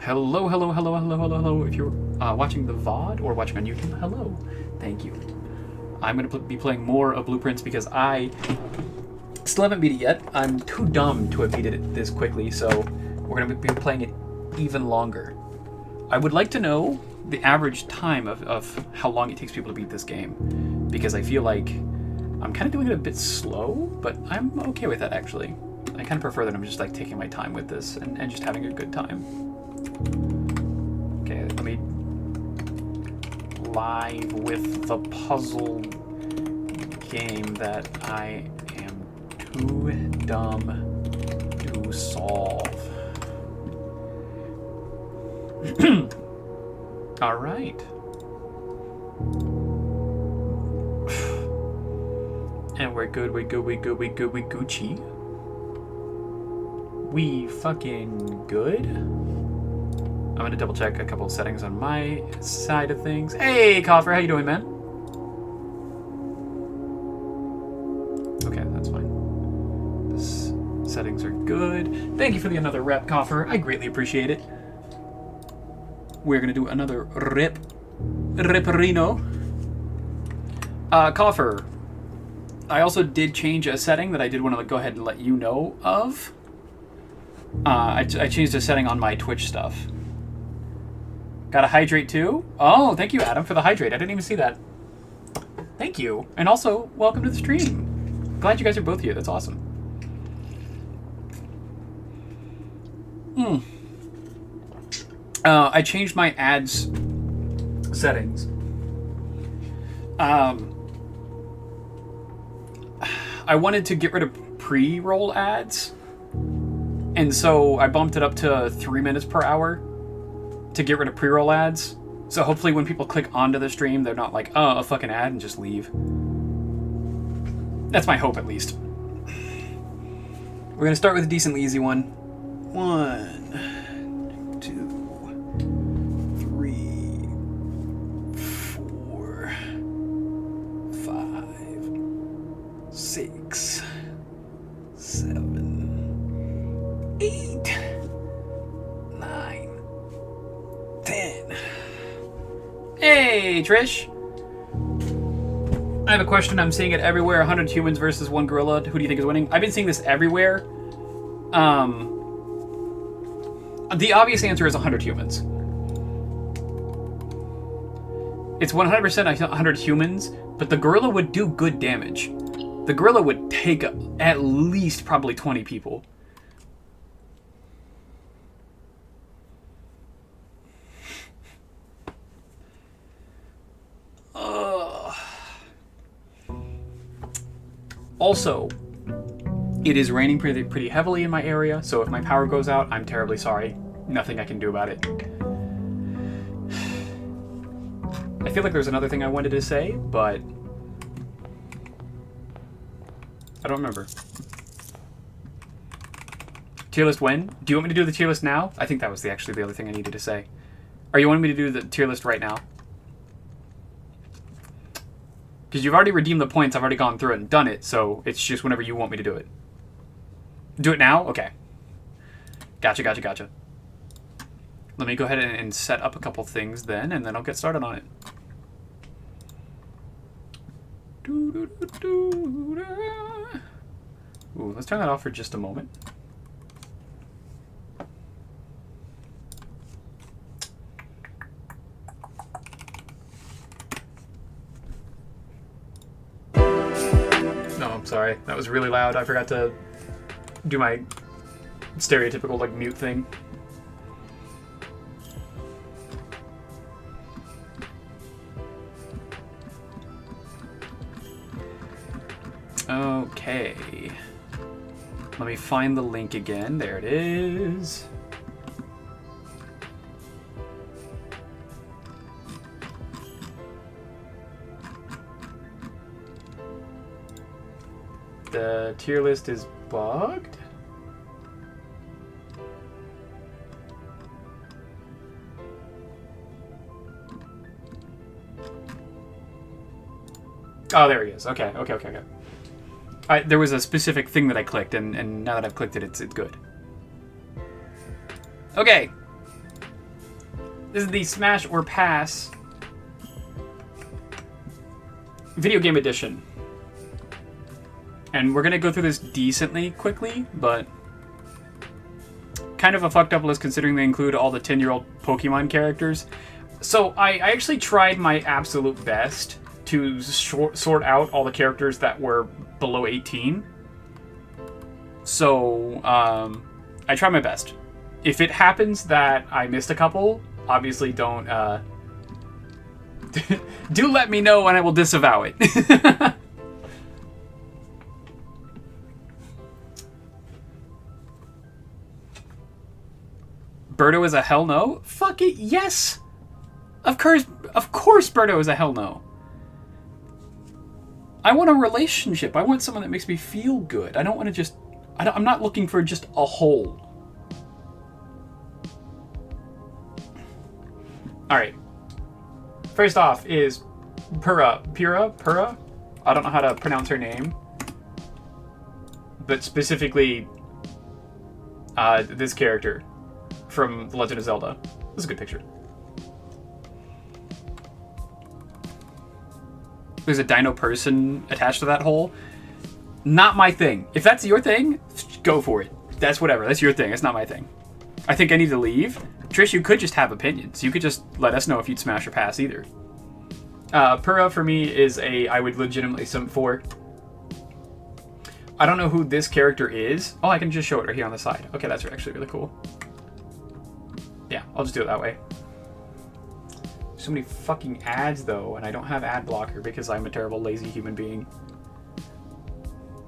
Hello, hello, hello, hello, hello, hello. If you're watching the VOD or watching on YouTube, hello. Thank you. I'm going to be playing more of Blueprints because I still haven't beat it yet. I'm too dumb to have beaten it this quickly, so we're going to be playing it even longer. I would like to know the average time of how long it takes people to beat this game, because I feel like I'm kind of doing it a bit slow, but I'm okay with that, actually. I kind of prefer that I'm just like taking my time with this and just having a good time. Okay, let me live with the puzzle game that I am too dumb to solve. All right. And we're good, we Gucci. We fucking good. I'm gonna double check a couple of settings on my side of things. Hey, Coffer, how you doing, man? Okay, that's fine. The settings are good. Thank you for the another rep, Coffer. I greatly appreciate it. We're gonna do another Ripperino. Coffer, I also did change a setting that I did want to go ahead and let you know of. I changed a setting on my Twitch stuff. Got a hydrate too? Oh, thank you, Adam, for the hydrate. I didn't even see that. Thank you. And also, welcome to the stream. Glad you guys are both here. That's awesome. I changed my ads settings. I wanted to get rid of pre-roll ads, and so I bumped it up to 3 minutes per hour to get rid of pre-roll ads. So hopefully when people click onto the stream, they're not like, oh, a fucking ad, and just leave. That's my hope, at least. We're gonna start with a decently easy one. 1, 2, 3, 4, 5, 6, 7, 8, 9, 10. Hey, Trish. I have a question. I'm seeing it everywhere. 100 humans versus 1 gorilla. Who do you think is winning? I've been seeing this everywhere. The obvious answer is 100 humans. It's 100% 100 humans, but the gorilla would do good damage. The gorilla would take at least probably 20 people. Also, it is raining pretty heavily in my area, so if my power goes out, I'm terribly sorry. Nothing I can do about it. I feel like there's another thing I wanted to say, but I don't remember. Tier list when? Do you want me to do the tier list now? I think that was actually the other thing I needed to say. Are you wanting me to do the tier list right now? Because you've already redeemed the points, I've already gone through it and done it, so it's just whenever you want me to do it. Do it now? Okay. Gotcha. Let me go ahead and set up a couple things then, and then I'll get started on it. Ooh, let's turn that off for just a moment. No, I'm sorry. That was really loud. I forgot to do my stereotypical, like, mute thing. Okay. Let me find the link again. There it is. The tier list is bugged? Oh, there he is. Okay. There was a specific thing that I clicked, and now that I've clicked it, it's good. Okay. This is the Smash or Pass video game edition. And we're going to go through this decently quickly, but kind of a fucked up list considering they include all the 10-year-old Pokemon characters. So I actually tried my absolute best to sort out all the characters that were below 18. So I tried my best. If it happens that I missed a couple, obviously don't... do let me know and I will disavow it. Birdo is a hell no? Fuck it, yes! Of course Birdo is a hell no. I want a relationship. I want someone that makes me feel good. I don't want to just... I'm not looking for just a hole. Alright. First off is Pura. I don't know how to pronounce her name. But specifically, this character from The Legend of Zelda. This is a good picture. There's a dino person attached to that hole. Not my thing. If that's your thing, go for it. That's whatever. That's your thing. It's not my thing. I think I need to leave. Trish, you could just have opinions. You could just let us know if you'd smash or pass either. Pura for me is I would legitimately simp for. I don't know who this character is. Oh, I can just show it right here on the side. Okay, that's actually really cool. Yeah, I'll just do it that way. So many fucking ads though, and I don't have ad blocker because I'm a terrible lazy human being.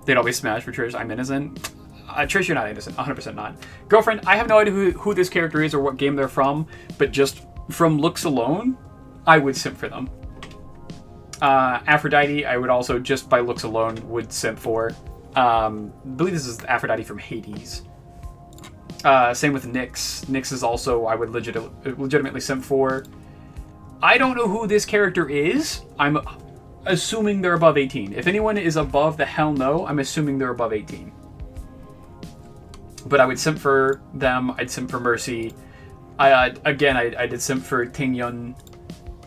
They'd always smash for Trish. I'm innocent. Trish, you're not innocent. 100% not. Girlfriend, I have no idea who this character is or what game they're from, but just from looks alone, I would simp for them. Aphrodite, I would also, just by looks alone, would simp for. I believe this is Aphrodite from Hades. Same with Nyx. Nyx is also, I would legitimately simp for. I don't know who this character is. I'm assuming they're above 18. If anyone is above the hell no, I'm assuming they're above 18. But I would simp for them. I'd simp for Mercy. I did simp for Tingyun.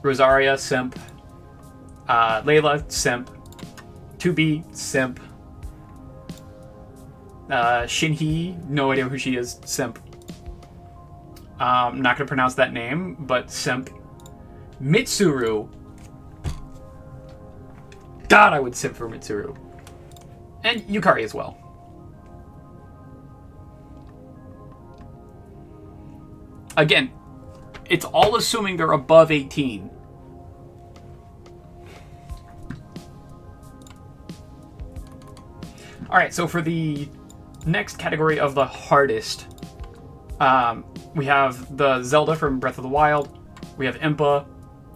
Rosaria, simp. Layla, simp. 2B, simp. Shinhee, no idea who she is, simp. I'm not going to pronounce that name, but simp. Mitsuru. God, I would simp for Mitsuru. And Yukari as well. Again, it's all assuming they're above 18. Alright, so for the next category of the hardest, we have the Zelda from Breath of the Wild. We have Impa,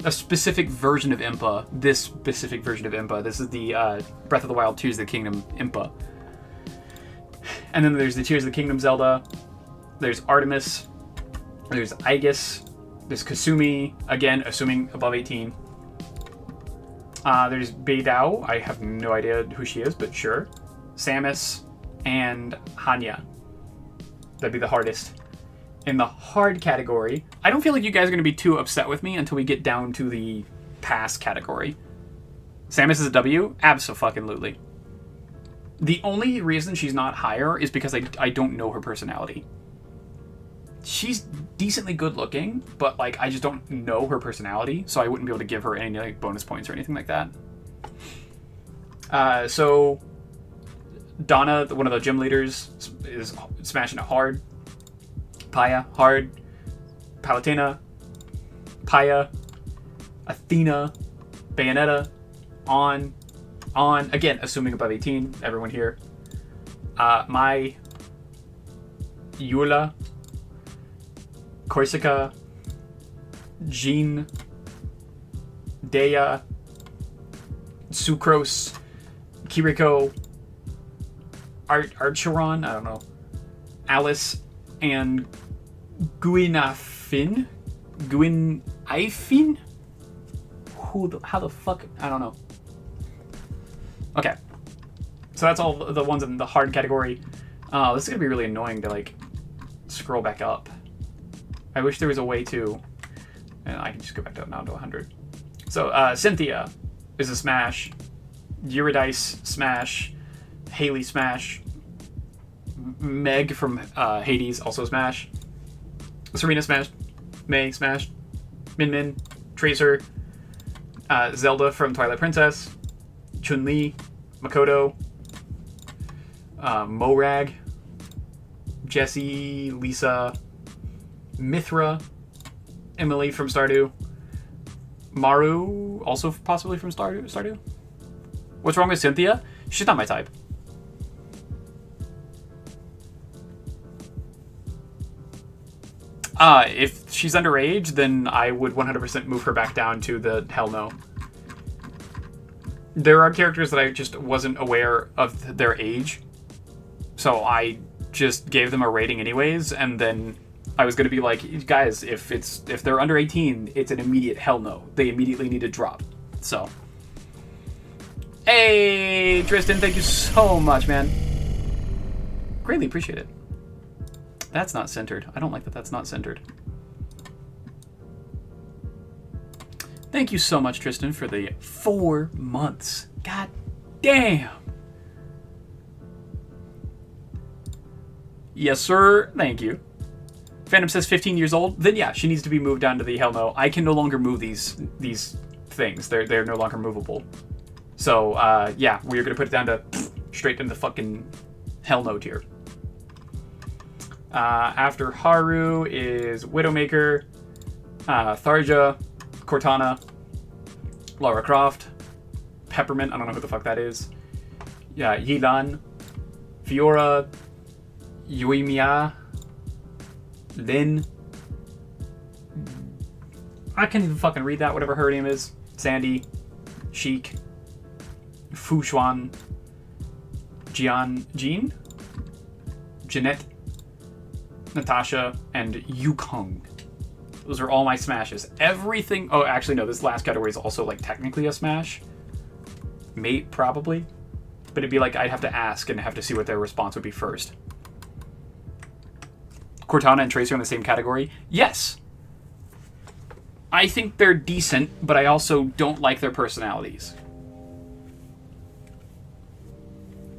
a specific version of Impa. This specific version of Impa. This is the Breath of the Wild Tears of the Kingdom Impa. And then there's the Tears of the Kingdom Zelda. There's Artemis. There's Aegis. There's Kasumi, again, assuming above 18. There's Beidou. I have no idea who she is, but sure. Samus and Hanya. That'd be the hardest. In the hard category, I don't feel like you guys are going to be too upset with me until we get down to the pass category. Samus is a W? Abso-fucking-lutely. The only reason she's not higher is because I don't know her personality. She's decently good looking, but like I just don't know her personality, so I wouldn't be able to give her any like bonus points or anything like that. So Donna, one of the gym leaders, is smashing it hard. Paya, hard. Palutena, Paya, Athena, Bayonetta, on. Again, assuming above 18, everyone here. Mai, Eula, Corsica, Jean, Dea, Sucrose, Kiriko, Archeron, I don't know, Alice, and Gwynafin? Gwynafin? How the fuck? I don't know. Okay. So that's all the ones in the hard category. This is gonna be really annoying to like scroll back up. I wish there was a way to. And I can just go back down to 100. So Cynthia is a smash. Eurydice, smash. Haley, smash. Meg from Hades, also smash. Serena, smash. May, smash. Min Min, Tracer. Zelda from Twilight Princess. Chun-Li, Makoto. Morag. Jessie, Lisa. Mithra. Emily from Stardew. Maru, also possibly from Stardew. What's wrong with Cynthia? She's not my type. If she's underage, then I would 100% move her back down to the hell no. There are characters that I just wasn't aware of their age, so I just gave them a rating anyways, and then I was going to be like, guys, if they're under 18, it's an immediate hell no. They immediately need to drop. So, hey, Tristan, thank you so much, man. Greatly appreciate it. That's not centered. I don't like that that's not centered. Thank you so much, Tristan, for the 4 months. God damn. Yes, sir. Thank you. Phantom says 15 years old. Then yeah, she needs to be moved down to the hell no. I can no longer move these things. They're no longer movable. So yeah, we're gonna put it down to straight into the fucking hell no tier. After Haru is Widowmaker, Tharja, Cortana, Lara Croft, Peppermint, I don't know who the fuck that is. Yeah, Yilan, Fiora, Yuimiya, Lin. I can't even fucking read that, whatever her name is. Sandy, Sheik, Fu Xuan, Jean, Jeanette, Natasha, and Yukong. Those are all my smashes. Everything... Oh, actually, no. This last category is also, like, technically a smash. Mate, probably. But it'd be like I'd have to ask and have to see what their response would be first. Cortana and Tracer in the same category? Yes. I think they're decent, but I also don't like their personalities.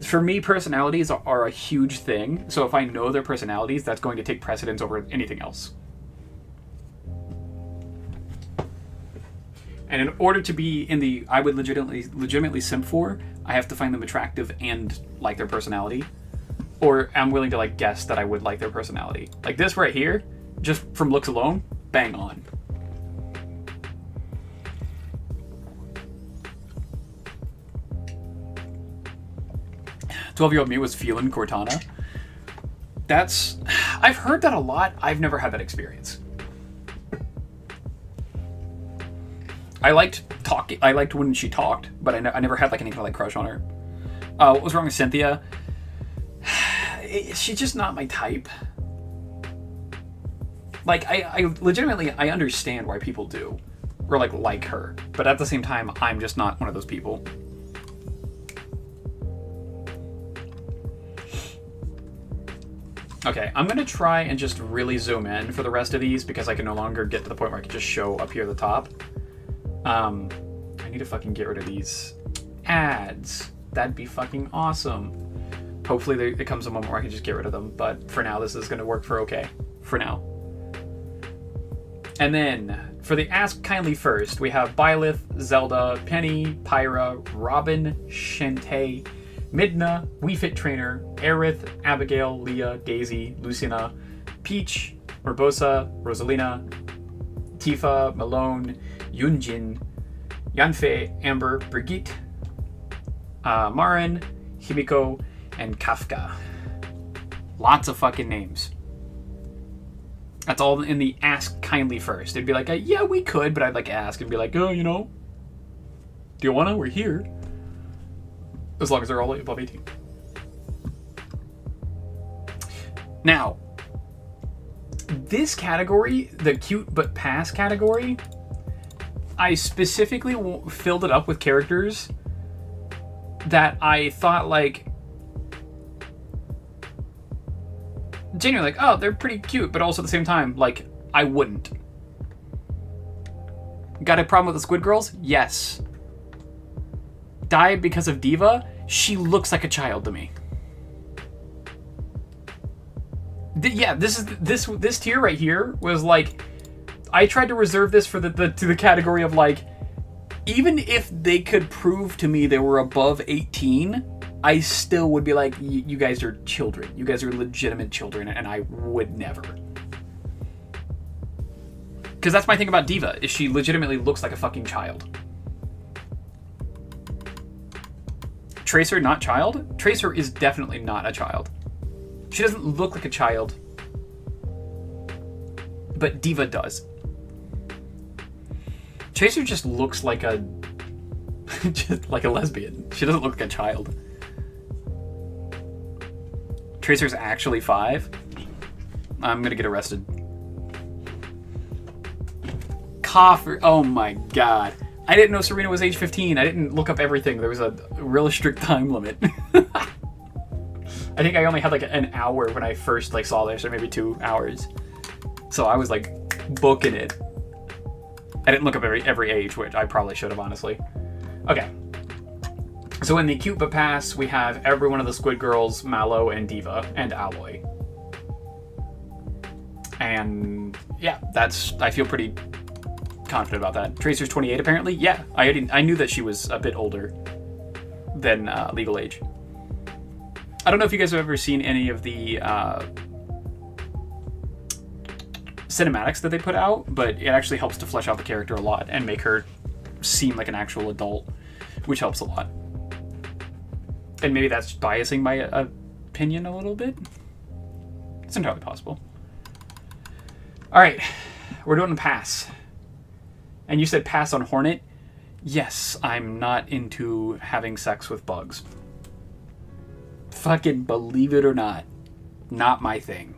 For me, personalities are a huge thing. So if I know their personalities, that's going to take precedence over anything else. And in order to be in the I would legitimately simp for, I have to find them attractive and like their personality. Or I'm willing to like guess that I would like their personality. Like this right here, just from looks alone, bang on. "12-year-old me was feeling Cortana." That's... I've heard that a lot. I've never had that experience. I liked talking. I liked when she talked, but I never had like any kind of like crush on her. What was wrong with Cynthia? She's just not my type. Like I legitimately I understand why people do, or like her, but at the same time I'm just not one of those people. Okay, I'm gonna try and just really zoom in for the rest of these because I can no longer get to the point where I can just show up here at the top. I need to fucking get rid of these ads. That'd be fucking awesome. Hopefully there comes a moment where I can just get rid of them, but for now this is gonna work for okay. For now. And then, for the Ask Kindly first, we have Byleth, Zelda, Penny, Pyra, Robin, Shantae, Midna, Wii Fit Trainer, Aerith, Abigail, Leah, Daisy, Lucina, Peach, Urbosa, Rosalina, Tifa, Malone, Yunjin, Yanfei, Amber, Brigitte, Marin, Himiko, and Kafka. Lots of fucking names. That's all in the Ask Kindly first. It'd be like, yeah, we could, but I'd like ask and be like, oh, you know, do you wanna? We're here. As long as they're all above 18. Now, this category, the cute but pass category, I specifically filled it up with characters that I thought like, genuinely like, oh, they're pretty cute, but also at the same time, like, I wouldn't. Got a problem with the Squid Girls? Yes. Died because of Diva? She looks like a child to me. Yeah, this tier right here was like, I tried to reserve this for the category of like, even if they could prove to me they were above 18, I still would be like, you guys are children. You guys are legitimate children, and I would never. Because that's my thing about Diva, is she legitimately looks like a fucking child. Tracer, not child? Tracer is definitely not a child. She doesn't look like a child. But Diva does. Tracer just looks like a... just like a lesbian. She doesn't look like a child. Tracer's actually 5. I'm gonna get arrested. Coffer. Oh my god. I didn't know Serena was age 15. I didn't look up everything. There was a really strict time limit. I think I only had like an hour when I first like saw this, or maybe 2 hours. So I was like booking it. I didn't look up every age, which I probably should have, honestly. Okay. So in the Cute But Pass, we have every one of the Squid Girls, Mallow, and Diva, and Alloy. And yeah, I feel pretty confident about that. Tracer's 28 apparently. Yeah, I knew that she was a bit older than legal age. I don't know if you guys have ever seen any of the cinematics that they put out, but it actually helps to flesh out the character a lot and make her seem like an actual adult, which helps a lot. And maybe that's biasing my opinion a little bit. It's entirely possible. All right, we're doing the pass. And you said pass on Hornet? Yes, I'm not into having sex with bugs. Fucking believe it or not, not my thing.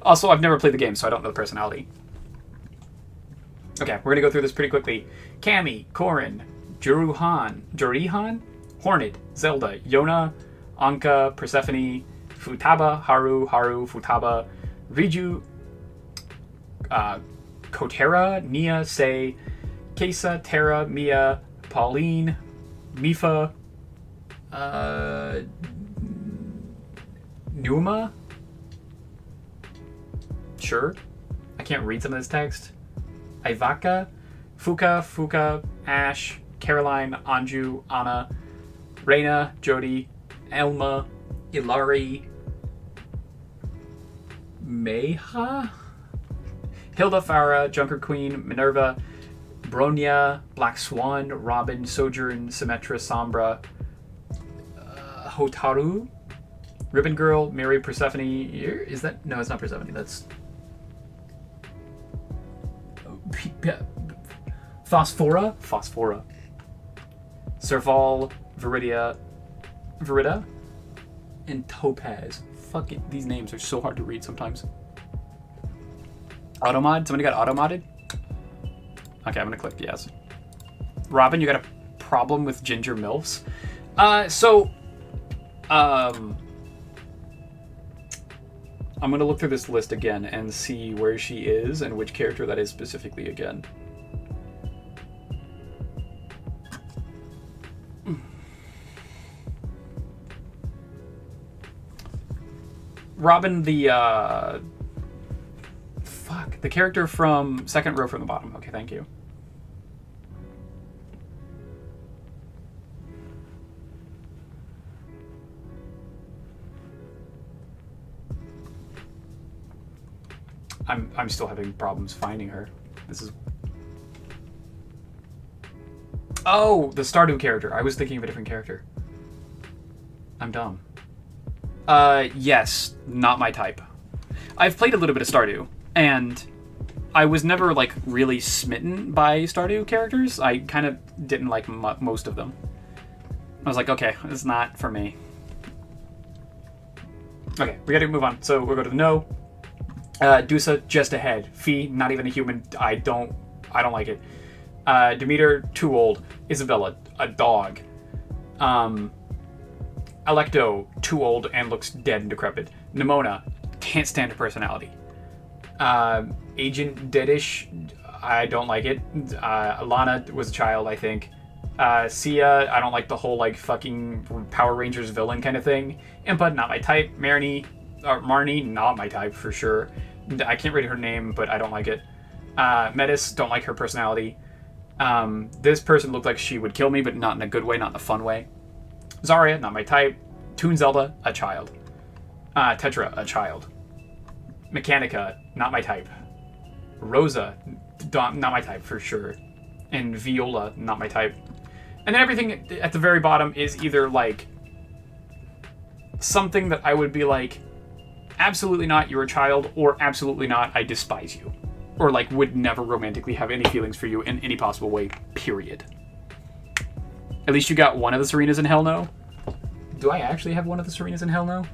Also, I've never played the game, so I don't know the personality. Okay, we're gonna go through this pretty quickly. Cammy, Corrin, Jurihan, Hornet, Zelda, Yona, Anka, Persephone, Futaba, Haru, Futaba, Riju, Kotera, Nia, Sei, Kesa, Terra, Mia, Pauline, Mifa, Numa? Sure. I can't read some of this text. Ivaka, Fuka, Ash, Caroline, Anju, Anna, Reina, Jody, Elma, Ilari, Meha, Hilda, Farah, Junker Queen, Minerva, Bronya, Black Swan, Robin, Sojourn, Symmetra, Sombra, Hotaru, Ribbon Girl, Mary, Persephone. Is that? No, it's not Persephone. That's Phosphora, Serval, Verida, and Topaz. Fucking, these names are so hard to read sometimes. Automod? Somebody got auto-modded? Okay, I'm gonna click yes. Robin, you got a problem with ginger milfs? I'm gonna look through this list again and see where she is and which character that is specifically again. Robin, the character from second row from the bottom. Okay, thank you. I'm still having problems finding her. This is... Oh, the Stardew character. I was thinking of a different character. I'm dumb. Yes, not my type. I've played a little bit of Stardew, and I was never, like, really smitten by Stardew characters. I kind of didn't like most of them. I was like, okay, it's not for me. Okay, we gotta move on. So we'll go to the no. Dusa, just ahead. Fee, not even a human. I don't like it. Demeter, too old. Isabella, a dog. Electo, too old and looks dead and decrepit. Nimona, can't stand her personality. Agent Deadish, I don't like it. Lana was a child, I think. Sia, I don't like the whole like fucking Power Rangers villain kind of thing. Impa, not my type. Marnie, not my type for sure. I can't read her name, but I don't like it. Metis, don't like her personality. This person looked like she would kill me, but not in a good way, not in a fun way. Zarya, not my type. Toon Zelda, a child. Tetra, a child. Mechanica, not my type. Rosa, not my type for sure. And Viola, not my type. And then everything at the very bottom is either like something that I would be like, absolutely not, you're a child, or absolutely not, I despise you. Or like would never romantically have any feelings for you in any possible way, period. At least you got one of the Serenas in Hell No. Do I actually have one of the Serenas in Hell No?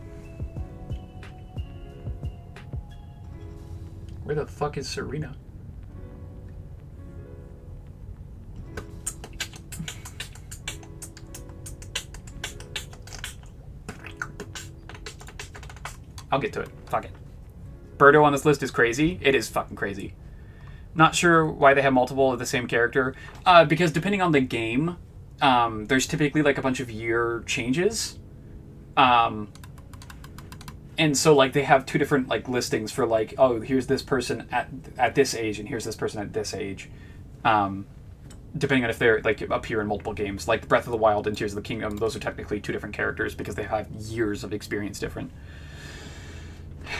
Where the fuck is Serena? I'll get to it. Fuck it. Birdo on this list is crazy. It is fucking crazy. Not sure why they have multiple of the same character. Because depending on the game, there's typically like a bunch of year changes. And so like they have two different like listings for like, oh, here's this person at this age and here's this person at this age. Depending on if they're like appear in multiple games. Like Breath of the Wild and Tears of the Kingdom, those are technically two different characters because they have years of experience different.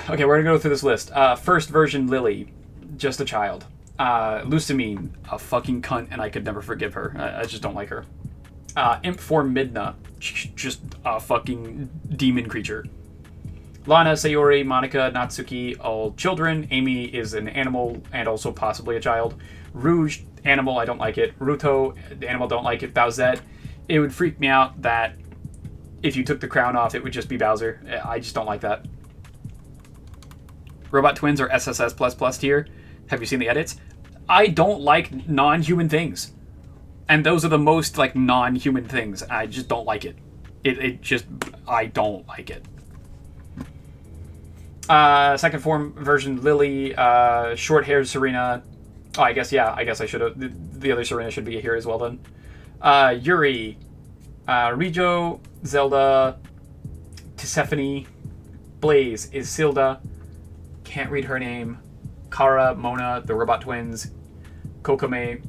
Okay, we're gonna go through this list. First version Lily, just a child. Lucamine, a fucking cunt, and I could never forgive her. I just don't like her. Imp form Midna, just a fucking demon creature. Lana, Sayori, Monica, Natsuki, all children. Amy is an animal and also possibly a child. Rouge, animal, I don't like it. Ruto, the animal, don't like it. Bowsette, it would freak me out that if you took the crown off, it would just be Bowser. I just don't like that. Robot Twins are SSS++ tier. Have you seen the edits? I don't like non-human things. And those are the most, like, non-human things. I just don't like it. I don't like it. Second form version Lily, short-haired Serena. Oh, I guess I should have. The other Serena should be here as well then. Yuri, Rijo, Zelda, Tisiphone, Blaze, Isilda. Can't read her name. Kara, Mona, the Robot Twins, Kokame,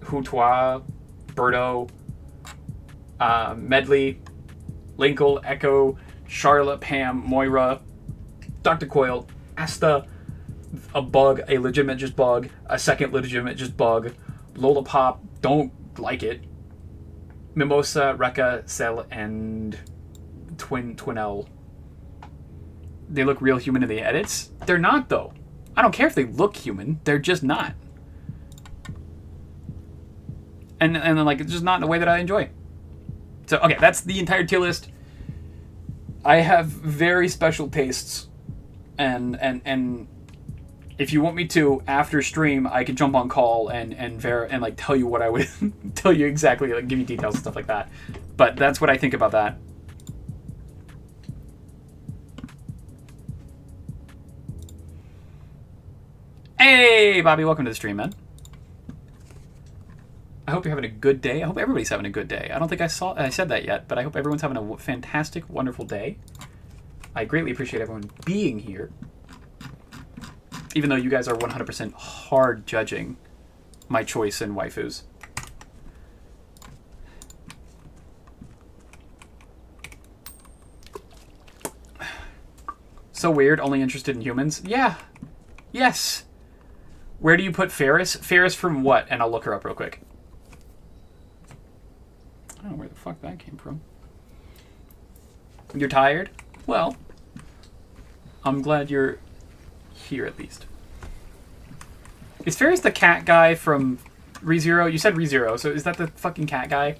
Hutua, Birdo, Medley, Linkle, Echo, Charlotte, Pam, Moira, Dr. Coil, Asta, a bug, a legitimate just bug, a second legitimate just bug, Lola Pop, don't like it, Mimosa, Rekka, Cell, and Twinell. They look real human in the edits. They're not, though. I don't care if they look human. They're just not. And like, it's just not in a way that I enjoy. So, okay, that's the entire tier list. I have very special tastes. And if you want me to, after stream, I could jump on call and like tell you what I would tell you exactly, like give you details and stuff like that. But that's what I think about that. Hey, Bobby, welcome to the stream, man. I hope you're having a good day. I hope everybody's having a good day. I don't think I said that yet, but I hope everyone's having a fantastic, wonderful day. I greatly appreciate everyone being here. Even though you guys are 100% hard judging my choice in waifus. So weird, only interested in humans? Yeah. Yes. Where do you put Ferris? Ferris from what? And I'll look her up real quick. I don't know where the fuck that came from. You're tired? Well, I'm glad you're here at least. Is Ferris the cat guy from ReZero? You said ReZero, so is that the fucking cat guy?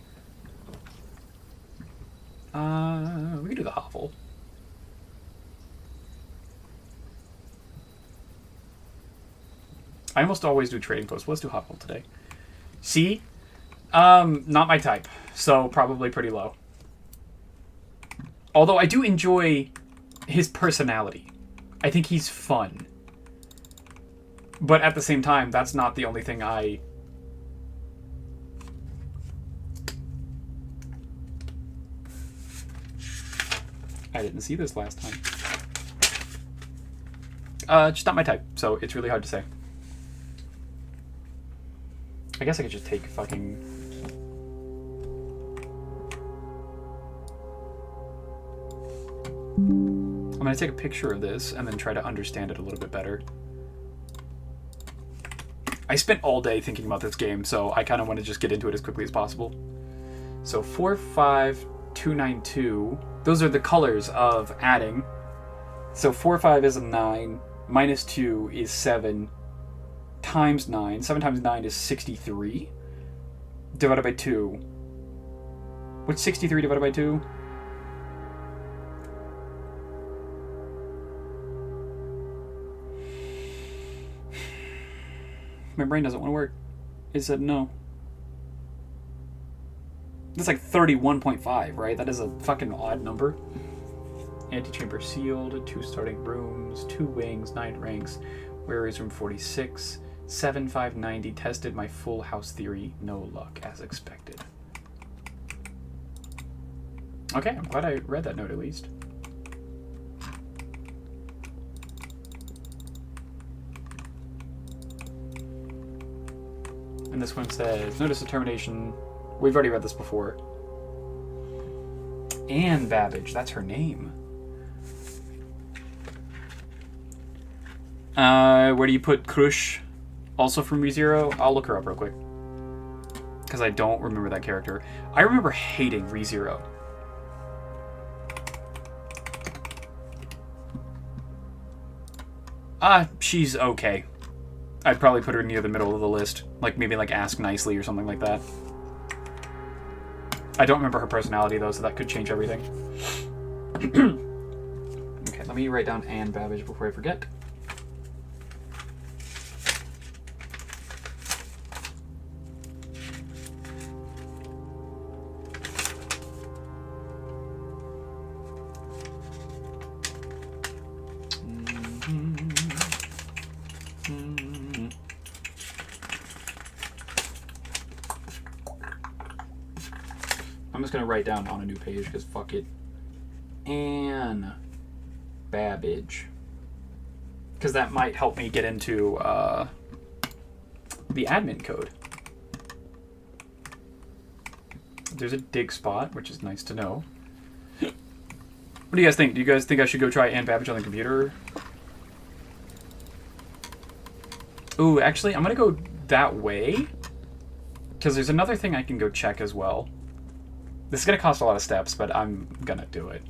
We can do the Hovel. I almost always do trading posts. Let's do Hovel today. C? Not my type, so probably pretty low. Although I do enjoy his personality. I think he's fun. But at the same time, that's not the only thing I didn't see this last time. Just not my type, so it's really hard to say. I guess I could just take fucking... I'm gonna take a picture of this and then try to understand it a little bit better. I spent all day thinking about this game, so I kind of want to just get into it as quickly as possible. So 45292, those are the colors of adding. So 4, 5 is a 9, minus 2 is 7, times 9. 7 times 9 is 63, divided by 2. What's 63 divided by 2? My brain doesn't want to work. It said no. That's like 31.5, right? That is a fucking odd number. Antechamber sealed, 2 starting rooms, 2 wings, 9 ranks. Where is room 46? 7590 tested my full house theory. No luck, as expected. Okay, I'm glad I read that note at least. And this one says, notice of termination. We've already read this before. Anne Babbage, that's her name. Where do you put Krush? Also from ReZero? I'll look her up real quick. Because I don't remember that character. I remember hating ReZero. She's okay. I'd probably put her near the middle of the list. Like, maybe like Ask Nicely or something like that. I don't remember her personality, though, so that could change everything. Okay, let me write down Anne Babbage before I forget. I'm just gonna write down on a new page because fuck it. Anne Babbage. Because that might help me get into the admin code. There's a dig spot, which is nice to know. What do you guys think? Do you guys think I should go try Anne Babbage on the computer? Ooh, actually, I'm gonna go that way. Because there's another thing I can go check as well. This is going to cost a lot of steps, but I'm going to do it.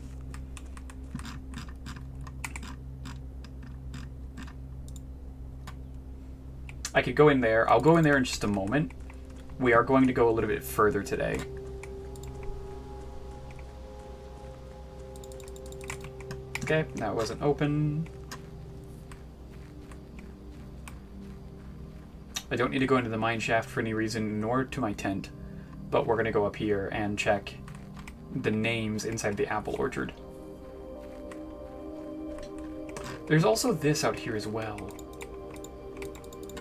I could go in there. I'll go in there in just a moment. We are going to go a little bit further today. Okay, that wasn't open. I don't need to go into the mine shaft for any reason, nor to my tent. But we're going to go up here and check the names inside the apple orchard. There's also this out here as well,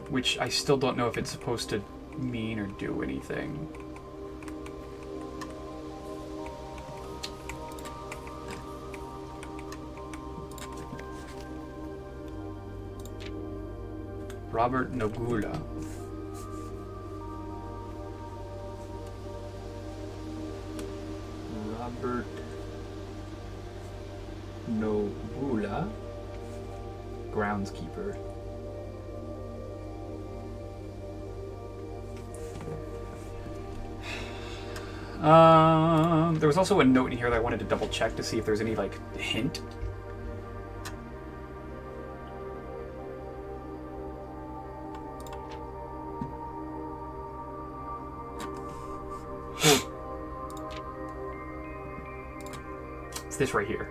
which I still don't know if it's supposed to mean or do anything. Robert Nogula. Robert Nogula, groundskeeper. There was also a note in here that I wanted to double check to see if there's any like hint. It's this right here.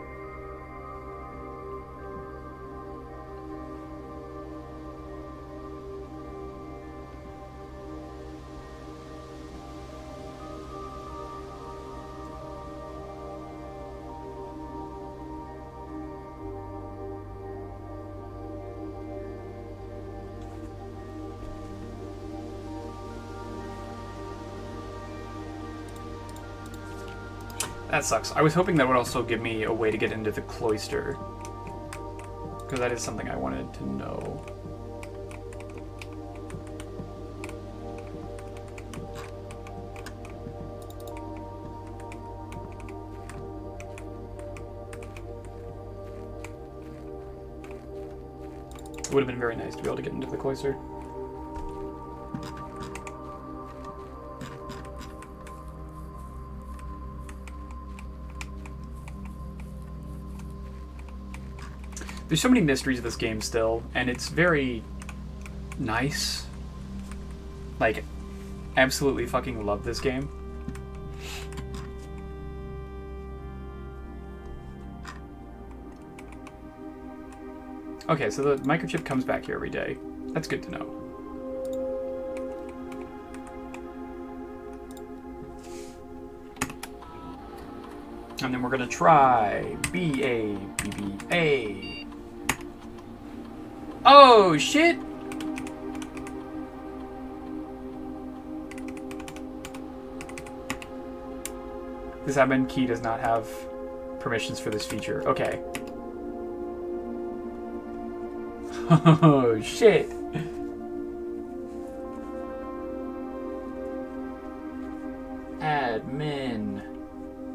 That sucks. I was hoping that would also give me a way to get into the cloister. Because that is something I wanted to know. It would have been very nice to be able to get into the cloister. There's so many mysteries of this game still, and it's very nice. Like, absolutely fucking love this game. Okay, so the microchip comes back here every day. That's good to know. And then we're gonna try B-A-B-B-A. Oh, shit! This admin key does not have permissions for this feature. Okay. Oh, shit! Admin.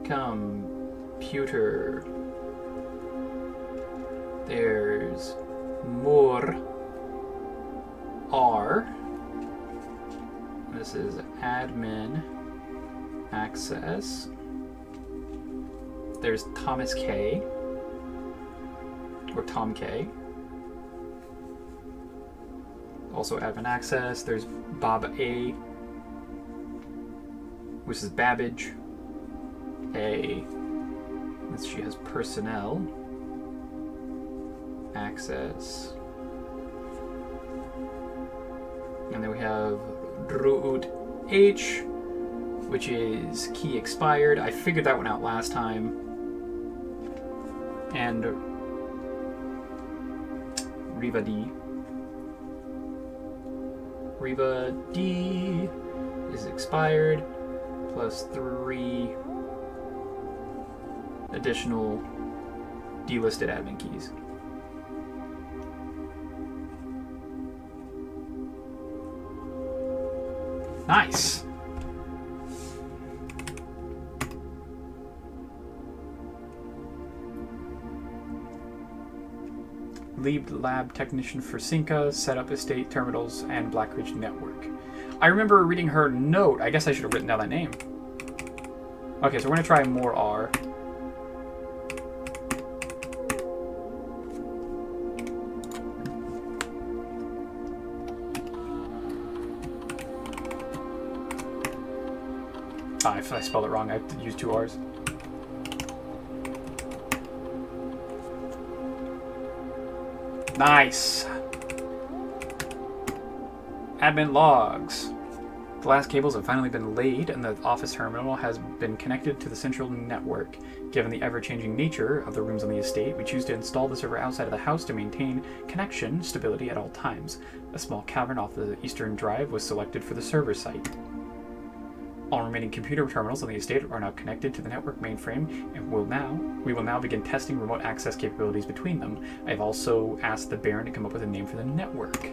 Computer. There's more R. This is admin access. There's Thomas K. Or Tom K. Also admin access. There's Bob A. Which is Babbage. A. She has personnel. Access. And then we have Druud H, which is key expired. I figured that one out last time. And Riva D. Riva D is expired, plus 3 additional delisted admin keys. Nice. Lead lab technician for Cinca, set up estate terminals and Blackridge network. I remember reading her note. I guess I should have written down that name. Okay, so we're gonna try more R. If I spelled it wrong, I have to use 2 R's. Nice! Admin logs. The last cables have finally been laid and the office terminal has been connected to the central network. Given the ever-changing nature of the rooms on the estate, we choose to install the server outside of the house to maintain connection stability at all times. A small cavern off the eastern drive was selected for the server site. All remaining computer terminals on the estate are now connected to the network mainframe, and we will now begin testing remote access capabilities between them. I have also asked the Baron to come up with a name for the network.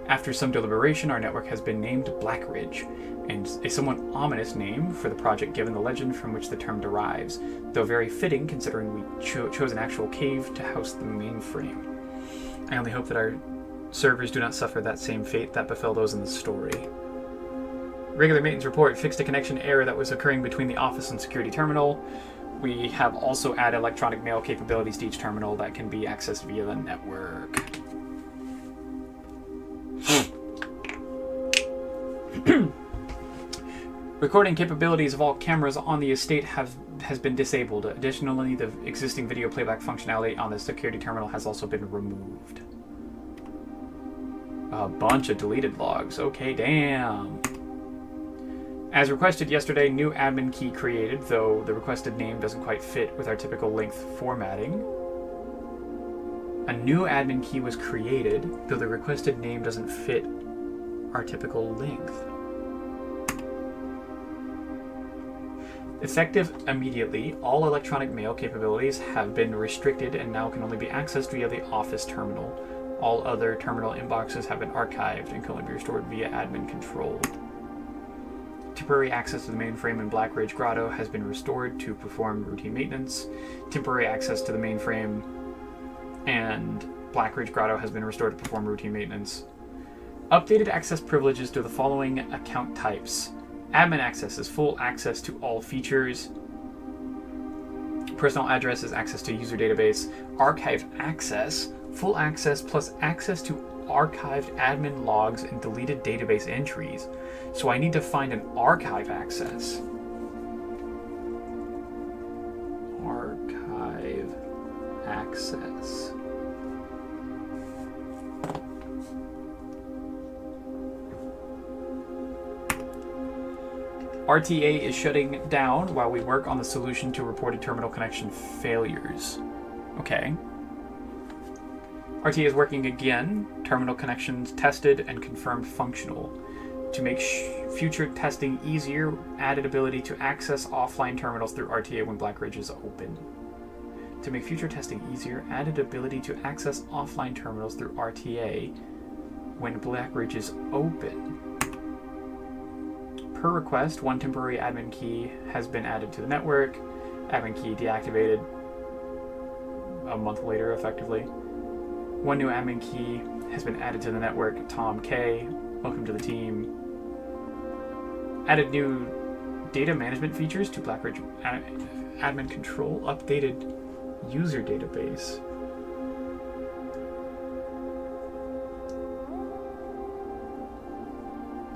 After some deliberation, our network has been named Blackridge, and a somewhat ominous name for the project given the legend from which the term derives, though very fitting considering we chose an actual cave to house the mainframe. I only hope that our servers do not suffer that same fate that befell those in the story. Regular maintenance report fixed a connection error that was occurring between the office and security terminal. We have also added electronic mail capabilities to each terminal that can be accessed via the network. Recording capabilities of all cameras on the estate has been disabled. Additionally, the existing video playback functionality on the security terminal has also been removed. A bunch of deleted logs. Okay, damn. As requested yesterday, new admin key created, though the requested name doesn't quite fit with our typical length formatting. A new admin key was created, though the requested name doesn't fit our typical length. Effective immediately, all electronic mail capabilities have been restricted and now can only be accessed via the office terminal. All other terminal inboxes have been archived and can only be restored via admin control. Temporary access to the mainframe in Blackridge Grotto has been restored to perform routine maintenance. Temporary access to the mainframe and Blackridge Grotto has been restored to perform routine maintenance. Updated access privileges to the following account types. Admin access is full access to all features. Personal address is access to user database. Archive access, full access plus access to archived admin logs and deleted database entries. So I need to find an archive access. Archive access. RTA is shutting down while we work on the solution to reported terminal connection failures. Okay. RTA is working again. Terminal connections tested and confirmed functional. To make future testing easier, added ability to access offline terminals through RTA when Blackridge is open. To make future testing easier, added ability to access offline terminals through RTA when Blackridge is open. Per request, one temporary admin key has been added to the network. Admin key deactivated a month later, effectively. One new admin key has been added to the network. Tom K, welcome to the team. Added new data management features to Blackridge admin control. Updated user database.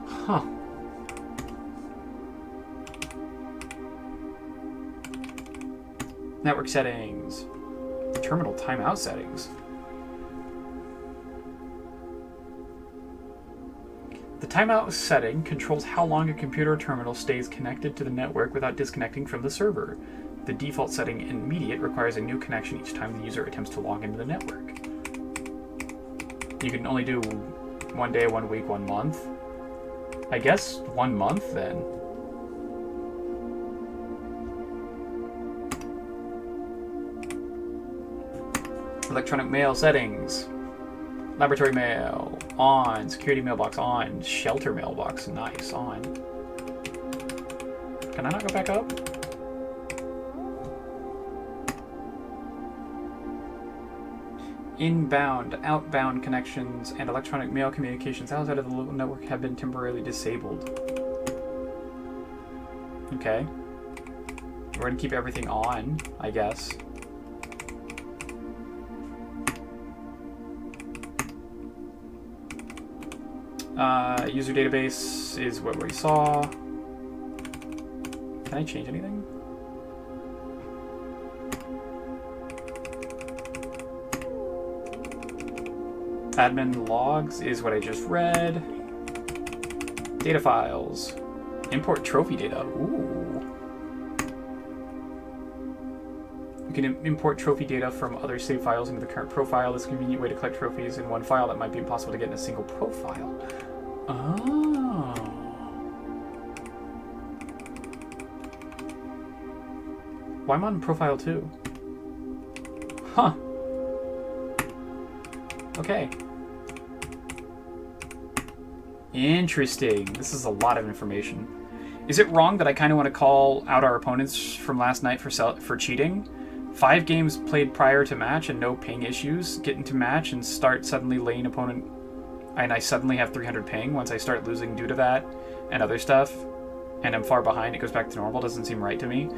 Huh. Network settings. Terminal timeout settings. The timeout setting controls how long a computer or terminal stays connected to the network without disconnecting from the server. The default setting, immediate, requires a new connection each time the user attempts to log into the network. You can only do 1 day, 1 week, 1 month. I guess 1 month then. Electronic mail settings. Laboratory mail, on. Security mailbox, on. Shelter mailbox, nice, on. Can I not go back up? Inbound, outbound connections, and electronic mail communications outside of the local network have been temporarily disabled. Okay. We're going to keep everything on, I guess. User database is what we saw. Can I change anything? Admin logs is what I just read. Data files. Import trophy data. Ooh. You can import trophy data from other save files into the current profile. This is a convenient way to collect trophies in one file that might be impossible to get in a single profile. Oh. Why am I on profile 2? Huh. Okay. Interesting. This is a lot of information. Is it wrong that I kind of want to call out our opponents from last night for cheating? 5 games played prior to match and no ping issues. Get into match and start suddenly laying opponent, and I suddenly have 300 ping once I start losing due to that and other stuff, and I'm far behind. It goes back to normal. Doesn't seem right to me.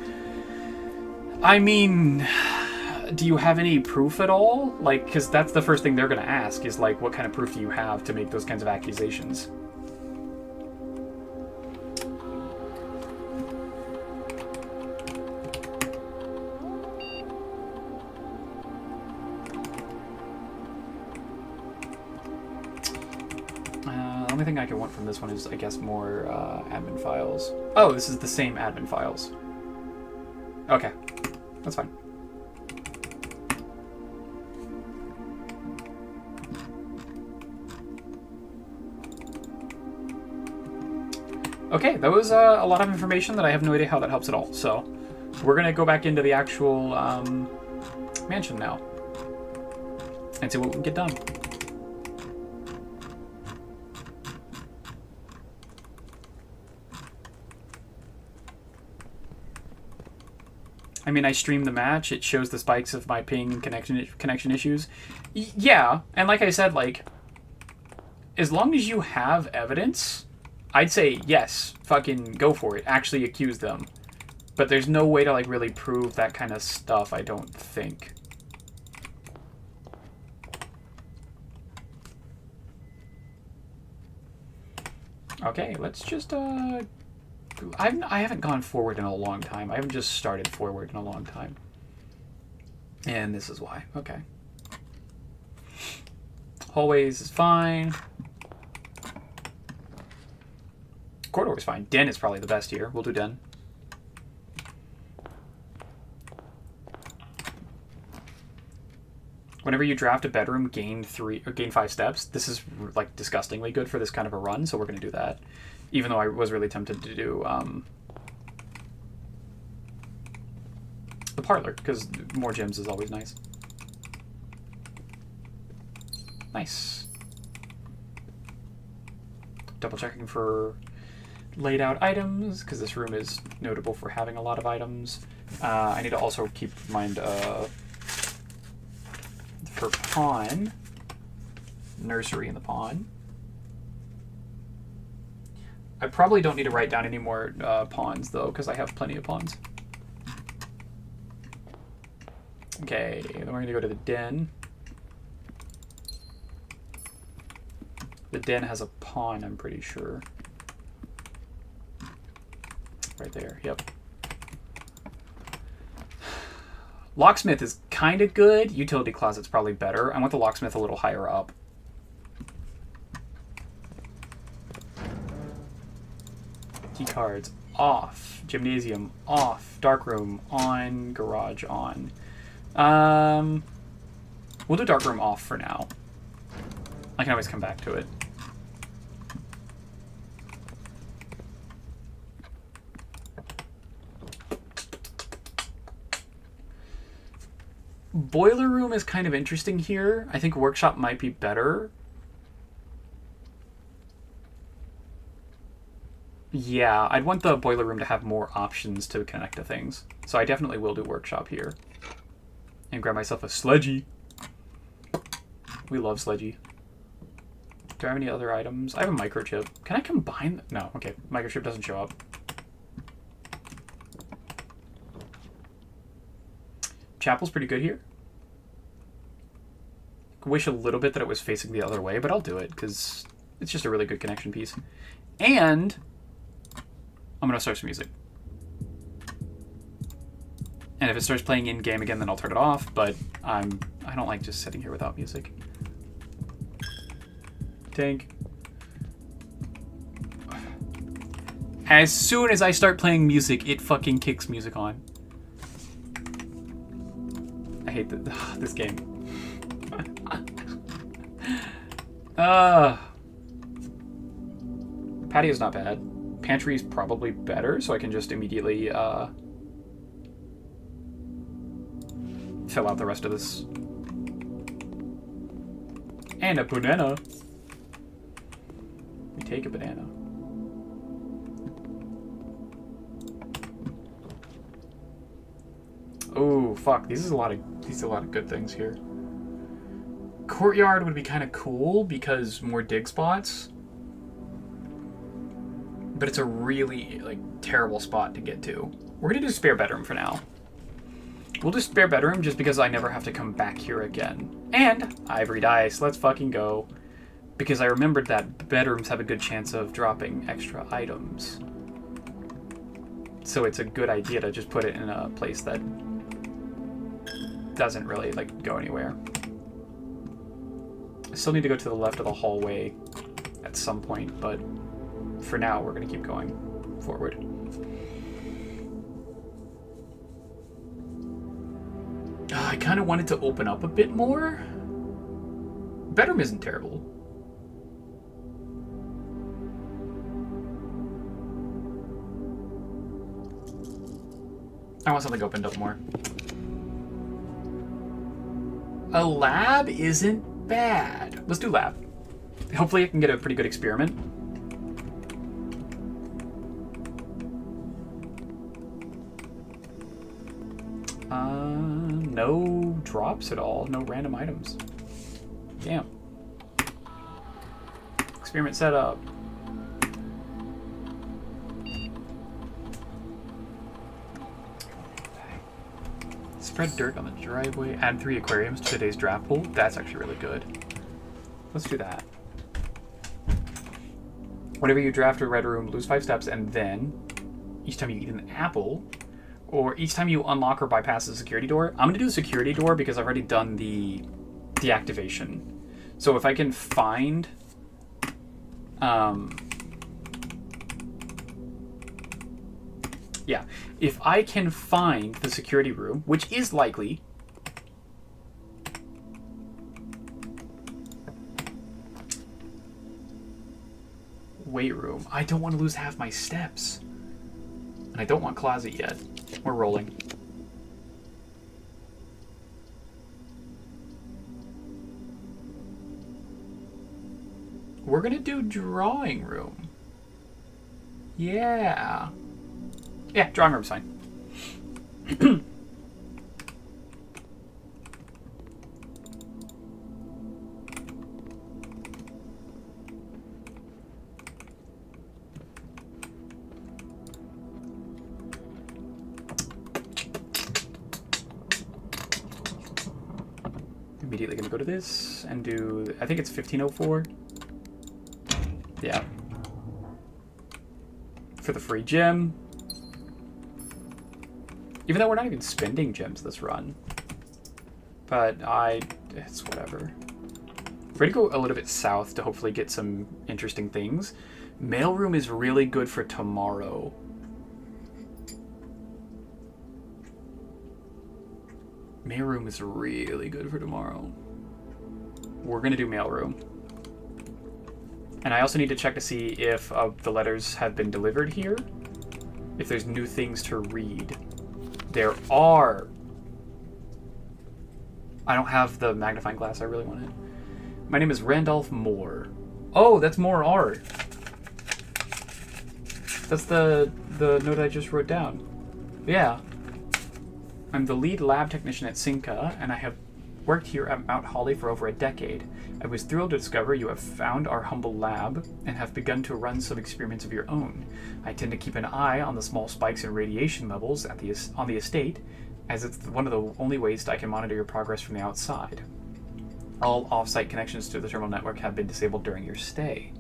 I mean, do you have any proof at all? Like, because that's the first thing they're going to ask is, like, what kind of proof do you have to make those kinds of accusations? The only thing I can want from this one is, I guess, more admin files. Oh, this is the same admin files. Okay, that's fine. Okay, that was a lot of information that I have no idea how that helps at all. So we're going to go back into the actual mansion now and see what we can get done. I mean, I streamed the match. It shows the spikes of my ping and connection issues. Yeah, and like I said, like, as long as you have evidence, I'd say yes, fucking go for it. Actually accuse them. But there's no way to, like, really prove that kind of stuff, I don't think. Okay, let's just, I haven't gone forward in a long time. I haven't just started forward in a long time. And this is why. Okay. Hallways is fine. Corridor is fine. Den is probably the best here. We'll do Den. Whenever you draft a bedroom, gain 5 steps. This is like disgustingly good for this kind of a run, so we're going to do that. Even though I was really tempted to do the parlor, because more gems is always nice. Nice. Double checking for laid out items, because this room is notable for having a lot of items. I need to also keep in mind for pawn, nursery in the pawn. I probably don't need to write down any more pawns, though, because I have plenty of pawns. Okay, then we're going to go to the den. The den has a pawn, I'm pretty sure. Right there, yep. Locksmith is kind of good. Utility closet's probably better. I want the locksmith a little higher up. Key cards off. Gymnasium off. Darkroom on. Garage on. We'll do darkroom off for now. I can always come back to it. Boiler room is kind of interesting here. I think workshop might be better. Yeah, I'd want the boiler room to have more options to connect to things. So I definitely will do workshop here. And grab myself a sledgy. We love sledgy. Do I have any other items? I have a microchip. Can I combine? No, okay. Microchip doesn't show up. Chapel's pretty good here. Wish a little bit that it was facing the other way, but I'll do it because it's just a really good connection piece. And I'm going to start some music. And if it starts playing in-game again, then I'll turn it off, but I don't like just sitting here without music. Tank. As soon as I start playing music, it fucking kicks music on. I hate this game. Patio's not bad. Pantry's probably better, so I can just immediately fill out the rest of this. And a banana. We take a banana. Oh fuck! These are a lot of good things here. Courtyard would be kind of cool because more dig spots, but it's a really like terrible spot to get to. We're gonna do spare bedroom for now. We'll do spare bedroom just because I never have to come back here again. And ivory dice. Let's fucking go. Because I remembered that bedrooms have a good chance of dropping extra items. So it's a good idea to just put it in a place that doesn't really like go anywhere. I still need to go to the left of the hallway at some point, but for now we're going to keep going forward. I kind of wanted to open up a bit more. Bedroom isn't terrible. I want something opened up more. A lab isn't bad. Let's do lab. Hopefully I can get a pretty good experiment. No drops at all. No random items. Damn. Experiment setup. Spread dirt on the driveway. Add 3 aquariums to today's draft pool. That's actually really good. Let's do that. Whenever you draft a red room, lose 5 steps, and then each time you eat an apple, or each time you unlock or bypass a security door. I'm going to do the security door because I've already done the activation. So if I can find... yeah, if I can find the security room, which is likely... weight room. I don't want to lose half my steps. And I don't want closet yet. We're rolling. We're gonna do drawing room. Yeah. Yeah, drawing room's fine. Immediately gonna go to this and do, I think it's 1504. Yeah. For the free gem. Even though we're not even spending gems this run. But it's whatever. We're gonna go a little bit south to hopefully get some interesting things. Mailroom is really good for tomorrow. Mailroom is really good for tomorrow. We're gonna do mailroom. And I also need to check to see if the letters have been delivered here. If there's new things to read. There are. I don't have the magnifying glass I really wanted. My name is Randolph Moore. Oh, that's more art. That's the note I just wrote down. Yeah. I'm the lead lab technician at Cinca, and I have worked here at Mount Holly for over a decade. I was thrilled to discover you have found our humble lab and have begun to run some experiments of your own. I tend to keep an eye on the small spikes in radiation levels on the estate, as it's one of the only ways I can monitor your progress from the outside. All off-site connections to the terminal network have been disabled during your stay.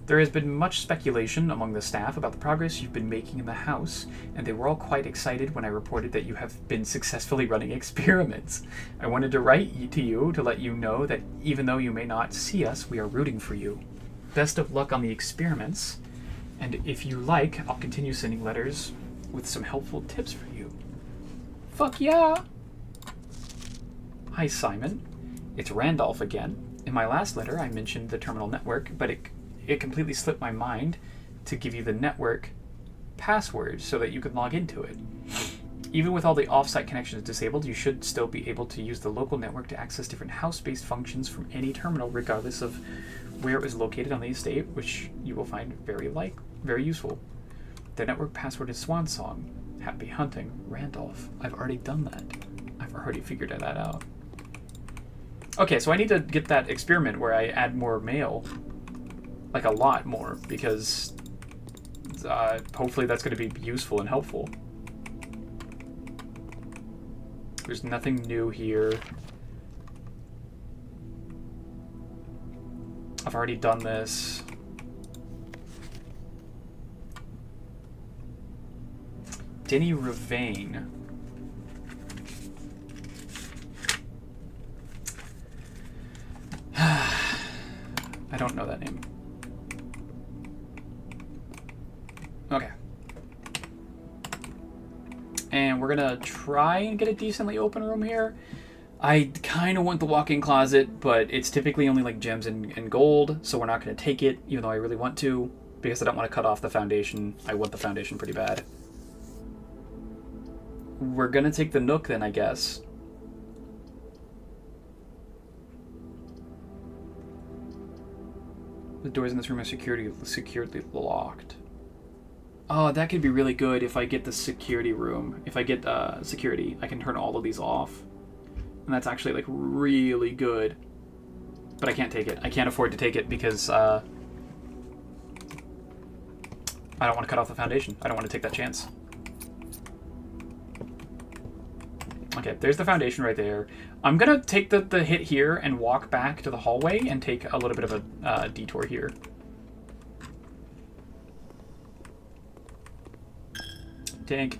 There has been much speculation among the staff about the progress you've been making in the house, and they were all quite excited when I reported that you have been successfully running experiments. I wanted to write to you to let you know that even though you may not see us, we are rooting for you. Best of luck on the experiments, and if you like, I'll continue sending letters with some helpful tips for you. Fuck yeah! Hi, Simon. It's Randolph again. In my last letter, I mentioned the terminal network, but it completely slipped my mind to give you the network password so that you could log into it. Even with all the off-site connections disabled, you should still be able to use the local network to access different house-based functions from any terminal, regardless of where it was located on the estate, which you will find very useful. The network password is Swan Song. Happy hunting, Randolph. I've already done that. I've already figured that out. Okay, so I need to get that experiment where I add more mail. Like a lot more, because hopefully that's going to be useful and helpful. There's nothing new here. I've already done this. Denny Ravane. I don't know that name. Okay. And we're gonna try and get a decently open room here. I kind of want the walk-in closet, but it's typically only like gems and gold, so we're not gonna take it, even though I really want to, because I don't want to cut off the foundation. I want the foundation pretty bad. We're gonna take the Nook then, I guess. The doors in this room are securely locked. Oh, that could be really good if I get the security room. If I get security, I can turn all of these off. And that's actually, like, really good. But I can't take it. I can't afford to take it because I don't want to cut off the foundation. I don't want to take that chance. Okay, there's the foundation right there. I'm going to take the hit here and walk back to the hallway and take a little bit of a detour here. Tank.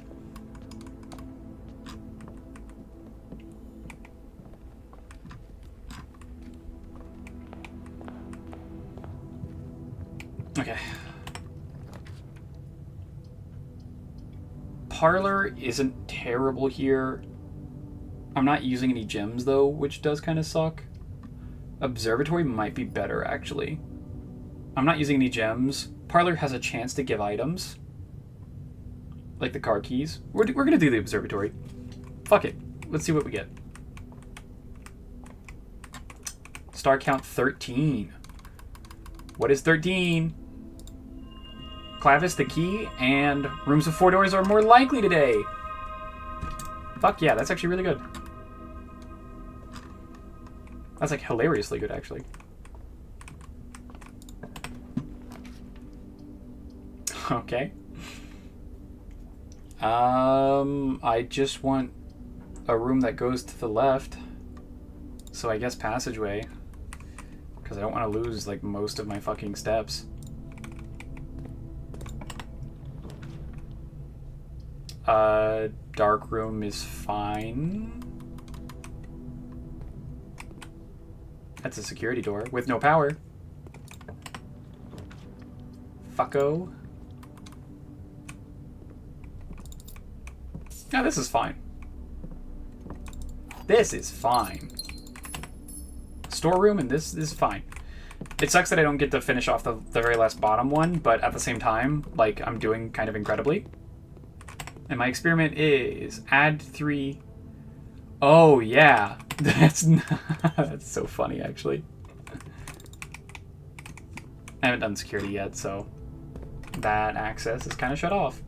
Okay. Parlor isn't terrible here. I'm not using any gems, though, which does kind of suck. Observatory might be better, actually. I'm not using any gems. Parlor has a chance to give items. Like the car keys. We're going to do the observatory. Fuck it. Let's see what we get. Star count 13. What is 13? Clavis the key, and rooms with 4 doors are more likely today. Fuck yeah, that's actually really good. That's like hilariously good, actually. Okay. I just want a room that goes to the left. So I guess passageway. Because I don't want to lose, like, most of my fucking steps. Dark room is fine. That's a security door with no power. Fucko. No, this is fine. This is fine. Storeroom and this is fine. It sucks that I don't get to finish off the very last bottom one, but at the same time, like, I'm doing kind of incredibly. And my experiment is add 3. Oh, yeah. That's so funny, actually. I haven't done security yet, so that access is kind of shut off.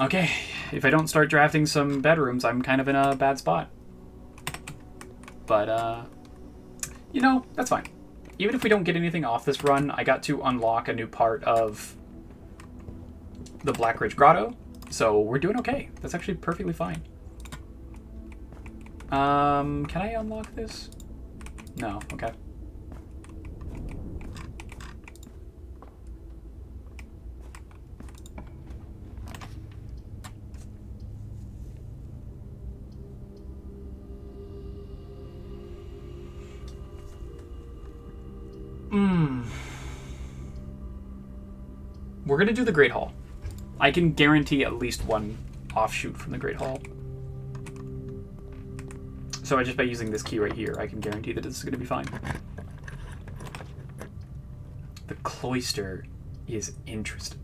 Okay, if I don't start drafting some bedrooms, I'm kind of in a bad spot. But, you know, that's fine. Even if we don't get anything off this run, I got to unlock a new part of the Black Ridge Grotto, so we're doing okay. That's actually perfectly fine. Can I unlock this? No, okay. We're going to do the Great Hall. I can guarantee at least one offshoot from the Great Hall. So just by using this key right here, I can guarantee that this is going to be fine. The cloister is interesting.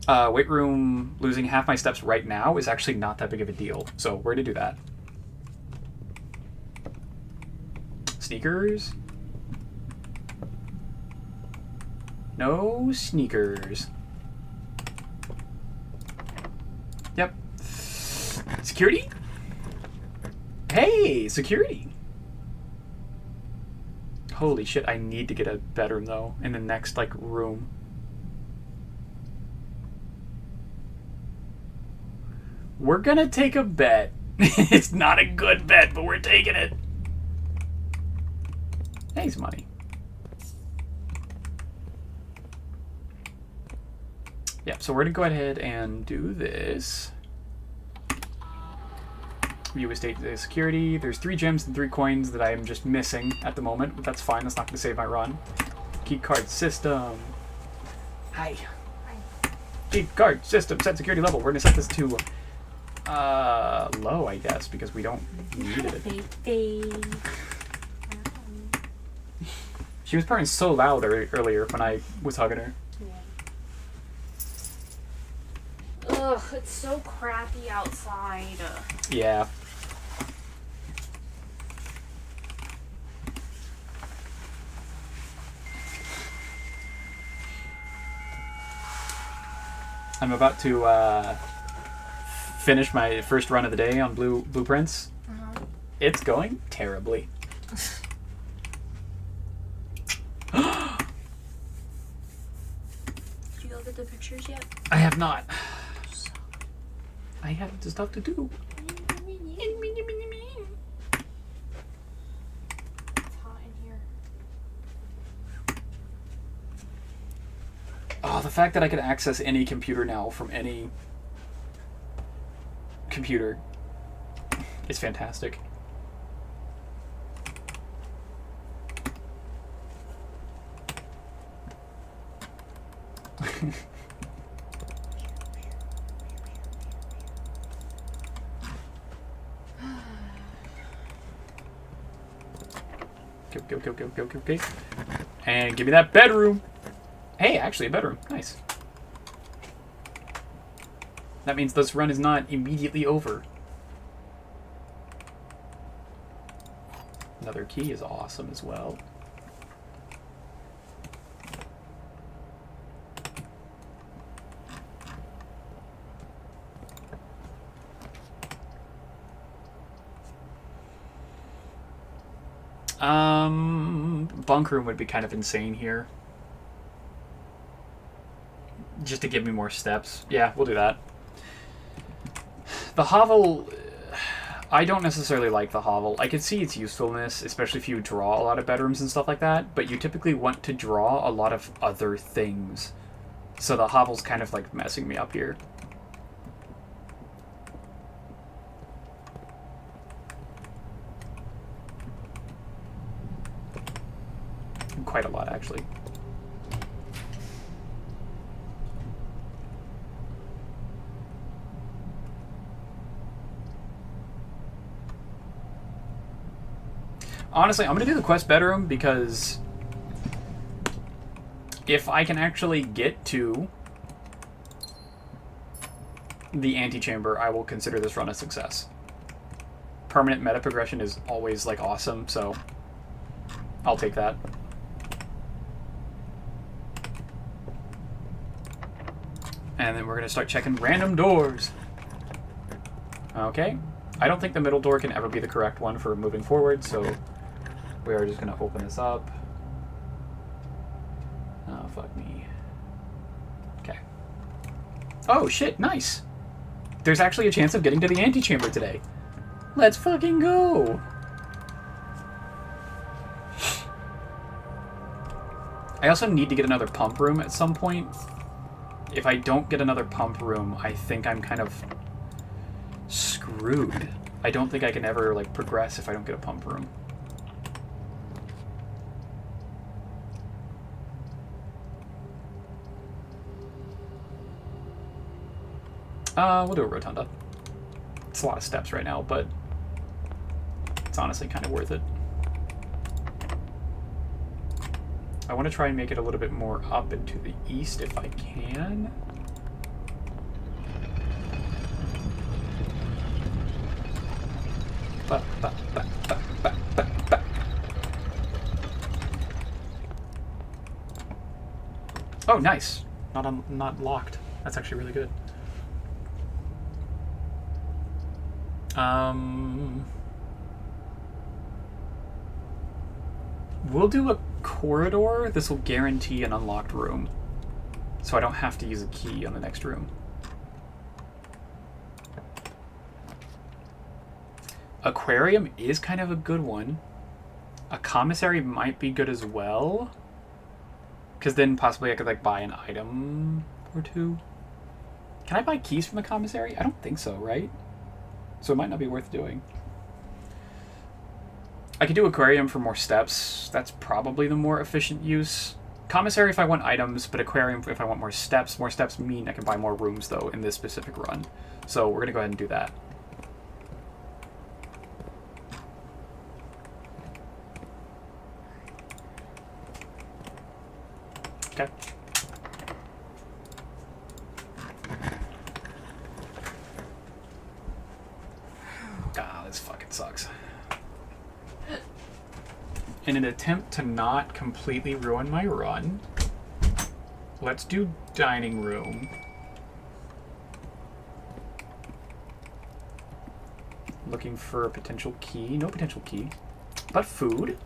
Weight room, losing half my steps right now is actually not that big of a deal. So we're going to do that. Sneakers? No sneakers. Yep. Security? Hey, security. Holy shit, I need to get a bedroom, though, in the next, like, room. We're gonna take a bet. It's not a good bet, but we're taking it. Thanks, money. Yeah, so we're gonna go ahead and do this. View estate security. There's 3 gems and 3 coins that I am just missing at the moment, but that's fine. That's not gonna save my run. Key card system. Hi. Key card system. Set security level. We're gonna set this to Low, I guess, because we don't need it. She was purring so loud earlier when I was hugging her. Yeah. Ugh, it's so crappy outside. Yeah. I'm about to finish my first run of the day on Blueprints. It's going terribly. Did you go get the pictures yet? I have not. I have stuff to do. It's hot in here. Oh, the fact that I can access any computer now from any computer is fantastic. Go. And give me that bedroom. Hey, actually a bedroom. Nice. That means this run is not immediately over. Another key is awesome as well. Bunk room would be kind of insane here. Just to give me more steps. Yeah, we'll do that. The hovel, I don't necessarily like the hovel. I can see its usefulness, especially if you draw a lot of bedrooms and stuff like that, but you typically want to draw a lot of other things. So the hovel's kind of like messing me up here. Quite a lot, actually. Honestly, I'm going to do the quest bedroom because if I can actually get to the antechamber, I will consider this run a success. Permanent meta progression is always like awesome, so I'll take that. And then we're going to start checking random doors. Okay. I don't think the middle door can ever be the correct one for moving forward, so we are just going to open this up. Oh, fuck me. Okay. Oh, shit, nice. There's actually a chance of getting to the antechamber today. Let's fucking go. I also need to get another pump room at some point. If I don't get another pump room, I think I'm kind of screwed. I don't think I can ever like progress if I don't get a pump room. We'll do a rotunda. It's a lot of steps right now, but it's honestly kind of worth it. I want to try and make it a little bit more up and to the east if I can. Oh, nice. Not locked. That's actually really good. We'll do a corridor. This will guarantee an unlocked room, so I don't have to use a key on the next room. Aquarium is kind of a good one. A commissary might be good as well, because then possibly I could like buy an item or two. Can I buy keys from the commissary? I don't think so, right? So it might not be worth doing. I could do aquarium for more steps. That's probably the more efficient use, Commissary if I want items, but aquarium if I want more steps. More steps mean I can buy more rooms, though, in this specific run. So we're going to go ahead and do that. Okay. Ah, this fucking sucks. In an attempt to not completely ruin my run, let's do dining room. Looking for a potential key. No potential key. But food.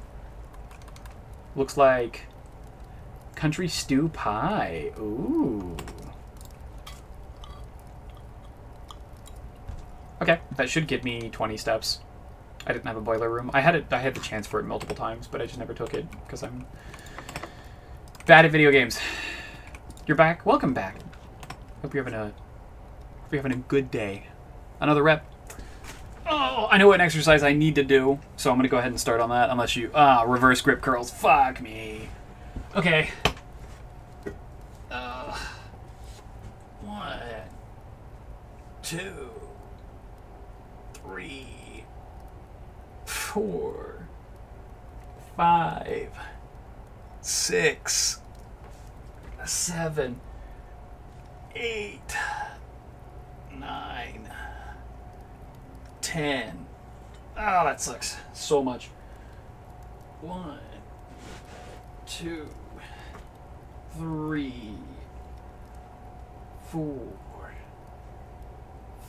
Looks like country stew pie. Ooh. Okay, that should give me 20 steps. I didn't have a boiler room. I had the chance for it multiple times, but I just never took it because I'm bad at video games. You're back. Welcome back. Hope you're having a good day. Another rep. Oh, I know what exercise I need to do, so I'm gonna go ahead and start on that. Unless you reverse grip curls. Fuck me. Okay. 1, 2, 3, 4, 5, 6, 7, 8, 9, 10. Oh, that sucks so much. 1, 2, 3, 4,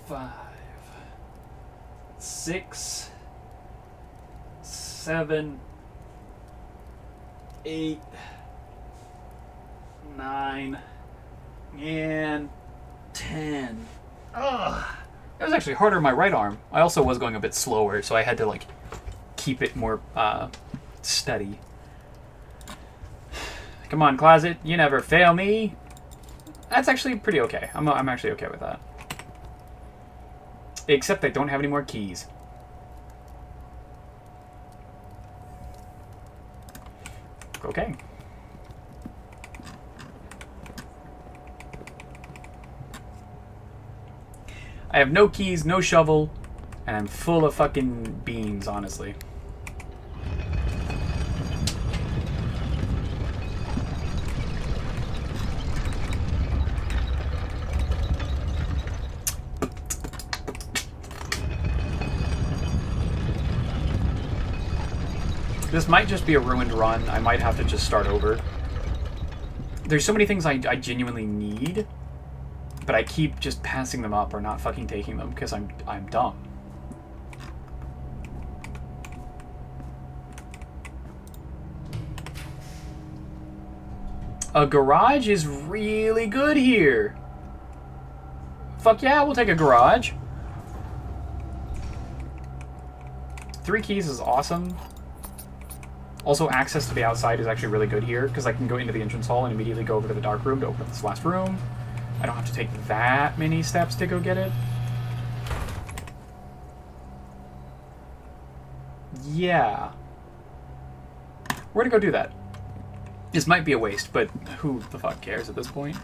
5, 6, 7, 8, 9, and 10. Ugh. It was actually harder on my right arm. I also was going a bit slower, so I had to like keep it more steady. Come on, closet, you never fail me. That's actually pretty okay. I'm actually okay with that. Except I don't have any more keys. Okay. I have no keys, no shovel, and I'm full of fucking beans, honestly. This might just be a ruined run. I might have to just start over. There's so many things I genuinely need, but I keep just passing them up or not fucking taking them because I'm dumb. A garage is really good here. Fuck yeah, we'll take a garage. 3 keys is awesome. Also, access to the outside is actually really good here because I can go into the entrance hall and immediately go over to the dark room to open up this last room. I don't have to take that many steps to go get it. Yeah. Where to go do that? This might be a waste, but who the fuck cares at this point?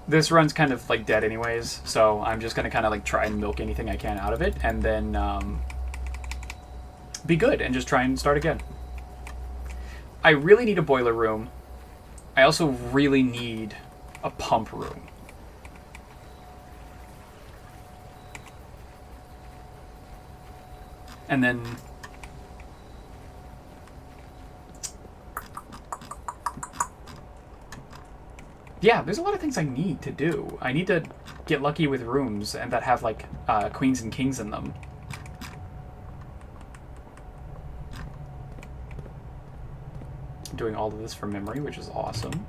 This run's kind of like dead anyways, so I'm just gonna kind of like try and milk anything I can out of it and then be good and just try and start again. I really need a boiler room. I also really need a pump room. And then yeah, there's a lot of things I need to do. I need to get lucky with rooms and that have like queens and kings in them. I'm doing all of this from memory, which is awesome.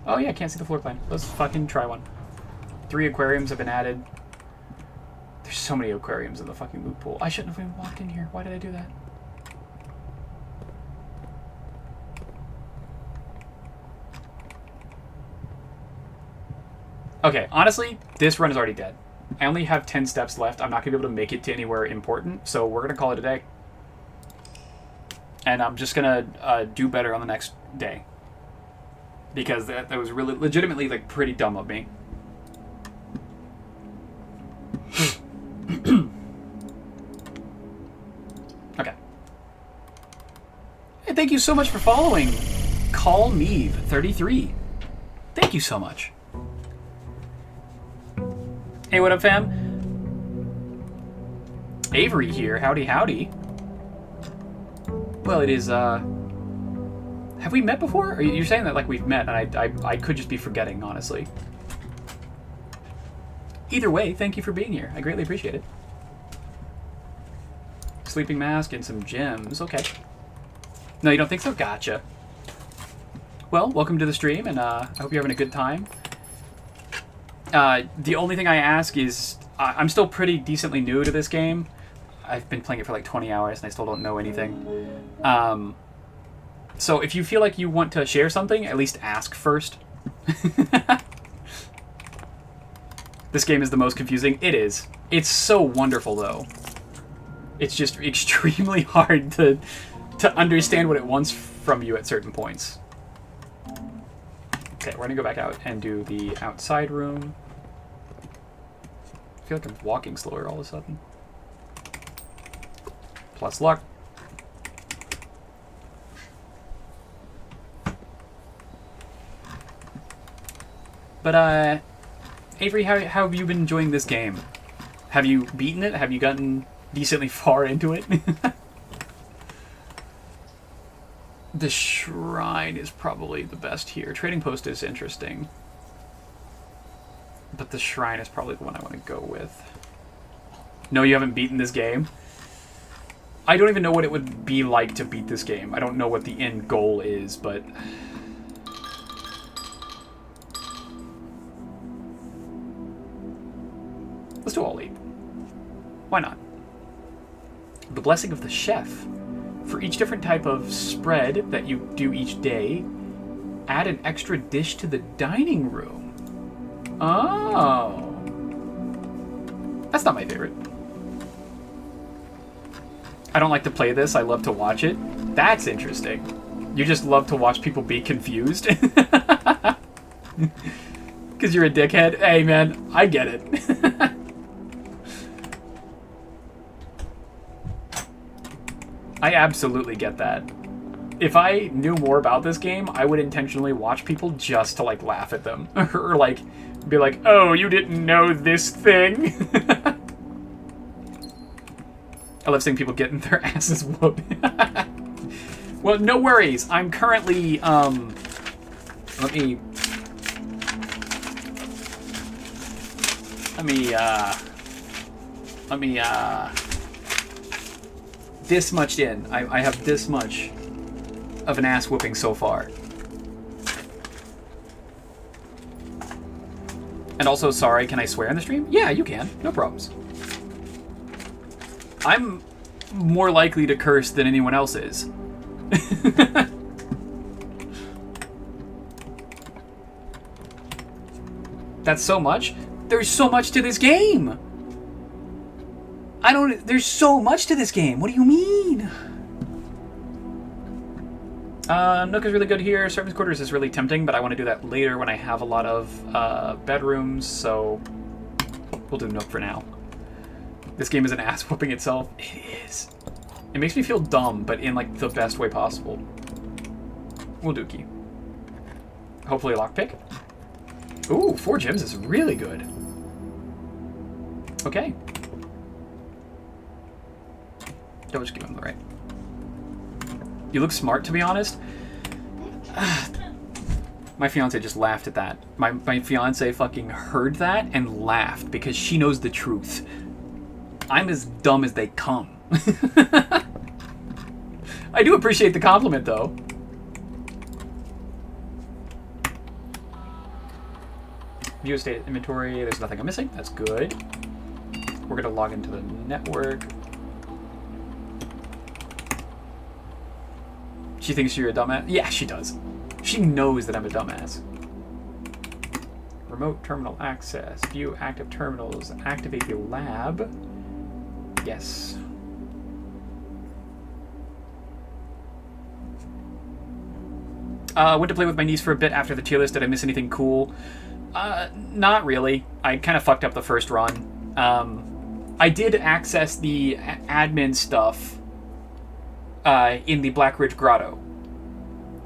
Oh yeah, I can't see the floor plan. Let's fucking try one. 3 aquariums have been added. There's so many aquariums in the fucking loot pool. I shouldn't have even walked in here. Why did I do that? Okay, honestly, this run is already dead. I only have 10 steps left. I'm not going to be able to make it to anywhere important, so we're going to call it a day. And I'm just going to do better on the next day. because that was really legitimately like pretty dumb of me. Okay. Hey, thank you so much for following. Call me 33. Thank you so much. Hey, what up, fam? Avery here. Howdy, howdy. Well, it is, have we met before? Or you're saying that like we've met, and I could just be forgetting, honestly. Either way, thank you for being here. I greatly appreciate it. Sleeping mask and some gems. Okay. No, you don't think so? Gotcha. Well, welcome to the stream, and I hope you're having a good time. The only thing I ask is, I'm still pretty decently new to this game. I've been playing it for like 20 hours, and I still don't know anything. So if you feel like you want to share something, at least ask first. This game is the most confusing. It is. It's so wonderful, though. It's just extremely hard to understand what it wants from you at certain points. Okay, we're gonna go back out and do the outside room. I feel like I'm walking slower all of a sudden. Plus luck. But, Avery, how have you been enjoying this game? Have you beaten it? Have you gotten decently far into it? The shrine is probably the best here. Trading post is interesting. But the shrine is probably the one I want to go with. No, you haven't beaten this game? I don't even know what it would be like to beat this game. I don't know what the end goal is, but... Let's do all 8. Why not? The blessing of the chef. For each different type of spread that you do each day, add an extra dish to the dining room. Oh. That's not my favorite. I don't like to play this. I love to watch it. That's interesting. You just love to watch people be confused? Because you're a dickhead? Hey, man, I get it. I absolutely get that. If I knew more about this game, I would intentionally watch people just to, like, laugh at them. Or, like, be like, oh, you didn't know this thing? I love seeing people getting their asses whooped. Well, no worries. I'm currently, let me this much in. I have this much of an ass whooping so far. And also, sorry, can I swear in the stream? Yeah, you can. No problems. I'm more likely to curse than anyone else is. That's so much? There's so much to this game! There's so much to this game. What do you mean? Nook is really good here. Servants' quarters is really tempting, but I want to do that later when I have a lot of bedrooms, so we'll do Nook for now. This game is an ass whooping itself. It is. It makes me feel dumb, but in like the best way possible. We'll do key. Hopefully a lockpick. Ooh, 4 gems is really good. Okay. Don't just give him the right. You look smart, to be honest. My fiance just laughed at that. My fiance fucking heard that and laughed because she knows the truth. I'm as dumb as they come. I do appreciate the compliment, though. View state inventory. There's nothing I'm missing. That's good. We're going to log into the network. She thinks you're a dumbass? Yeah, she does. She knows that I'm a dumbass. Remote terminal access. View active terminals. Activate the lab. Yes. Went to play with my niece for a bit after the tier list. Did I miss anything cool? Not really. I kind of fucked up the first run. I did access the admin stuff in the Black Ridge Grotto.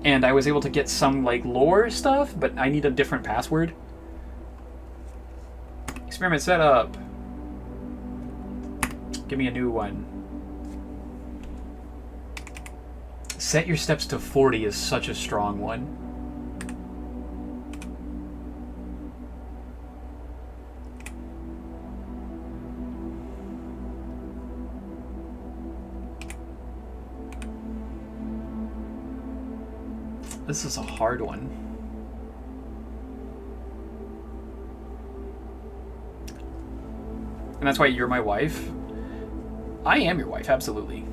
And I was able to get some, like, lore stuff, but I need a different password. Experiment setup. Give me a new one. Set your steps to 40 is such a strong one. This is a hard one. And that's why you're my wife. I am your wife, absolutely.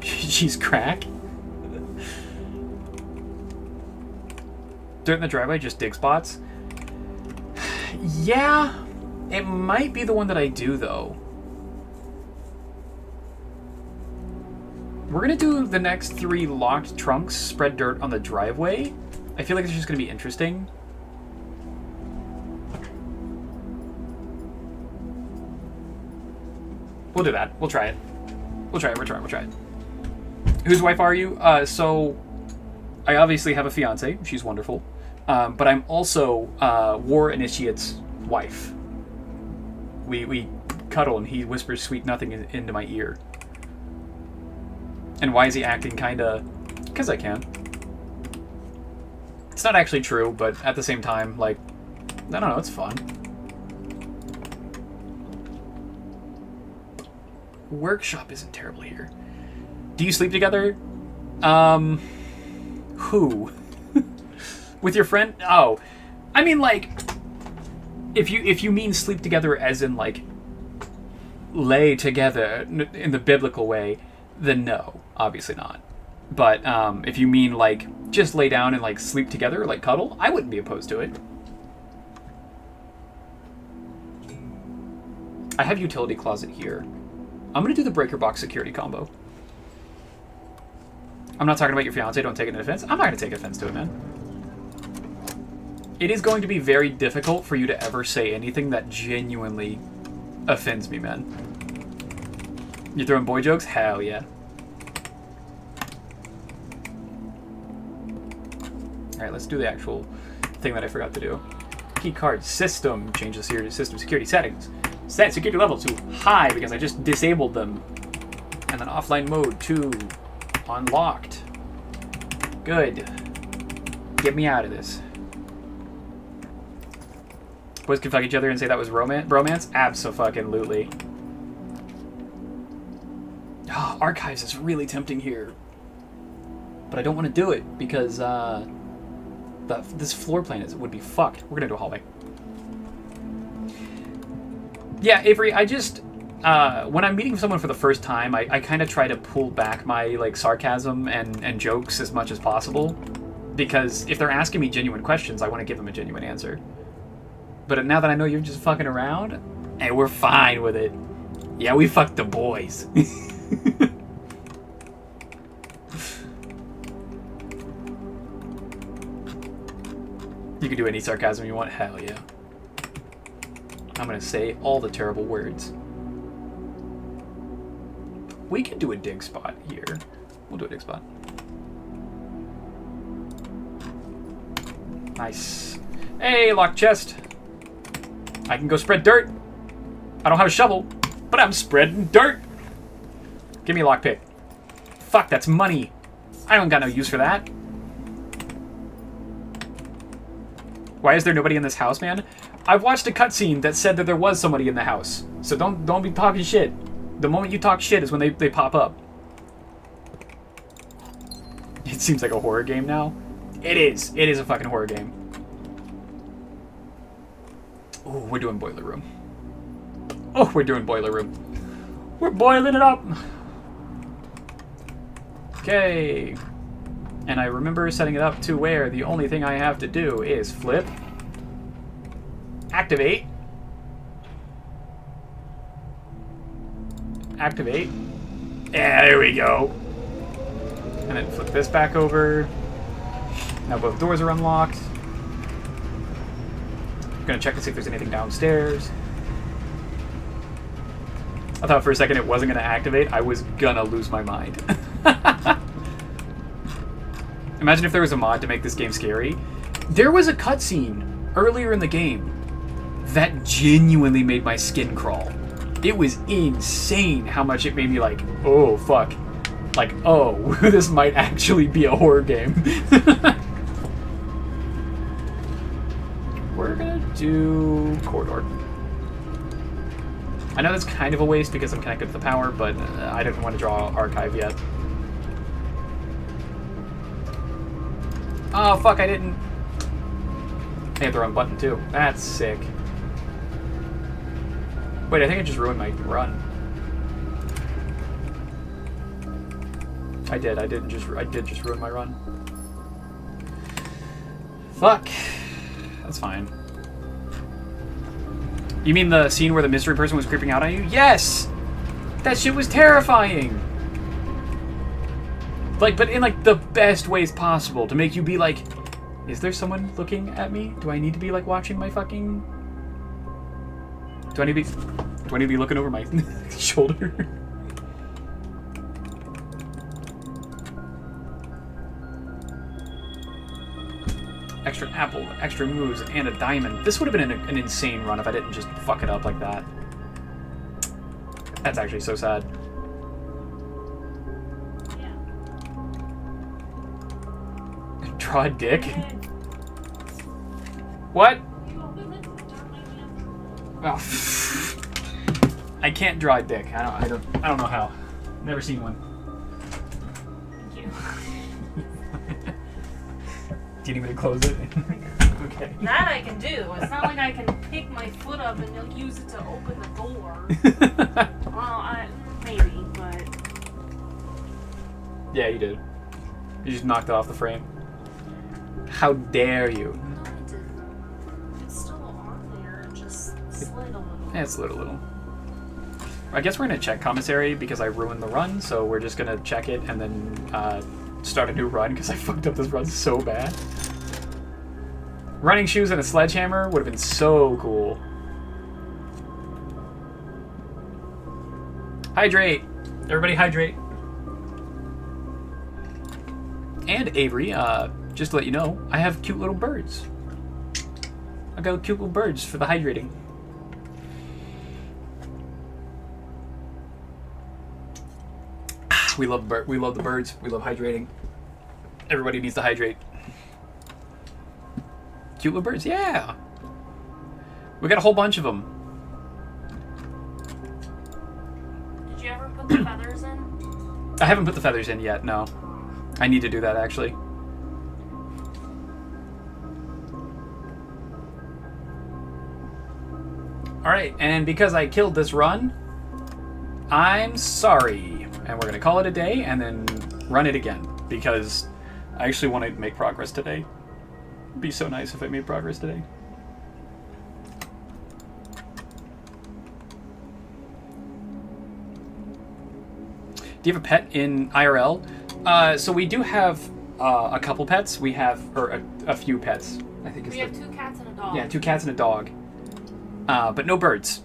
She's crack. Dirt in the driveway, just dig spots. Yeah, it might be the one that I do, though. We're gonna do the next 3 locked trunks, spread dirt on the driveway. I feel like it's just gonna be interesting. We'll do that. We'll try it. We'll try it. Whose wife are you? So, I obviously have a fiance. She's wonderful. But I'm also War Initiate's wife. We cuddle and he whispers sweet nothing into my ear. And why is he acting kinda... Because I can. It's not actually true, but at the same time, like... I don't know, it's fun. Workshop isn't terrible here. Do you sleep together? Who? With your friend? Oh. I mean, like... If you mean sleep together as in, like... lay together in the biblical way, then no. Obviously not. But if you mean, like, just lay down and, like, sleep together, like cuddle, I wouldn't be opposed to it. I have utility closet here. I'm going to do the breaker box security combo. I'm not talking about your fiance, don't take it in offense. I'm not going to take offense to it, man. It is going to be very difficult for you to ever say anything that genuinely offends me, man. You throwing boy jokes? Hell yeah. Alright, let's do the actual thing that I forgot to do. Key card system. Change the system security settings. Set security level to high because I just disabled them. And then offline mode to unlocked. Good. Get me out of this. Boys can fuck each other and say that was bromance? Abso-fucking-lutely. Oh, archives is really tempting here. But I don't want to do it because this floor plan would be fucked. We're going to do a hallway. Yeah, Avery, I just... when I'm meeting someone for the first time, I kind of try to pull back my like sarcasm and jokes as much as possible. Because if they're asking me genuine questions, I want to give them a genuine answer. But now that I know you're just fucking around, hey, we're fine with it. Yeah, we fucked the boys. You can do any sarcasm you want. Hell yeah. I'm gonna say all the terrible words. We can do a dig spot here. We'll do a dig spot. Nice. Hey, locked chest. I can go spread dirt. I don't have a shovel, but I'm spreading dirt. Give me a lockpick. Fuck, that's money. I don't got no use for that. Why is there nobody in this house, man? I've watched a cutscene that said that there was somebody in the house. So don't be talking shit. The moment you talk shit is when they pop up. It seems like a horror game now. It is. It is a fucking horror game. Oh, we're doing boiler room. Oh, we're doing boiler room. We're boiling it up. Okay. And I remember setting it up to where the only thing I have to do is flip, activate, activate. Yeah, there we go. And then flip this back over. Now both doors are unlocked. I'm gonna check to see if there's anything downstairs. I thought for a second it wasn't gonna activate. I was gonna lose my mind. Imagine if there was a mod to make this game scary. There was a cutscene earlier in the game that genuinely made my skin crawl. It was insane how much it made me like, oh fuck. Like, oh, this might actually be a horror game. We're gonna do corridor. I know that's kind of a waste because I'm connected to the power, but I didn't want to draw archive yet. Oh fuck, I didn't. I hit the wrong button too. That's sick. Wait, I think I just ruined my run. I did just ruin my run. Fuck. That's fine. You mean the scene where the mystery person was creeping out on you? Yes! That shit was terrifying! Like, but in like the best ways possible, to make you be like, is there someone looking at me? Do I need to be like watching my fucking... Do I need to be looking over my shoulder? Extra apple, extra moves, and a diamond. This would have been an insane run if I didn't just fuck it up like that. That's actually so sad. Yeah. Draw a dick? What? Oh. I can't draw a dick. I don't know how. Never seen one. Thank you. Do you need me to close it? Okay. That I can do. It's not like I can pick my foot up and you'll use it to open the door. Well, maybe, but... Yeah, you did. You just knocked it off the frame. How dare you? No, I didn't. It's still on there. It just slid a little. Yeah, it's a little. I guess we're going to check commissary because I ruined the run, so we're just going to check it and then start a new run because I fucked up this run so bad. Running shoes and a sledgehammer would have been so cool. Hydrate! Everybody hydrate. And Avery, just to let you know, I have cute little birds. I got cute little birds for the hydrating. We love the birds. We love hydrating. Everybody needs to hydrate. Cute little birds, yeah. We got a whole bunch of them. Did you ever put the feathers in? I haven't put the feathers in yet, no. I need to do that, actually. Alright, and because I killed this run, I'm sorry. And we're going to call it a day and then run it again. Because I actually want to make progress today. It'd be so nice if I made progress today. Do you have a pet in IRL? So we do have a couple pets. We have, or a few pets. I think it's We have 2 cats and a dog. Yeah, 2 cats and a dog. But no birds.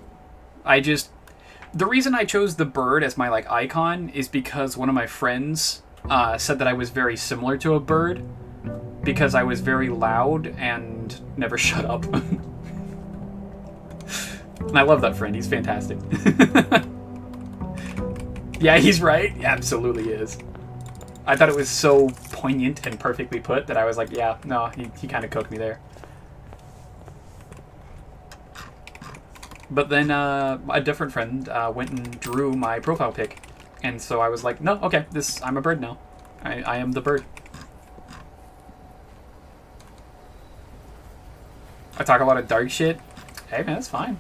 The reason I chose the bird as my like icon is because one of my friends said that I was very similar to a bird because I was very loud and never shut up. And I love that friend. He's fantastic. Yeah, he's right. He absolutely is. I thought it was so poignant and perfectly put that I was like, yeah, no, he kind of cooked me there. But then a different friend went and drew my profile pic. And so I was like, no, okay, I'm a bird now. I am the bird. I talk a lot of dark shit. Hey man, that's fine.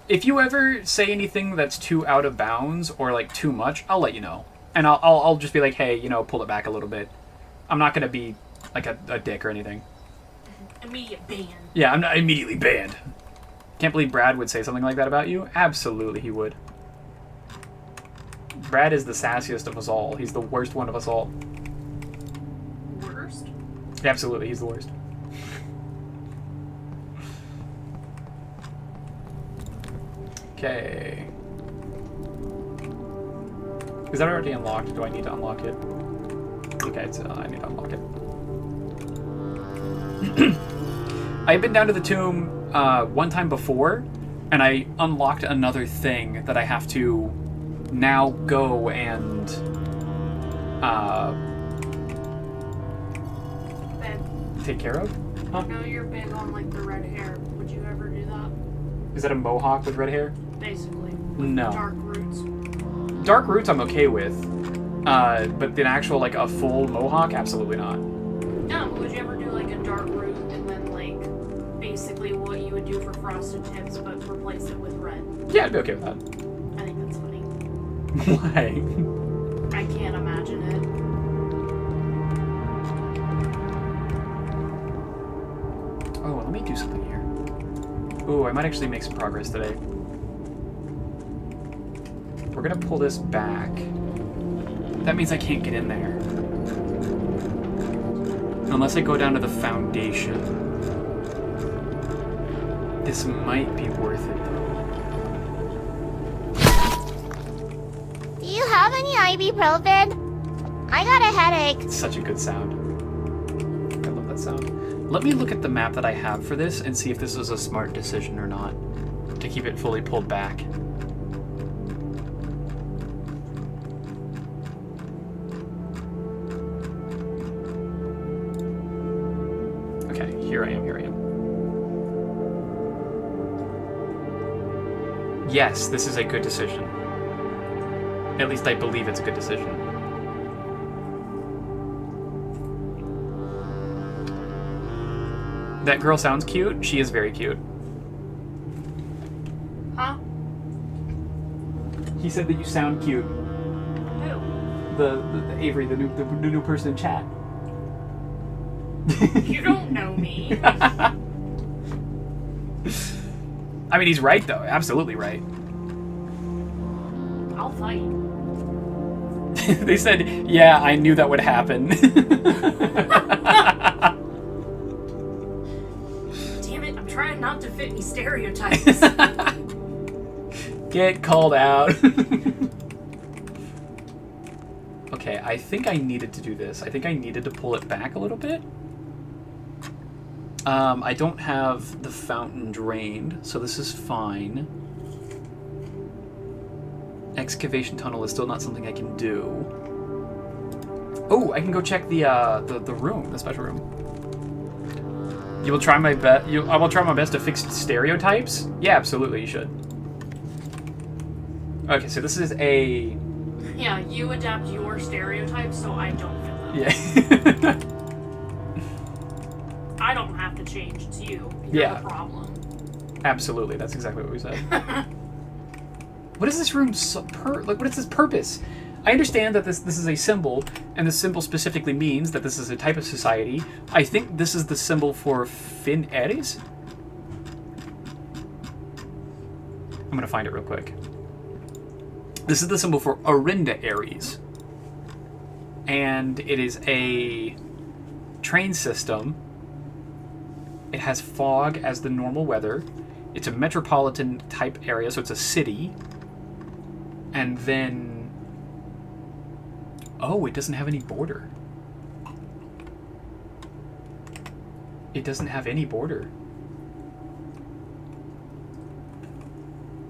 If you ever say anything that's too out of bounds or like too much, I'll let you know. And I'll just be like, hey, pull it back a little bit. I'm not going to be like a dick or anything. Immediate ban. Yeah, I'm not immediately banned. Can't believe Brad would say something like that about you. Absolutely he would. Brad is the sassiest of us all. He's the worst one of us all. Worst? Absolutely, he's the worst. Okay. Is that already unlocked? Do I need to unlock it? Okay, I need to unlock it. I've been down to the tomb one time before, and I unlocked another thing that I have to now go and take care of. Huh? I know you're big on like the red hair. Would you ever do that? Is that a mohawk with red hair? Basically. No. Dark roots. Dark roots I'm okay with, but an actual like a full mohawk, absolutely not. No, would you ever do like a dark root and then like basically what you would do for frosted tips but replace it with red? Yeah, I'd be okay with that. I think that's funny. Why? I can't imagine it. Oh, let me do something here. Ooh, I might actually make some progress today. We're gonna pull this back. That means I can't get in there. Unless I go down to the foundation. This might be worth it, though. Do you have any ibuprofen? I got a headache. It's such a good sound. I love that sound. Let me look at the map that I have for this and see if this was a smart decision or not. To keep it fully pulled back. Okay, here I am. Yes, this is a good decision. At least I believe it's a good decision. That girl sounds cute. She is very cute. Huh? He said that you sound cute. Who? The Avery, the new person in chat. You don't know me. I mean, he's right though. Absolutely right. I'll fight. They said, "Yeah, I knew that would happen." Damn it! I'm trying not to fit any stereotypes. Get called out. Okay, I think I needed to do this. I think I needed to pull it back a little bit. I don't have the fountain drained, so this is fine. Excavation tunnel is still not something I can do. Oh, I can go check the room, the special room. You will try my best. I will try my best to fix stereotypes. Yeah, absolutely, you should. Okay, so this is a. Yeah, you adapt your stereotypes so I don't fit them. Yeah. I don't have to change, it's you. You're Yeah. the problem. Absolutely, that's exactly what we said. What is this room what is this purpose? I understand that this is a symbol, and the symbol specifically means that this is a type of society. I think this is the symbol for Fin Ares? I'm gonna find it real quick. This is the symbol for Orinda Ares. And it is a train system. It has fog as the normal weather. It's a metropolitan type area, so it's a city. And then... Oh, it doesn't have any border. It doesn't have any border.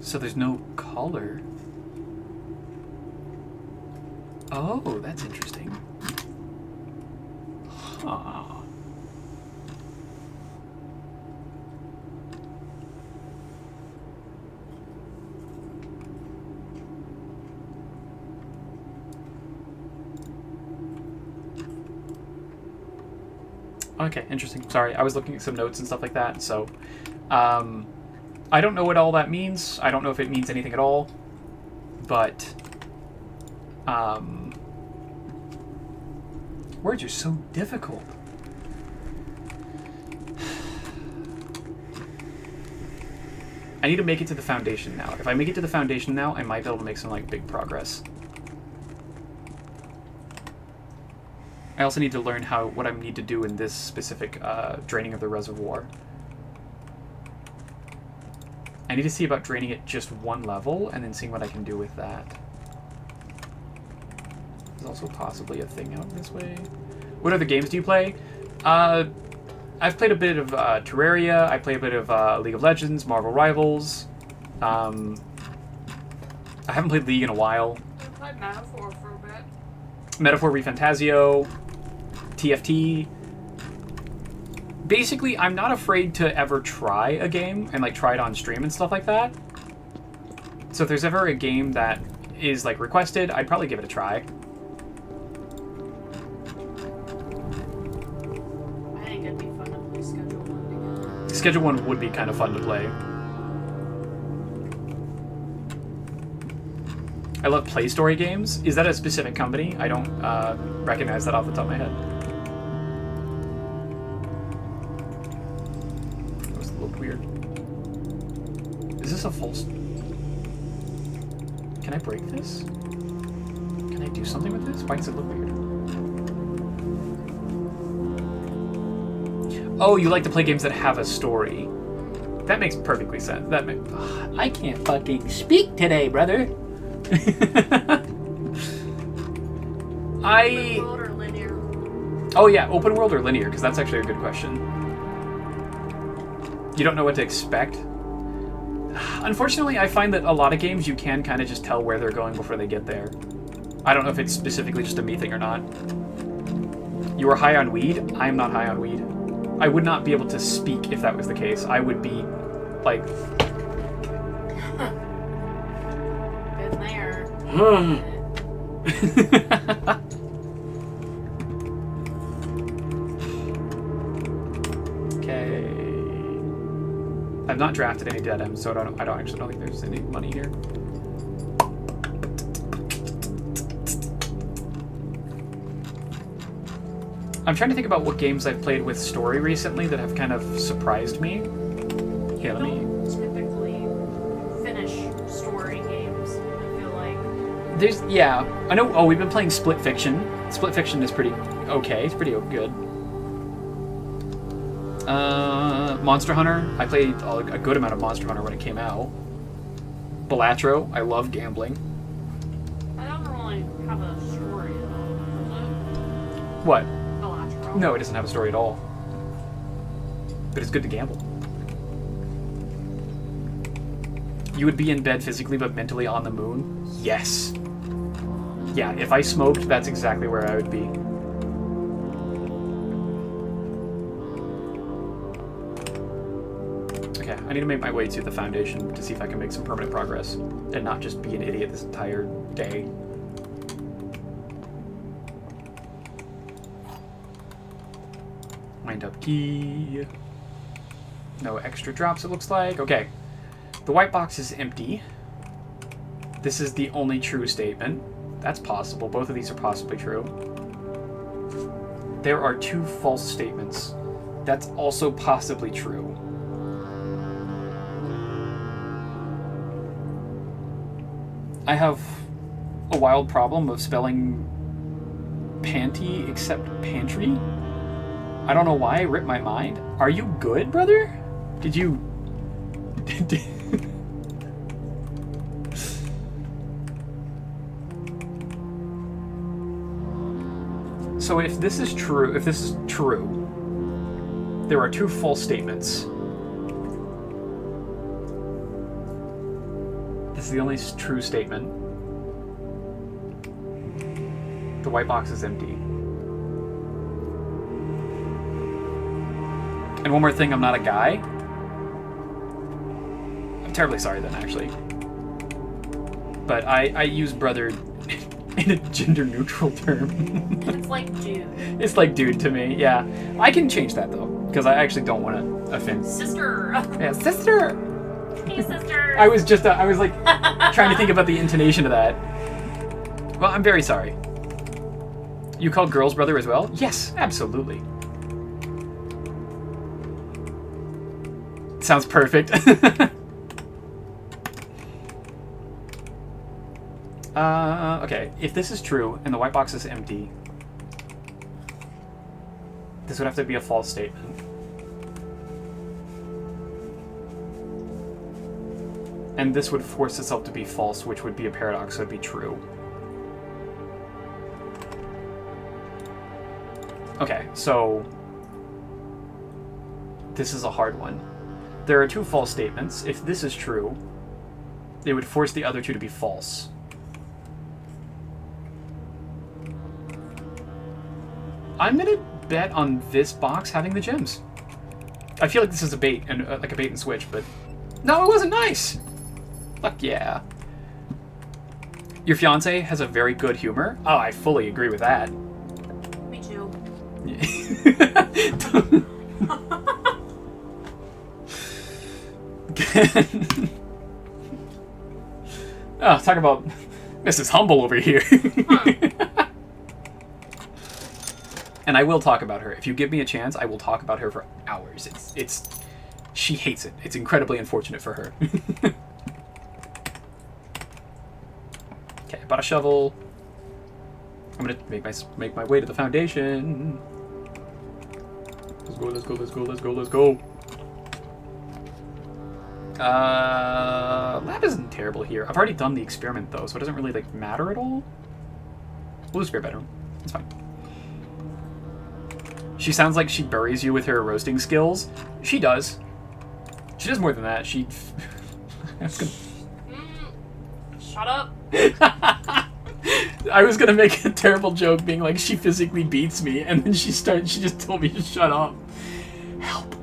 So there's no color. Oh, that's interesting. Huh. Okay, interesting. Sorry, I was looking at some notes and stuff like that, so... I don't know what all that means. I don't know if it means anything at all. But... words are so difficult. I need to make it to the foundation now. If I make it to the foundation now, I might be able to make some, like, big progress. I also need to learn what I need to do in this specific draining of the reservoir. I need to see about draining it just one level and then seeing what I can do with that. There's also possibly a thing out this way. What other games do you play? I've played a bit of Terraria. I play a bit of League of Legends, Marvel Rivals. I haven't played League in a while. I played Metaphor for a bit. Metaphor Refantasio, TFT. Basically, I'm not afraid to ever try a game and like try it on stream and stuff like that. So if there's ever a game that is like requested, I'd probably give it a try. I think it'd be fun to play Schedule 1 again. Schedule 1 would be kind of fun to play. I love Play Story games. Is that a specific company? I don't recognize that off the top of my head. That was a little weird. Is this a false... Can I break this? Can I do something with this? Why does it look weird? Oh, you like to play games that have a story. That makes perfectly sense. That makes... I can't fucking speak today, brother. Open world or linear? Oh yeah, open world or linear, because that's actually a good question. You don't know what to expect? Unfortunately, I find that a lot of games you can kind of just tell where they're going before they get there. I don't know if it's specifically just a me thing or not. You are high on weed? I am not high on weed. I would not be able to speak if that was the case. I would be, like... Been there. Okay. I've not drafted any dead ends, so I don't actually think there's any money here. I'm trying to think about what games I've played with story recently that have kind of surprised me. Here, let me... Typically finish story games, I feel like. Yeah, I know. Oh, we've been playing Split Fiction. Split Fiction is pretty okay. It's pretty good. Monster Hunter. I played a good amount of Monster Hunter when it came out. Balatro. I love gambling. I don't really have a story though. What? Balatro. No, it doesn't have a story at all. But it's good to gamble. You would be in bed physically but mentally on the moon? Yes. Yeah, if I smoked, that's exactly where I would be. Okay, I need to make my way to the foundation to see if I can make some permanent progress and not just be an idiot this entire day. Wind up key. No extra drops, it looks like. Okay. The white box is empty. This is the only true statement. That's possible. Both of these are possibly true. There are 2 false statements. That's also possibly true. I have a wild problem of spelling panty except pantry. I don't know why it ripped my mind. Are you good, brother? Did you... So if this is true, there are 2 false statements. This is the only true statement. The white box is empty. And one more thing, I'm not a guy. I'm terribly sorry then, actually. But I use brother in a gender-neutral term. It's like dude. It's like dude to me, yeah. I can change that, though, because I actually don't want to offend. Sister. Yeah, sister! Hey, sister. I was like, trying to think about the intonation of that. Well, I'm very sorry. You called girls brother as well? Yes, absolutely. Sounds perfect. Okay, if this is true and the white box is empty, This would have to be a false statement. And this would force itself to be false, which would be a paradox, so it'd be true. Okay, so this is a hard one. There are two false statements. If this is true, it would force the other two to be false. I'm gonna bet on this box having the gems. I feel like this is a bait, and like a bait and switch, but no, it wasn't nice. Fuck yeah. Your fiance has a very good humor. Oh, I fully agree with that. Me too. Oh, talk about Mrs. Humble over here. Huh. And I will talk about her. If you give me a chance, I will talk about her for hours. She hates it. It's incredibly unfortunate for her. Okay, I bought a shovel. I'm gonna make my way to the foundation. Let's go, let's go, let's go, let's go, let's go. Lab isn't terrible here. I've already done the experiment though, so it doesn't really like matter at all. Blue spare bedroom. It's fine. She sounds like she buries you with her roasting skills. She does. She does more than that. She. Shut up. I was gonna make a terrible joke, being like she physically beats me, and then she just told me to shut up. Help.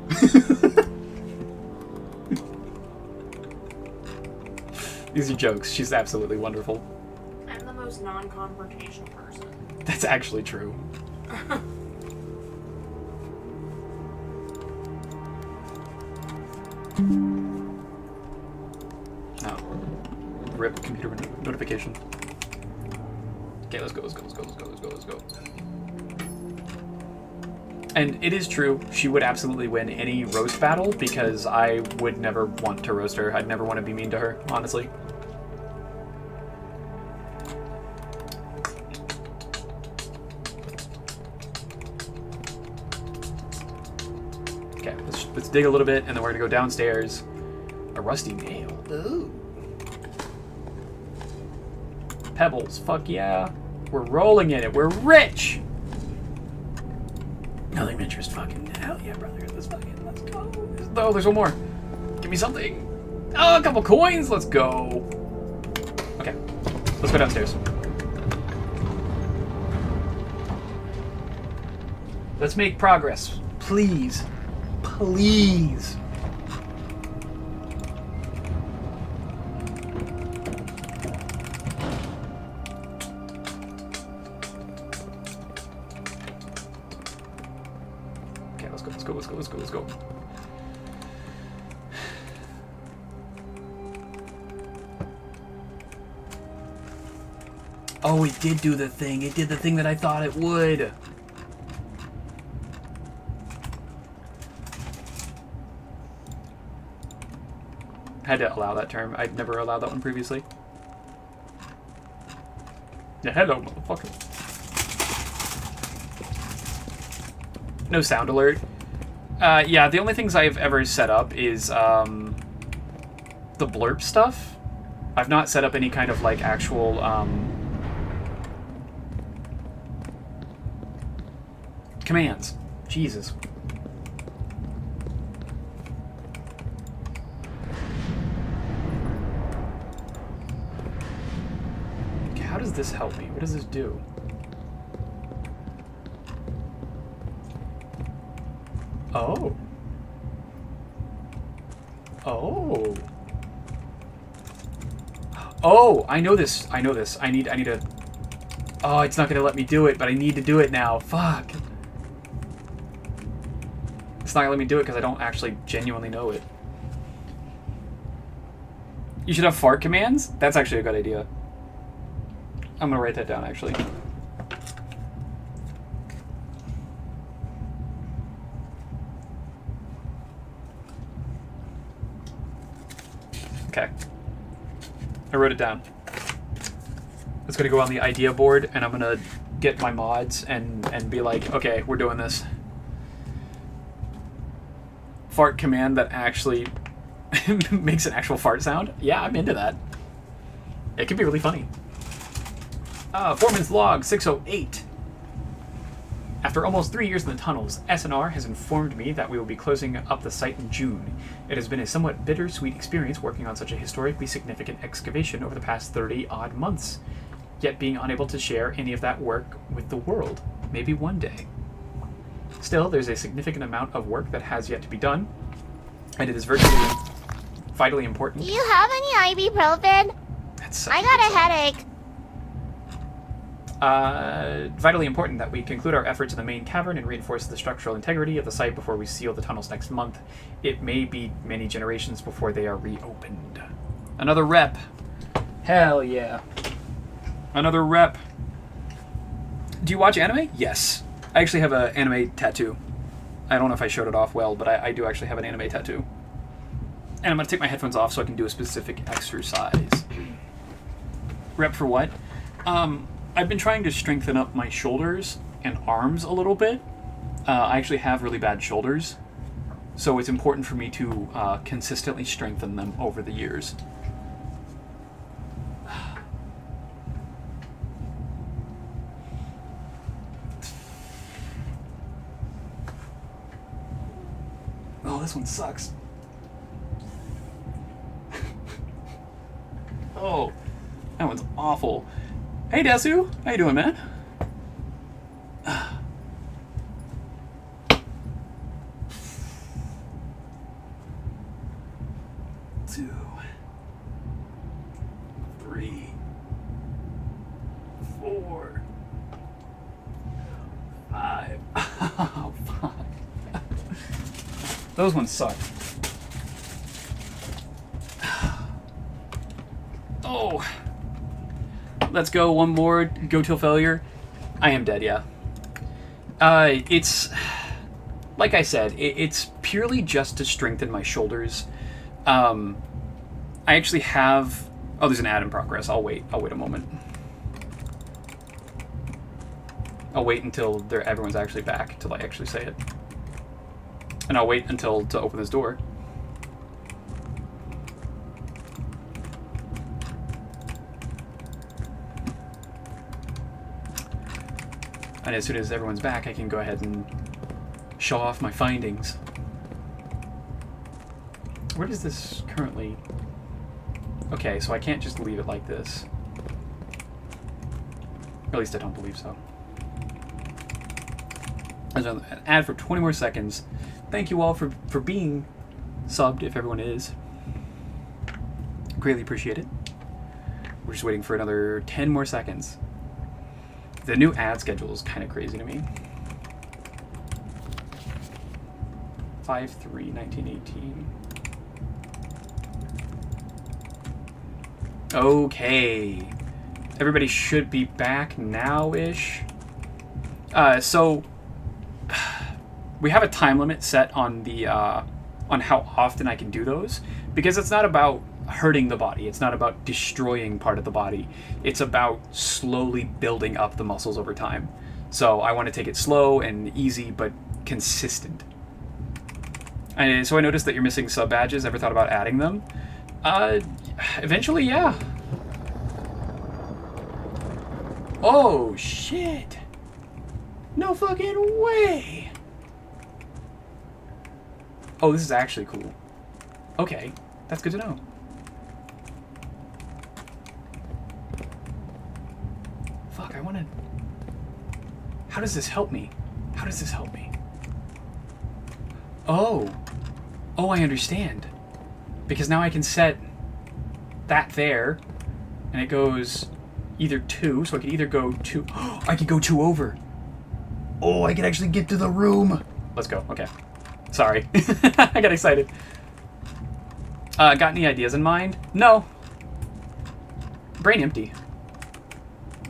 These are jokes. She's absolutely wonderful. I'm the most non-confrontational person. That's actually true. No. RIP computer notification. Okay, let's go, let's go, let's go, let's go, let's go, let's go. And it is true, she would absolutely win any roast battle, because I would never want to roast her. I'd never want to be mean to her, honestly. Okay, let's dig a little bit, and then we're gonna go downstairs. A rusty nail. Ooh. Pebbles, fuck yeah. We're rolling in it. We're rich. Nothing interest, fucking hell yeah, brother. Let's go. Oh, there's one more. Give me something. Oh, a couple coins. Let's go. Okay, let's go downstairs. Let's make progress, please. Please. Okay, let's go, let's go, let's go, let's go, let's go. Oh, it did do the thing. It did the thing that I thought it would. Had to allow that term. I'd never allowed that one previously. Yeah, hello, motherfucker. No sound alert. Yeah, the only things I've ever set up is the blurb stuff. I've not set up any kind of like actual commands. Jesus. Okay, how does this help me? What does this do? Oh. Oh. Oh, I know this. I know this. I need to... Oh, it's not going to let me do it, but I need to do it now. Fuck. It's not going to let me do it because I don't actually genuinely know it. You should have fart commands? That's actually a good idea. I'm going to write that down, actually. Okay. I wrote it down. It's gonna go on the idea board, and I'm gonna get my mods and be like, okay, we're doing this. fart command that actually makes an actual fart sound. Yeah, I'm into that. It could be really funny. Foreman's log 608. After almost 3 years in the tunnels, SNR has informed me that we will be closing up the site in June. It has been a somewhat bittersweet experience working on such a historically significant excavation over the past 30-odd months, yet being unable to share any of that work with the world. Maybe one day. Still, there's a significant amount of work that has yet to be done, and it is vitally important. Do you have any ibuprofen? I got a headache. Vitally important that we conclude our efforts in the main cavern and reinforce the structural integrity of the site before we seal the tunnels next month. It may be many generations before they are reopened. Another rep. Hell yeah. Another rep. Do you watch anime? Yes. I actually have an anime tattoo. I don't know if I showed it off well, but I do actually have an anime tattoo. And I'm going to take my headphones off so I can do a specific exercise. Rep for what? I've been trying to strengthen up my shoulders and arms a little bit. I actually have really bad shoulders, so it's important for me to consistently strengthen them over the years. Oh, this one sucks. Oh, that one's awful. Hey, Desu. How you doing, man? Two, 3, 4, 5. Oh, fuck. Those ones suck. Oh. Let's go, one more, go till failure. I am dead, yeah. It's, like I said, it's purely just to strengthen my shoulders. I actually have, oh, there's an ad in progress. I'll wait a moment. I'll wait until everyone's actually back, till I actually say it. And I'll wait to open this door. And as soon as everyone's back, I can go ahead and show off my findings. Where does this currently... Okay, so I can't just leave it like this. Or at least I don't believe so. There's an ad for 20 more seconds. Thank you all for being subbed, if everyone is. Greatly appreciate it. We're just waiting for another 10 more seconds. The new ad schedule is kind of crazy to me. 5/3/1918. Okay. Everybody should be back now-ish. So we have a time limit set on the on how often I can do those, because it's not about hurting the body. It's not about destroying part of the body. It's about slowly building up the muscles over time. So I want to take it slow and easy, but consistent. And so I noticed that you're missing sub badges. Ever thought about adding them? Eventually, yeah. Oh, shit. No fucking way. Oh, this is actually cool. Okay, that's good to know. Fuck, I wanna... How does this help me? How does this help me? Oh. Oh, I understand. Because now I can set that there, and it goes either 2, so I could either go 2... I could go 2 over. Oh, I can actually get to the room. Let's go, okay. Sorry. I got excited. Got any ideas in mind? No. Brain empty.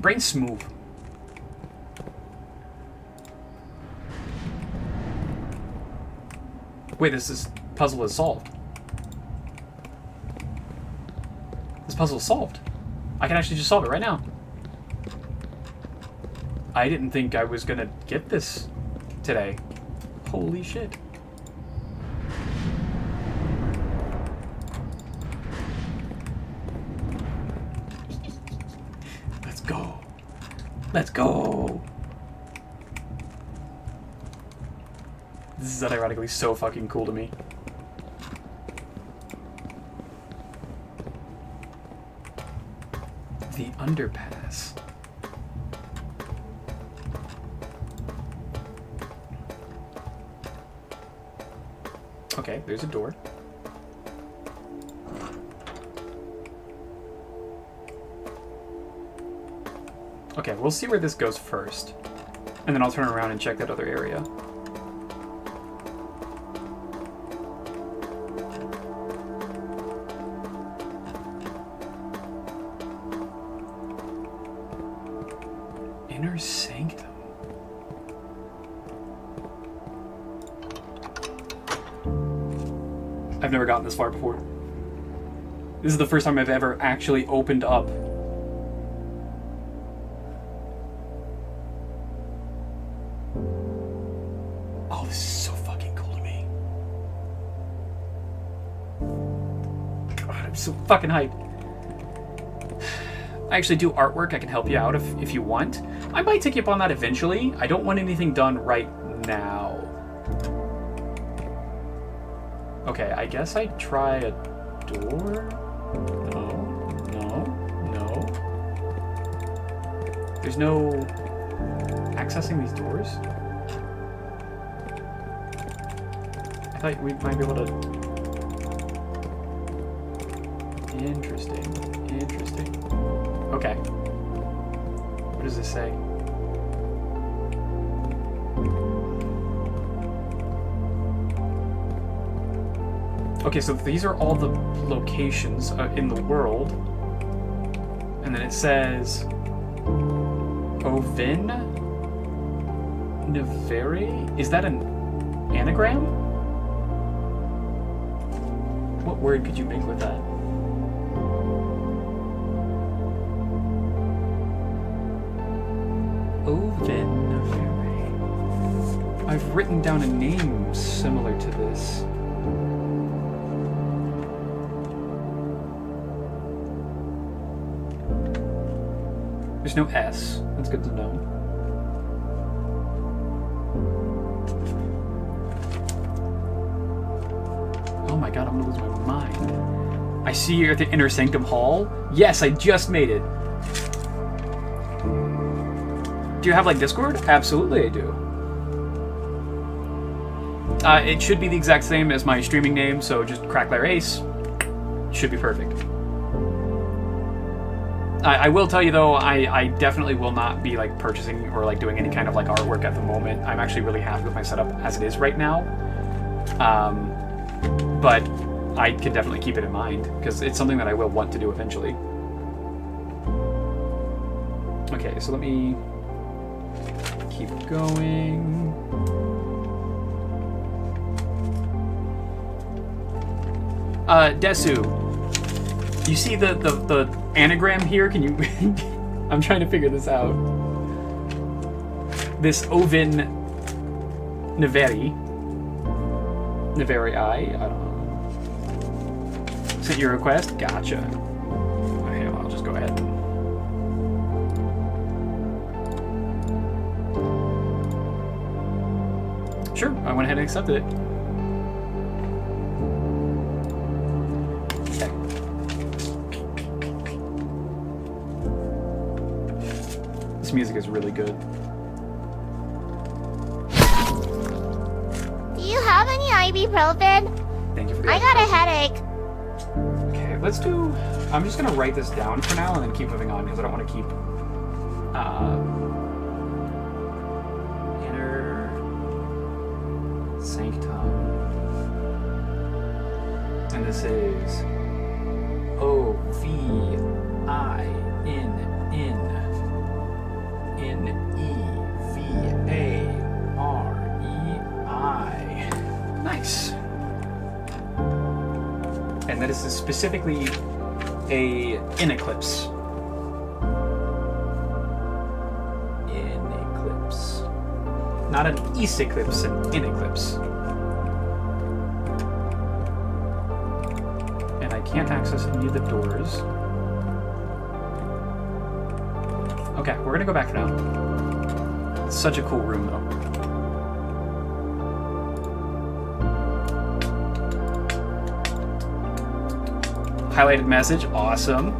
Brain smooth. Wait, this puzzle is solved. This puzzle is solved. I can actually just solve it right now. I didn't think I was gonna get this today. Holy shit. Let's go. This is ironically so fucking cool to me. The underpass. Okay, there's a door. Okay, we'll see where this goes first. And then I'll turn around and check that other area. Inner sanctum. I've never gotten this far before. This is the first time I've ever actually opened up. Oh, this is so fucking cool to me. God, I'm so fucking hyped. I actually do artwork. I can help you out if you want. I might take you up on that eventually. I don't want anything done right now. Okay, I guess I try a door? No. There's no accessing these doors? I thought we might be able to... Interesting. Okay. What does this say? Okay, so these are all the locations in the world. And then it says... Ovin Neveri? Is that an anagram? What word could you make with that? Ovin Neveri. I've written down a name similar to this. There's no S. That's good to know. Oh my god, I'm gonna lose my mind. I see you're at the Inner Sanctum Hall. Yes, I just made it. Do you have like Discord? Absolutely I do. It should be the exact same as my streaming name, so just Crackler Ace. Should be perfect. I will tell you though, I definitely will not be like purchasing or like doing any kind of like artwork at the moment. I'm actually really happy with my setup as it is right now. But I can definitely keep it in mind because it's something that I will want to do eventually. Okay, so let me keep going. Desu. You see the anagram here? Can you... I'm trying to figure this out. This Ovin Neveri. Neveri I don't know. Sent your request? Gotcha. Okay, well, I'll just go ahead and... Sure, I went ahead and accepted it. This music is really good. Do you have any ibuprofen? Thank you for the I got a headache. Okay, let's do... I'm just going to write this down for now and then keep moving on because I don't want to keep... Inner Sanctum. And this is... O-V-I-N-N-E-V-A-R-E-I. Nice. And that is specifically an eclipse. In eclipse. Not an east eclipse, an in eclipse. And I can't access any of the doors. Okay, we're gonna go back for now. It's such a cool room, though. Highlighted message, awesome.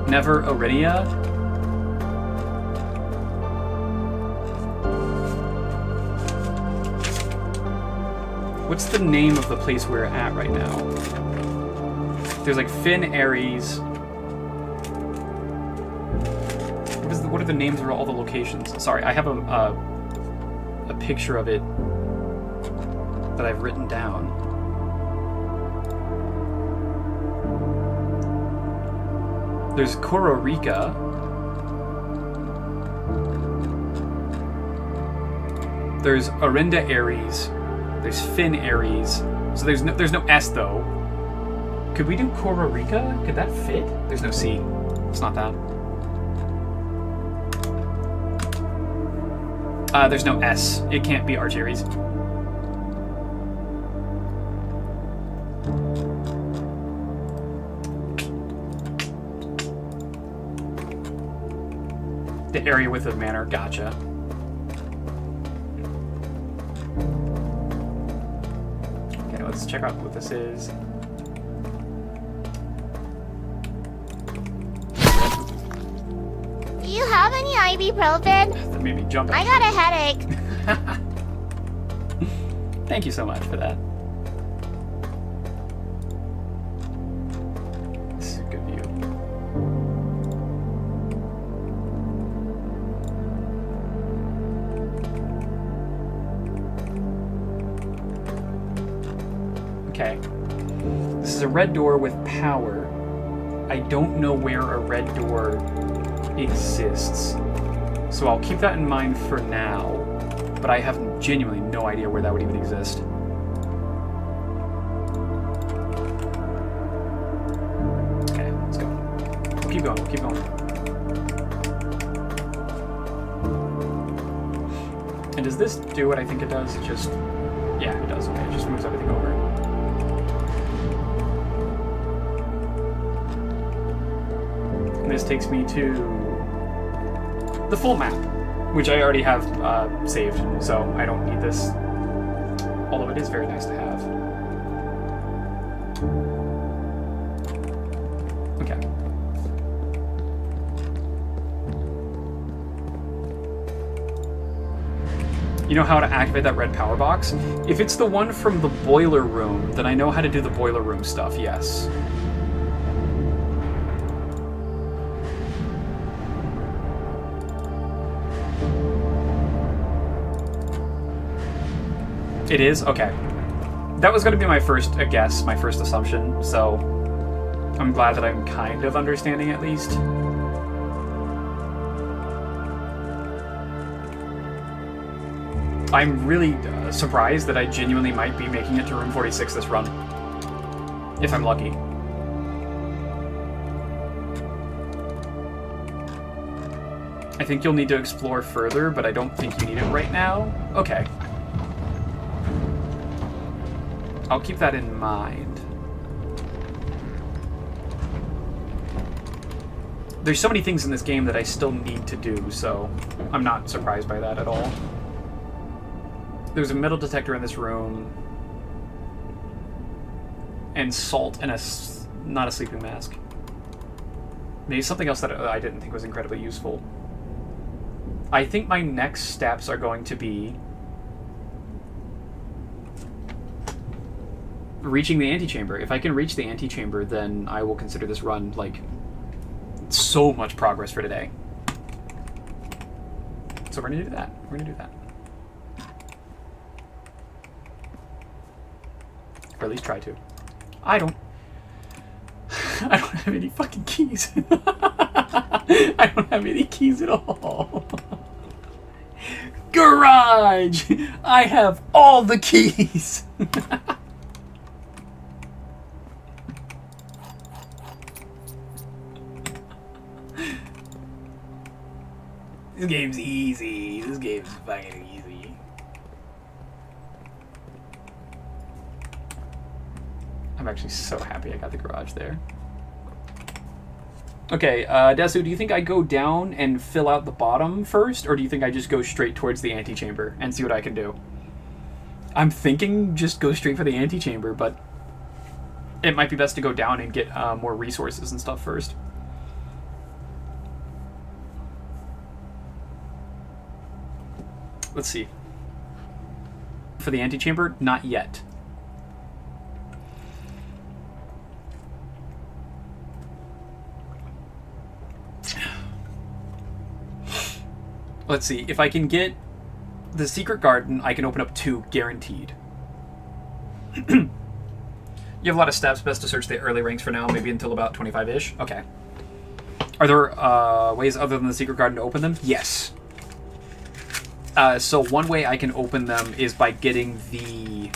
Never Iridia. What's the name of the place we're at right now? There's like Finn Aries. What are the names of all the locations? Sorry, I have a picture of it that I've written down. There's Kororika. There's Arinda Aries. There's Finn Aries. So there's no S though. Could we do Kororika? Could that fit? There's no C. It's not that. There's no S. It can't be Arch Aries. The area with the manor, gotcha. Okay, let's check out what this is. Do you have any ibuprofen? That made me jump. I got a headache. Thank you so much for that. This is a good view. Okay. This is a red door with power. I don't know where a red door exists. So I'll keep that in mind for now, but I have genuinely no idea where that would even exist. Okay, let's go. We'll keep going, we'll keep going. And does this do what I think it does? It just... yeah, it does. Okay, it just moves everything over. And this takes me to the full map, which I already have saved, so I don't need this. Although it is very nice to have. Okay. You know how to activate that red power box? If it's the one from the boiler room, then I know how to do the boiler room stuff, yes. It is? Okay. That was going to be my first guess, my first assumption, so I'm glad that I'm kind of understanding at least. I'm really surprised that I genuinely might be making it to room 46 this run. If I'm lucky. I think you'll need to explore further, but I don't think you need it right now. Okay. I'll keep that in mind. There's so many things in this game that I still need to do, so I'm not surprised by that at all. There's a metal detector in this room. And salt and not a sleeping mask. Maybe something else that I didn't think was incredibly useful. I think my next steps are going to be reaching the antechamber. If I can reach the antechamber, then I will consider this run, like, so much progress for today. So we're gonna do that. We're gonna do that. Or at least try to. I don't have any fucking keys. I don't have any keys at all. Garage! I have all the keys! This game's easy. This game's fucking easy. I'm actually so happy I got the garage there. Okay, Desu, do you think I go down and fill out the bottom first, or do you think I just go straight towards the antechamber and see what I can do? I'm thinking just go straight for the antechamber, but it might be best to go down and get more resources and stuff first. Let's see. For the antechamber, not yet. Let's see. If I can get the secret garden, I can open up 2 guaranteed. You have a lot of steps. Best to search the early ranks for now, maybe until about 25-ish. Okay. Are there ways other than the secret garden to open them? Yes. So one way I can open them is by getting the...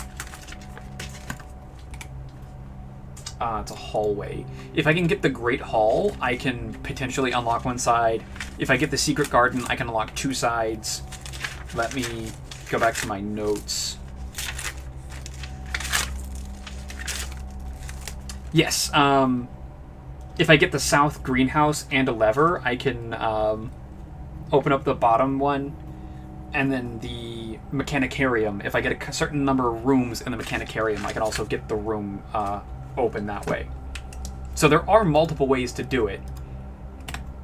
it's a hallway. If I can get the Great Hall, I can potentially unlock one side. If I get the secret garden, I can unlock 2 sides. Let me go back to my notes. Yes, if I get the south greenhouse and a lever, I can open up the bottom one, and then the mechanicarium. If I get a certain number of rooms in the mechanicarium, I can also get the room open that way. So there are multiple ways to do it,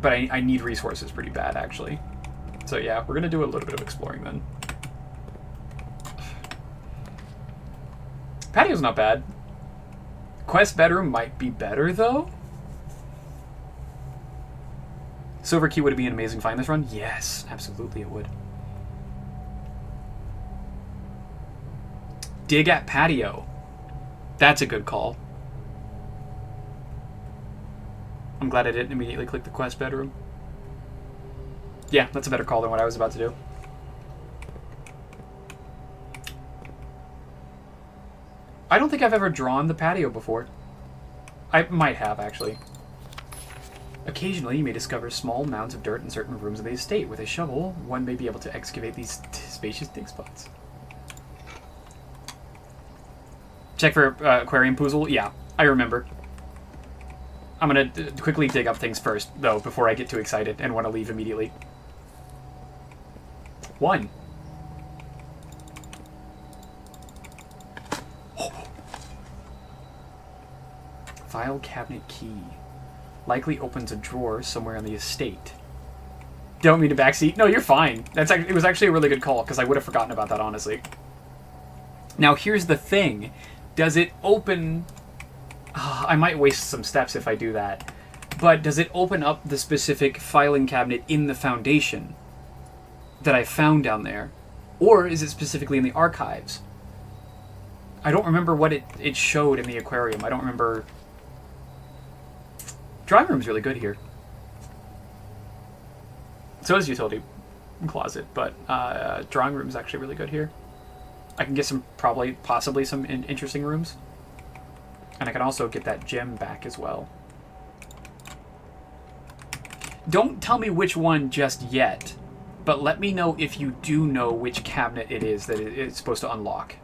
but I need resources pretty bad, actually. So yeah, we're going to do a little bit of exploring then. Patio's not bad. Quest bedroom might be better, though. Silver key would be an amazing find this run? Yes, absolutely it would. Dig at patio. That's a good call. I'm glad I didn't immediately click the quest bedroom. Yeah, that's a better call than what I was about to do. I don't think I've ever drawn the patio before. I might have, actually. Occasionally, you may discover small mounds of dirt in certain rooms of the estate. With a shovel, one may be able to excavate these spacious dig spots. Check for aquarium puzzle? Yeah, I remember. I'm going to quickly dig up things first, though, before I get too excited and want to leave immediately. 1. File cabinet key. Likely opens a drawer somewhere on the estate. Don't mean to backseat. No, you're fine. It was actually a really good call, because I would have forgotten about that, honestly. Now, here's the thing. Does it open... I might waste some steps if I do that. But does it open up the specific filing cabinet in the foundation that I found down there? Or is it specifically in the archives? I don't remember what it showed in the aquarium. I don't remember... Drawing room's really good here. So is utility closet, but drawing room's actually really good here. I can get some, possibly some interesting rooms. And I can also get that gem back as well. Don't tell me which one just yet, but let me know if you do know which cabinet it is that it's supposed to unlock.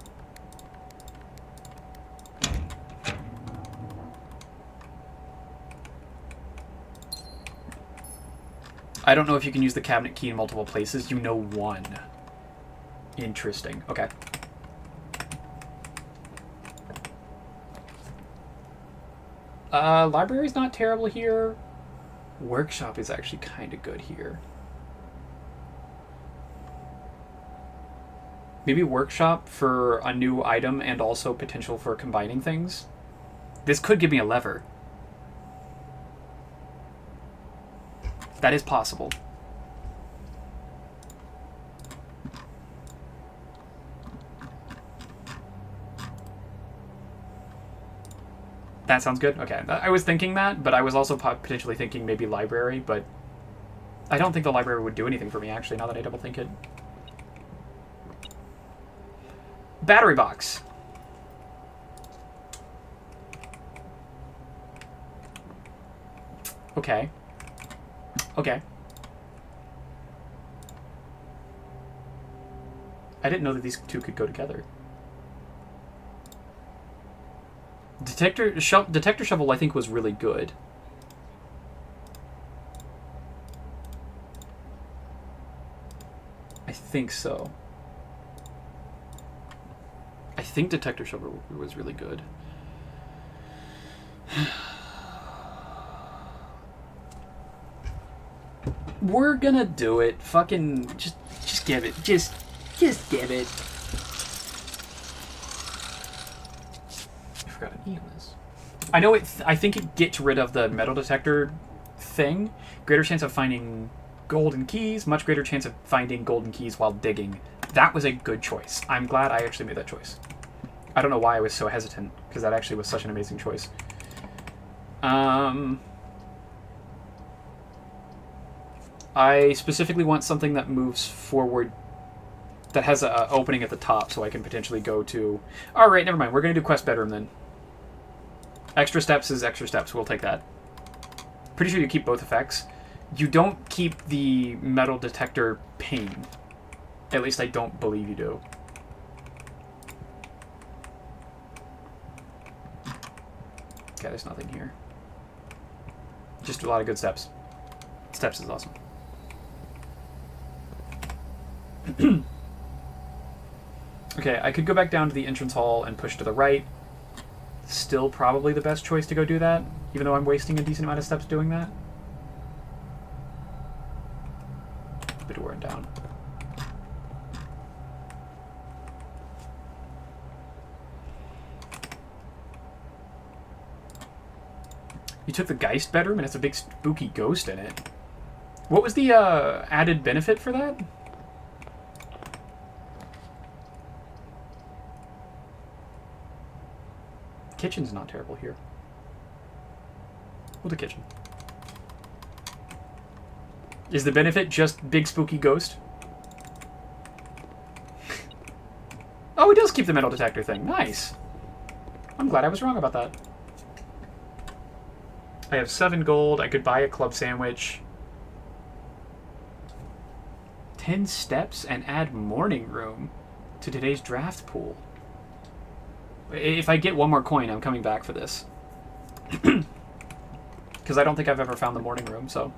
I don't know if you can use the cabinet key in multiple places. You know one. Interesting. Okay. Library's not terrible here. Workshop is actually kind of good here. Maybe workshop for a new item and also potential for combining things. This could give me a lever. That is possible. That sounds good? Okay. I was thinking that, but I was also potentially thinking maybe library, but I don't think the library would do anything for me, actually, now that I double think it. Battery box. Okay. Okay. I didn't know that these two could go together. Detector shovel, I think, was really good. I think so. I think Detector Shovel was really good. We're gonna do it. Fucking just give it. Just give it. I forgot an E on this. I know it. I think it gets rid of the metal detector thing. Greater chance of finding golden keys. Much greater chance of finding golden keys while digging. That was a good choice. I'm glad I actually made that choice. I don't know why I was so hesitant, because that actually was such an amazing choice. I specifically want something that moves forward, that has an opening at the top, so I can potentially go to... Alright, never mind. We're going to do quest bedroom, then. Extra steps is extra steps. We'll take that. Pretty sure you keep both effects. You don't keep the metal detector pane. At least I don't believe you do. Okay, there's nothing here. Just a lot of good steps. Steps is awesome. Okay, I could go back down to the entrance hall and push to the right. Still probably the best choice to go do that, even though I'm wasting a decent amount of steps doing that. The door and down. You took the Geist bedroom and it's a big spooky ghost in it. What was the added benefit for that? Kitchen's not terrible here. We'll do kitchen. Is the benefit just big spooky ghost? Oh, it does keep the metal detector thing. Nice. I'm glad I was wrong about that. I have 7 gold. I could buy a club sandwich. 10 steps and add morning room to today's draft pool. If I get one more coin, I'm coming back for this. Because I don't think I've ever found the morning room, so...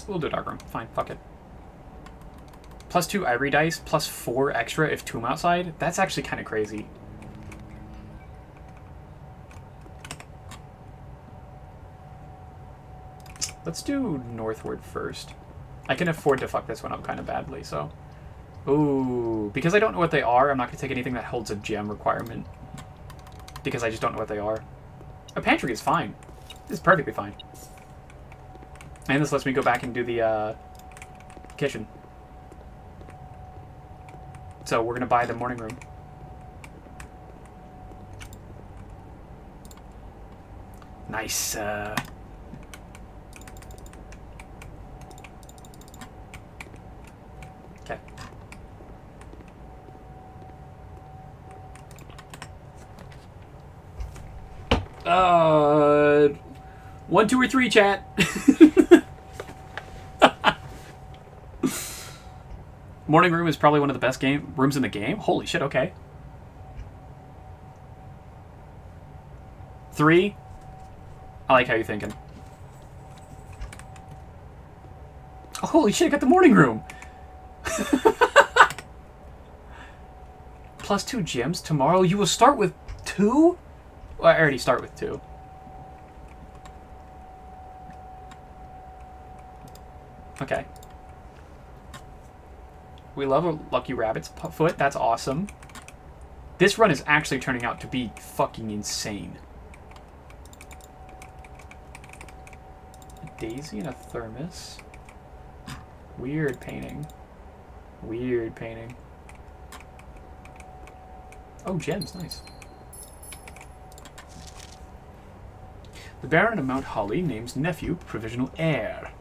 We'll do dark room. Fine, fuck it. +2 ivory dice, +4 extra if tomb outside. That's actually kind of crazy. Let's do northward first. I can afford to fuck this one up kind of badly, so... Ooh, because I don't know what they are, I'm not going to take anything that holds a gem requirement. Because I just don't know what they are. A pantry is fine. This is perfectly fine. And this lets me go back and do the kitchen. So we're going to buy the morning room. Nice. Okay. One, two, or three, chat. Morning room is probably one of the best rooms in the game. Holy shit, okay. 3. I like how you're thinking. Oh, holy shit, I got the morning room. +2 gems. Tomorrow you will start with 2? Well, I already start with 2. Okay. We love a Lucky Rabbit's foot. That's awesome. This run is actually turning out to be fucking insane. A daisy and a thermos. Weird painting. Weird painting. Oh, gems. Nice. The Baron of Mount Holly names nephew provisional heir.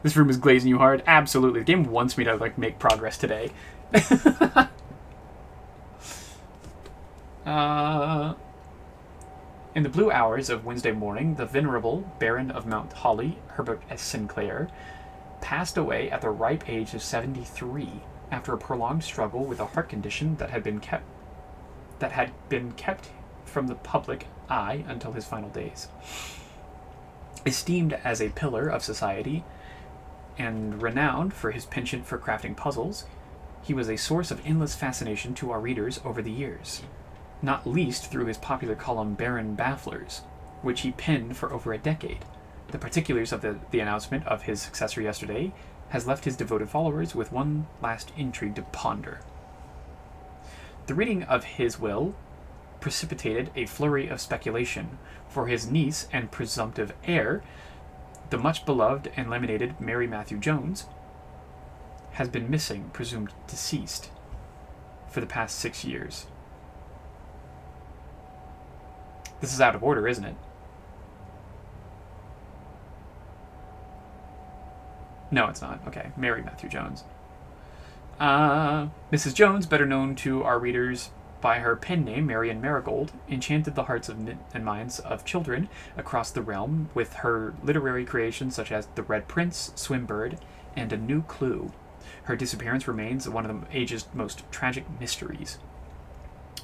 This room is glazing you hard. Absolutely. The game wants me to like make progress today. In the blue hours of Wednesday morning, the venerable Baron of Mount Holly, Herbert S. Sinclair, passed away at the ripe age of 73 after a prolonged struggle with a heart condition that had been kept from the public eye until his final days. Esteemed as a pillar of society and renowned for his penchant for crafting puzzles, he was a source of endless fascination to our readers over the years, not least through his popular column Baron Bafflers, which he penned for over a decade. The particulars of the announcement of his successor yesterday has left his devoted followers with one last intrigue to ponder. The reading of his will precipitated a flurry of speculation, for his niece and presumptive heir, the much beloved and laminated Mary Matthew Jones, has been missing, presumed deceased, for the past 6 years. This is out of order, isn't it? No, it's not. Okay, Mary Matthew Jones. Mrs. Jones, better known to our readers by her pen name Marion Marigold, enchanted the hearts and minds of children across the realm with her literary creations such as The Red Prince, Swimbird, and A New Clue. Her disappearance remains one of the age's most tragic mysteries.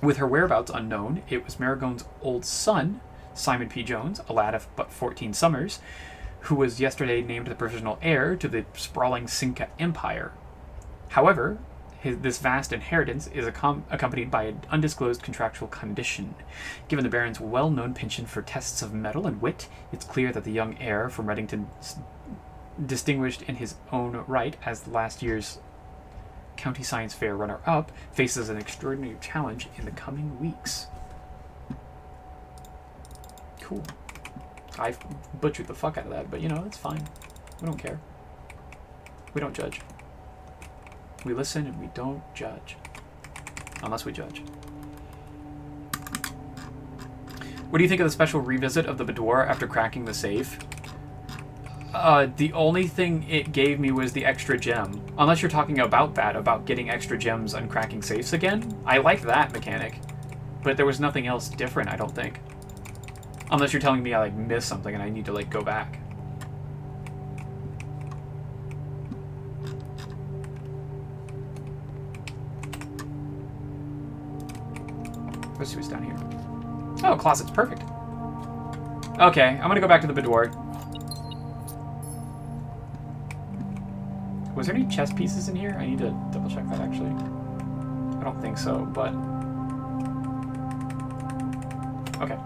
With her whereabouts unknown, it was Marigold's old son, Simon P. Jones, a lad of but 14 summers, who was yesterday named the provisional heir to the sprawling Cinca Empire. However, this vast inheritance is accompanied by an undisclosed contractual condition. Given the Baron's well-known penchant for tests of mettle and wit, it's clear that the young heir from Reddington, distinguished in his own right as last year's County Science Fair runner-up, faces an extraordinary challenge in the coming weeks. Cool. I butchered the fuck out of that, but you know, it's fine. We don't care. We don't judge. We listen and we don't judge. Unless we judge. What do you think of the special revisit of the boudoir after cracking the safe? The only thing it gave me was the extra gem. Unless you're talking about that, about getting extra gems and cracking safes again. I liked that mechanic. But there was nothing else different, I don't think. Unless you're telling me I missed something and I need to go back. Let's see what's down here. Oh, closet's perfect. Okay, I'm gonna go back to the boudoir. Was there any chess pieces in here? I need to double check that actually. I don't think so, but... Okay.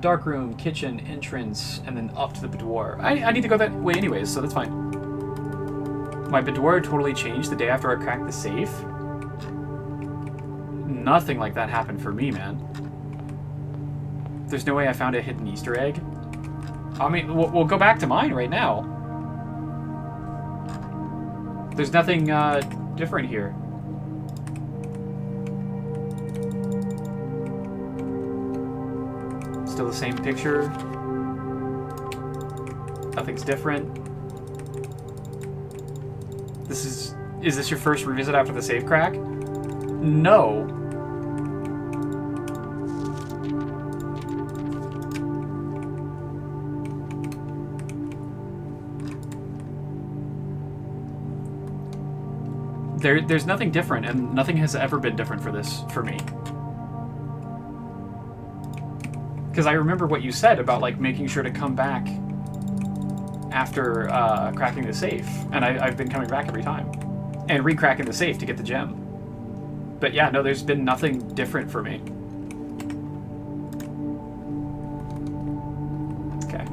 Dark room, kitchen, entrance, and then up to the boudoir. I need to go that way anyways, so that's fine. My boudoir totally changed the day after I cracked the safe. Nothing like that happened for me, man. There's no way I found a hidden Easter egg. I mean, we'll go back to mine right now. There's nothing different here. Still the same picture. Nothing's different. Is this your first revisit after the save crack? No. There's nothing different, and nothing has ever been different for me. Because I remember what you said about making sure to come back after cracking the safe, and I've been coming back every time and re-cracking the safe to get the gem. But yeah, no, there's been nothing different for me. Okay,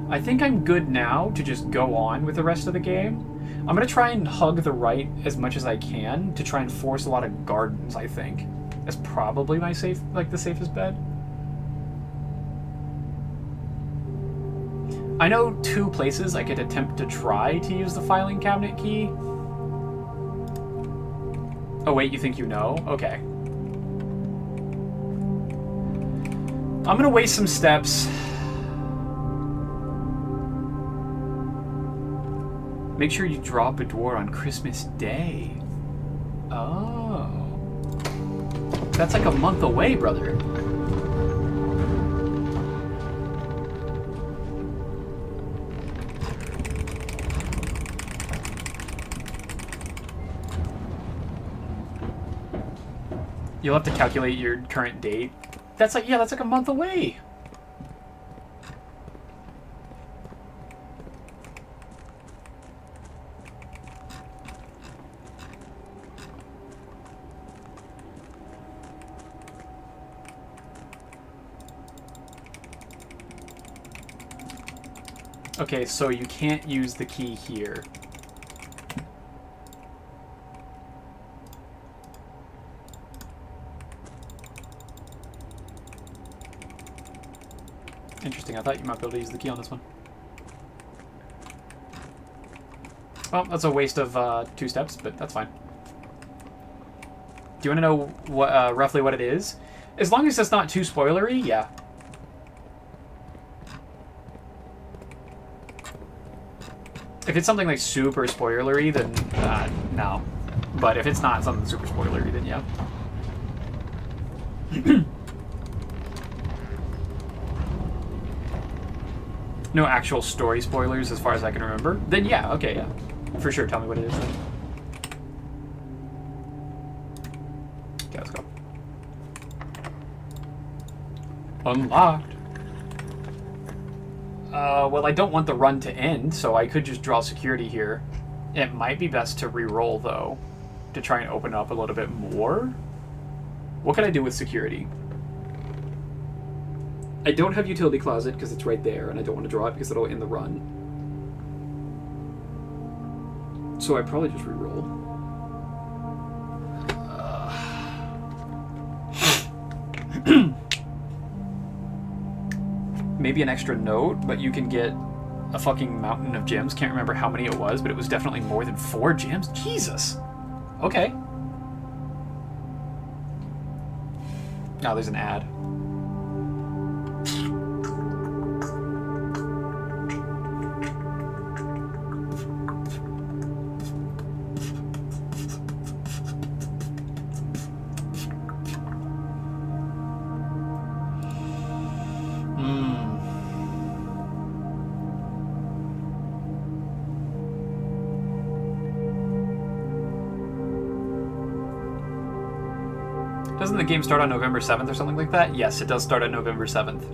I think I'm good now to just go on with the rest of the game. I'm gonna try and hug the right as much as I can to try and force a lot of gardens, I think. That's probably my the safest bet. I know 2 places I could attempt to try to use the filing cabinet key. Oh wait, you think you know? Okay. I'm gonna waste some steps. Make sure you draw boudoir on Christmas Day. Oh. That's like a month away, brother. You'll have to calculate your current date. That's like, yeah, that's like a month away. Okay, so you can't use the key here. Interesting, I thought you might be able to use the key on this one. Well, that's a waste of 2 steps, but that's fine. Do you want to know what, roughly what it is? As long as it's not too spoilery, yeah. If it's something like super spoilery, then no. But if it's not something super spoilery, then yeah. No actual story spoilers as far as I can remember. Then yeah, okay, yeah. For sure, tell me what it is then. Okay, let's go. Unlocked. Well, I don't want the run to end, so I could just draw security here. It might be best to re-roll, though, to try and open up a little bit more. What can I do with security? I don't have utility closet because it's right there, and I don't want to draw it because it'll end the run. So I probably just re-roll. Maybe an extra note, but you can get a fucking mountain of gems. Can't remember how many it was, but it was definitely more than 4 gems. Jesus. Okay. Oh, there's an ad. Doesn't the game start on November 7th or something like that? Yes, it does start on November 7th.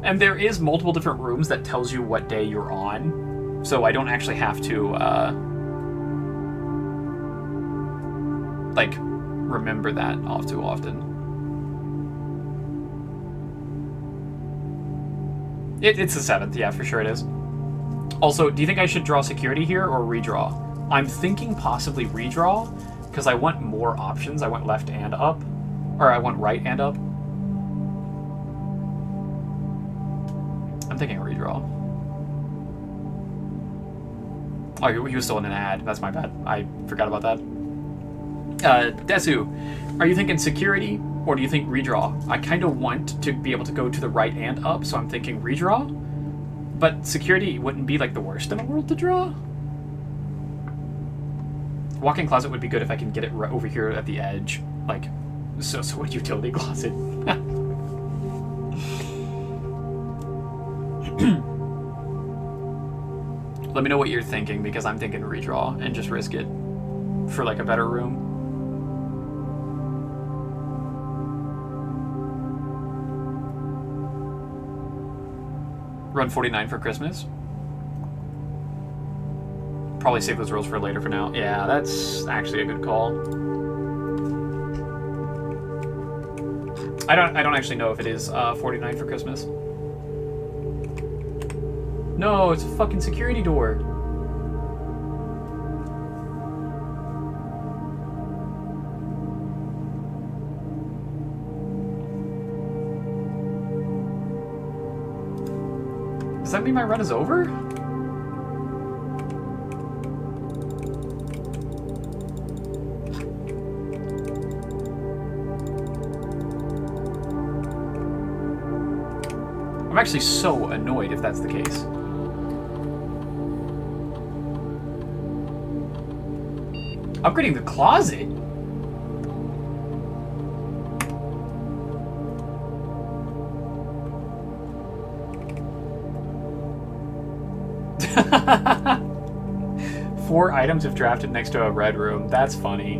And there is multiple different rooms that tells you what day you're on, so I don't actually have to, like, remember that all too often. It's the 7th, yeah, for sure it is. Also, do you think I should draw security here or redraw? I'm thinking possibly redraw, because I want more options. I want left and up. Or I want right and up. I'm thinking redraw. Oh, he was still in an ad. That's my bad. I forgot about that. Desu, are you thinking security or do you think redraw? I kind of want to be able to go to the right and up, so I'm thinking redraw. But security wouldn't be like the worst in the world to draw. Walk-in closet would be good if I can get it right over here at the edge. Like, so a utility closet. Let me know what you're thinking, because I'm thinking redraw and just risk it for like a better room. Run 49 for Christmas. Probably save those rolls for later for now. Yeah, that's actually a good call. I don't actually know if it is 49 for Christmas. No, it's a fucking security door. Does that mean my run is over? I'm actually so annoyed if that's the case. Upgrading the closet? Four items if drafted next to a red room. That's funny.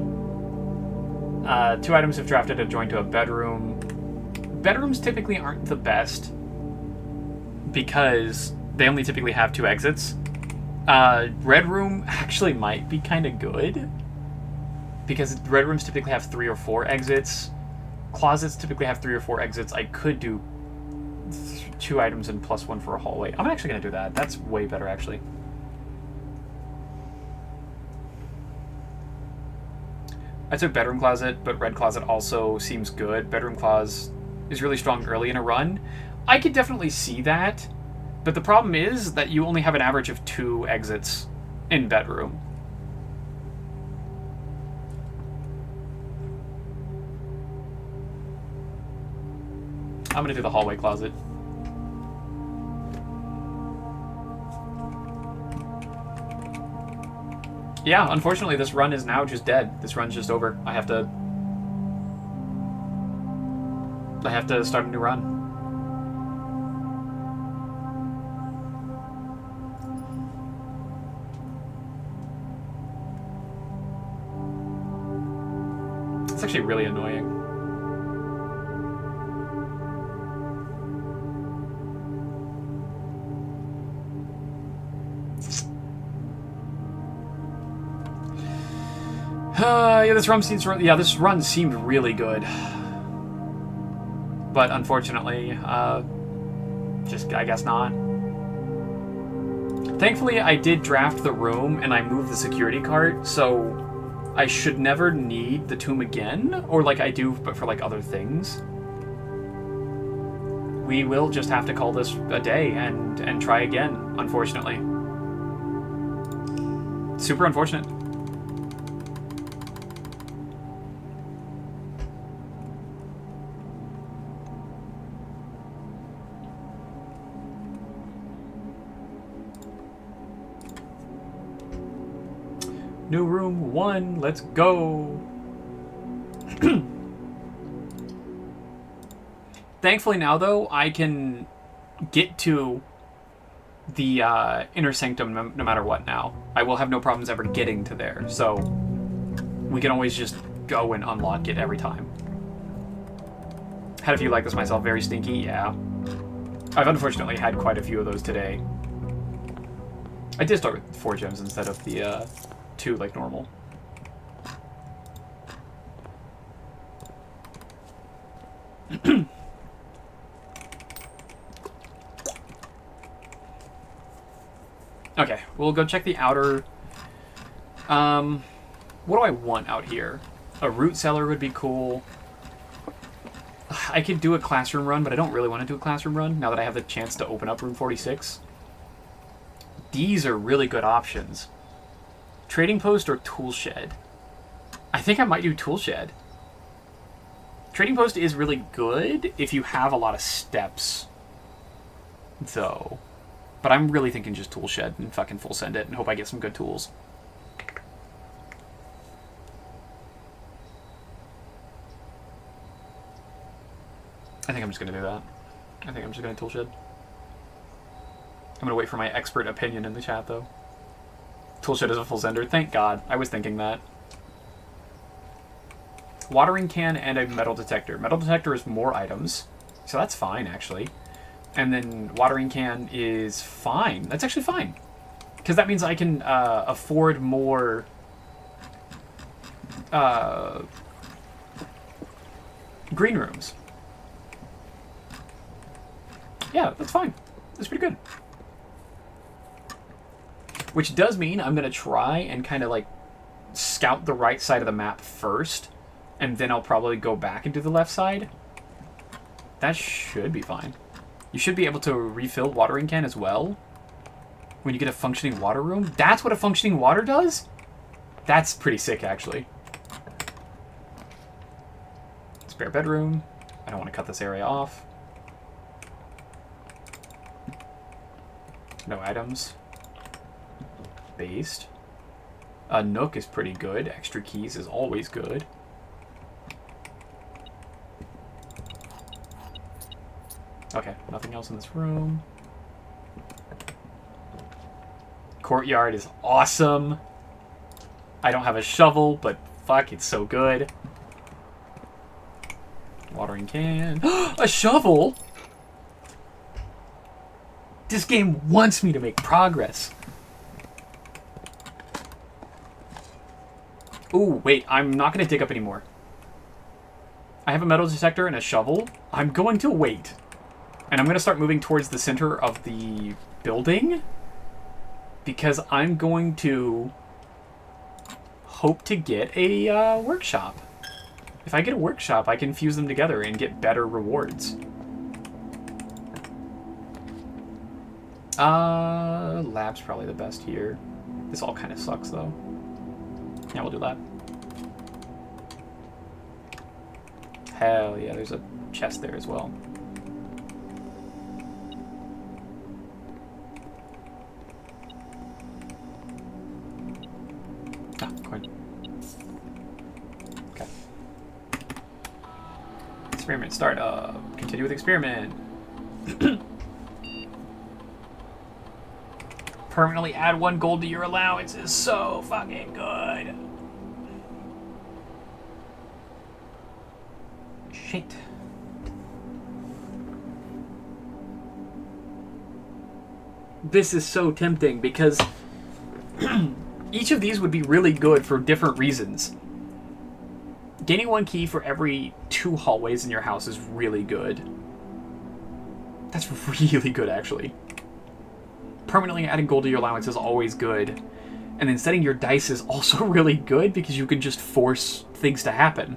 2 items if drafted adjoined to a bedroom. Bedrooms typically aren't the best because they only typically have 2 exits. Red room actually might be kind of good because red rooms typically have 3 or 4 exits. Closets typically have 3 or 4 exits. I could do 2 items and +1 for a hallway. I'm actually going to do that. That's way better, actually. I took bedroom closet, but red closet also seems good. Bedroom closet is really strong early in a run. I could definitely see that, but the problem is that you only have an average of 2 exits in bedroom. I'm going to do the hallway closet. Yeah, unfortunately, this run is now just dead. This run's just over. I have to start a new run. It's actually really annoying. Yeah, this run seemed really good, but unfortunately, just I guess not. Thankfully, I did draft the room and I moved the security cart, so I should never need the tomb again, or like I do, but for like other things. We will just have to call this a day and try again, unfortunately. Super unfortunate. New room 1, let's go. Thankfully now, though, I can get to the inner sanctum no matter what now. I will have no problems ever getting to there, so we can always just go and unlock it every time. Had a few like this myself, very stinky, yeah. I've unfortunately had quite a few of those today. I did start with 4 gems instead of the 2 like normal. Okay, we'll go check the outer. What do I want out here? A root cellar would be cool. I could do a classroom run, but I don't really want to do a classroom run now that I have the chance to open up room 46. These are really good options. Trading post or tool shed? I think I might do tool shed. Trading post is really good if you have a lot of steps, though. But I'm really thinking just tool shed and fucking full send it and hope I get some good tools. I think I'm just going to do that. I think I'm just going to tool shed. I'm going to wait for my expert opinion in the chat, though. Toolshed is a full sender. Thank God. I was thinking that. Watering can and a metal detector. Metal detector is more items, so that's fine, actually. And then watering can is fine. That's actually fine. Because that means I can afford more green rooms. Yeah, that's fine. That's pretty good. Which does mean I'm going to try and kind of like scout the right side of the map first, and then I'll probably go back and do the left side. That should be fine. You should be able to refill watering can as well when you get a functioning water room. That's what a functioning water does? That's pretty sick, actually. Spare bedroom. I don't want to cut this area off. No items. Based. A nook is pretty good. Extra keys is always good. Okay, nothing else in this room. Courtyard is awesome. I don't have a shovel, but fuck, it's so good. Watering can. A shovel? This game wants me to make progress. Ooh, wait, I'm not going to dig up anymore. I have a metal detector and a shovel. I'm going to wait. And I'm going to start moving towards the center of the building. Because I'm going to hope to get a workshop. If I get a workshop, I can fuse them together and get better rewards. Lab's probably the best here. This all kind of sucks, though. Yeah, we'll do that. Hell yeah, there's a chest there as well. Ah, coin. Okay. Experiment start up. Continue with experiment. Permanently add 1 gold to your allowance is so fucking good. Shit. This is so tempting because each of these would be really good for different reasons. Gaining 1 key for every 2 hallways in your house is really good. That's really good, actually. Permanently adding gold to your allowance is always good. And then setting your dice is also really good because you can just force things to happen.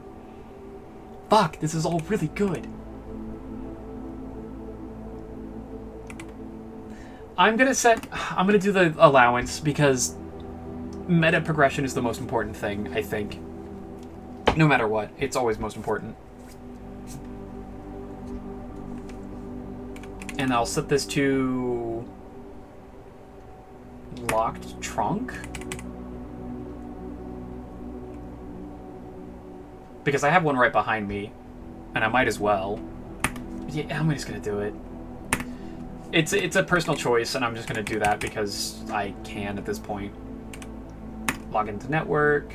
Fuck, this is all really good. I'm gonna do the allowance because meta progression is the most important thing, I think. No matter what, it's always most important. And I'll set this to locked trunk. Because I have one right behind me, and I might as well. Yeah, I'm just gonna do it. It's a personal choice, and I'm just gonna do that because I can at this point. Log into network.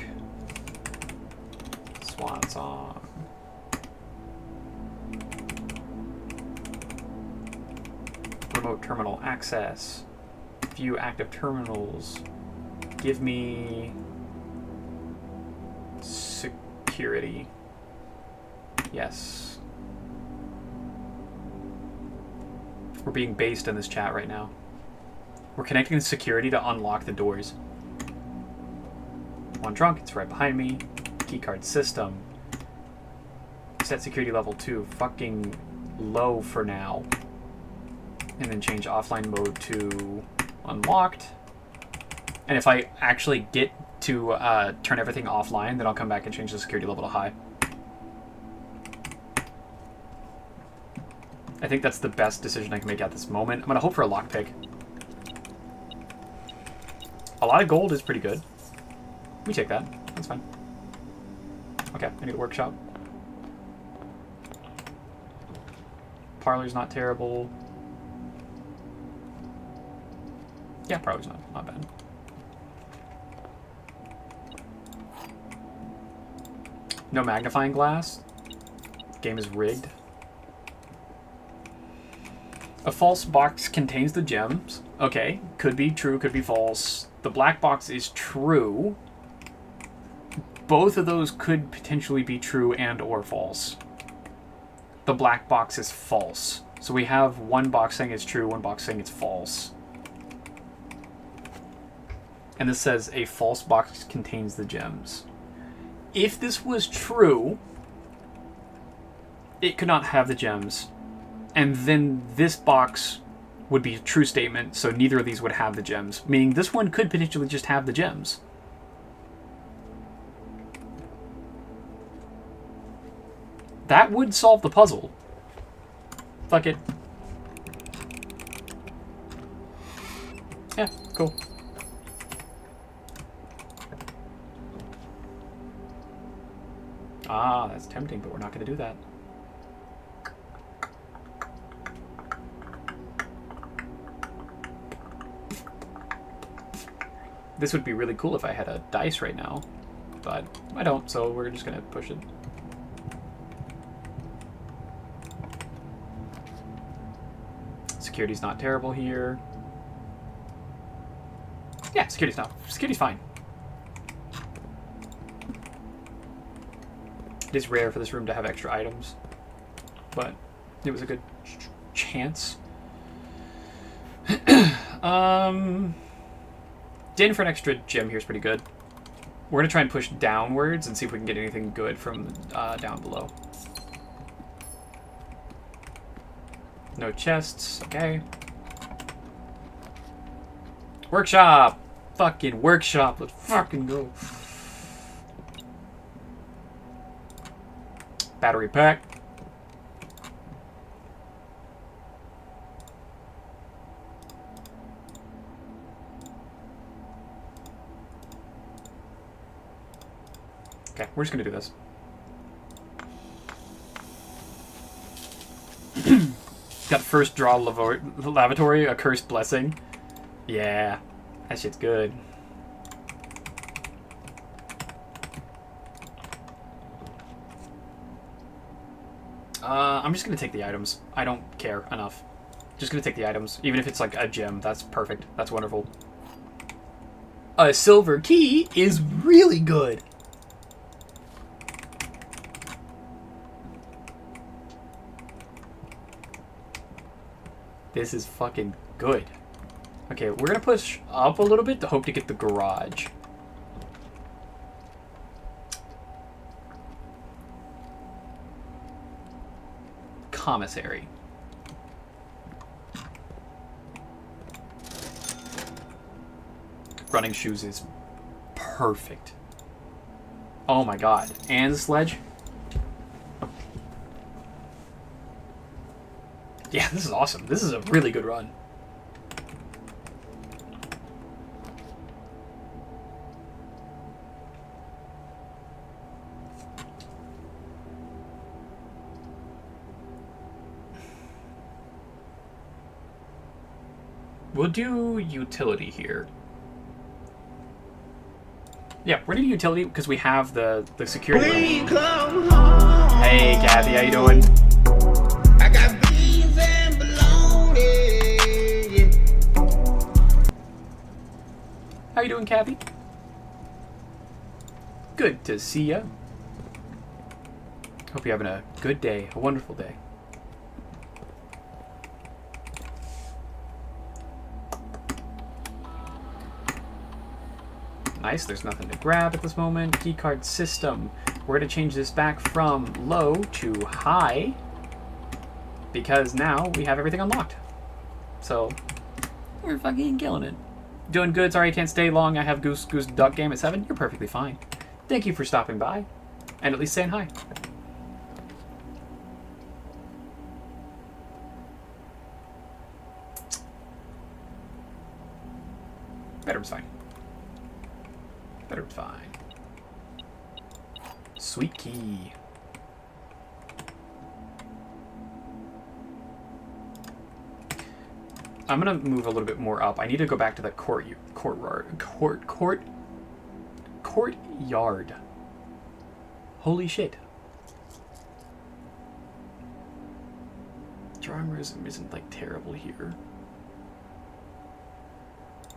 Swan song. Remote terminal access. View active terminals. Give me security. Yes. We're being based in this chat right now. We're connecting the security to unlock the doors. One trunk, it's right behind me. Keycard system. Set security level 2. Fucking low for now. And then change offline mode to unlocked. And if I actually get to turn everything offline, then I'll come back and change the security level to high. I think that's the best decision I can make at this moment. I'm going to hope for a lockpick. A lot of gold is pretty good. We take that. That's fine. Okay, I need a workshop. Parlor's not terrible. Yeah, parlor's not bad. No magnifying glass. Game is rigged. A false box contains the gems. Okay, could be true, could be false. The black box is true. Both of those could potentially be true and or false. The black box is false. So we have one box saying it's true, one box saying it's false. And this says a false box contains the gems. If this was true, it could not have the gems. And then this box would be a true statement, so neither of these would have the gems. Meaning this one could potentially just have the gems. That would solve the puzzle. Fuck it. Yeah, cool. Ah, that's tempting, but we're not going to do that. This would be really cool if I had a dice right now, but I don't, so we're just going to push it. Security's not terrible here. Yeah, security's fine. It is rare for this room to have extra items, but it was a good chance. Din for an extra gem here is pretty good. We're going to try and push downwards and see if we can get anything good from down below. No chests. Okay. Workshop! Fucking workshop. Let's fucking go. Battery pack. Okay, we're just gonna do this. Got first draw lavatory, a cursed blessing. Yeah, that shit's good. I'm just gonna take the items. I don't care enough. Just gonna take the items, even if it's like a gem. That's perfect. That's wonderful. A silver key is really good. This is fucking good. Okay, we're gonna push up a little bit to hope to get the garage. Commissary. Running shoes is perfect. Oh my god. And the sledge? Yeah, this is awesome. This is a really good run. We'll do utility here. Yeah, we're gonna do utility because we have the security room. Hey, Kathy, how you doing? I got beans and bologna. How you doing, Kathy? Good to see ya. Hope you're having a good day, a wonderful day. Nice, there's nothing to grab at this moment. Keycard system. We're going to change this back from low to high because now we have everything unlocked. So, we're fucking killing it. Doing good. Sorry I can't stay long. I have Goose Duck game at 7. You're perfectly fine. Thank you for stopping by and at least saying hi. Bedroom's fine. Bedroom's fine. Sweet key. I'm gonna move a little bit more up. I need to go back to the courtyard. Holy shit. Drawing room isn't like terrible here.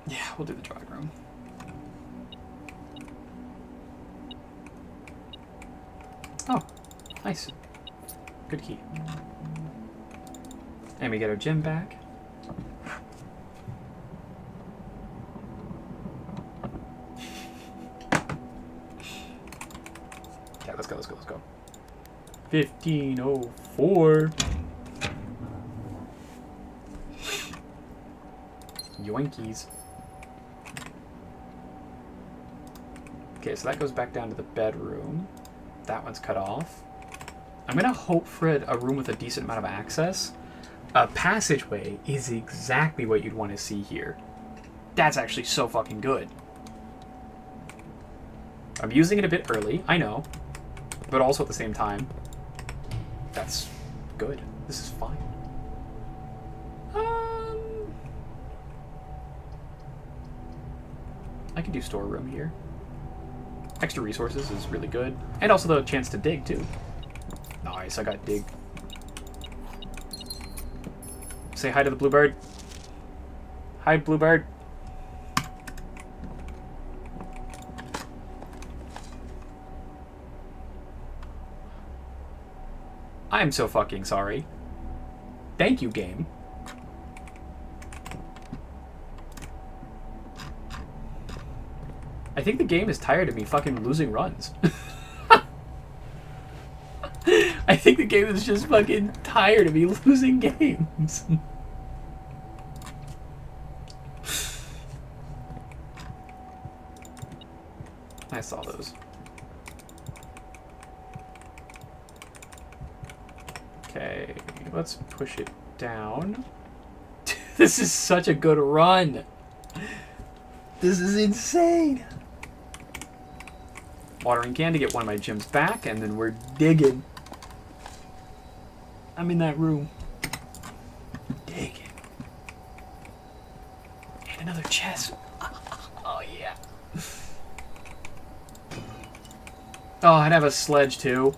Yeah, we'll do the drawing room. Oh, nice. Good key. And we get our gem back. Yeah, let's go. 1504. Yoinkies. Okay, so that goes back down to the bedroom. That one's cut off. I'm gonna hope for a room with a decent amount of access. A passageway is exactly what you'd want to see here. That's actually so fucking good. I'm using it a bit early, I know, but also at the same time, that's good. This is fine. I can do storeroom here. Extra resources is really good. And also the chance to dig, too. Nice, I got dig. Say hi to the bluebird. Hi, bluebird. I'm so fucking sorry. Thank you, game. I think the game is tired of me fucking losing runs. I think the game is just fucking tired of me losing games. I saw those. Okay, let's push it down. This is such a good run. This is insane. Watering can to get one of my gems back, and then we're digging. I'm in that room. Digging. And another chest. Oh, yeah. Oh, I'd have a sledge, too.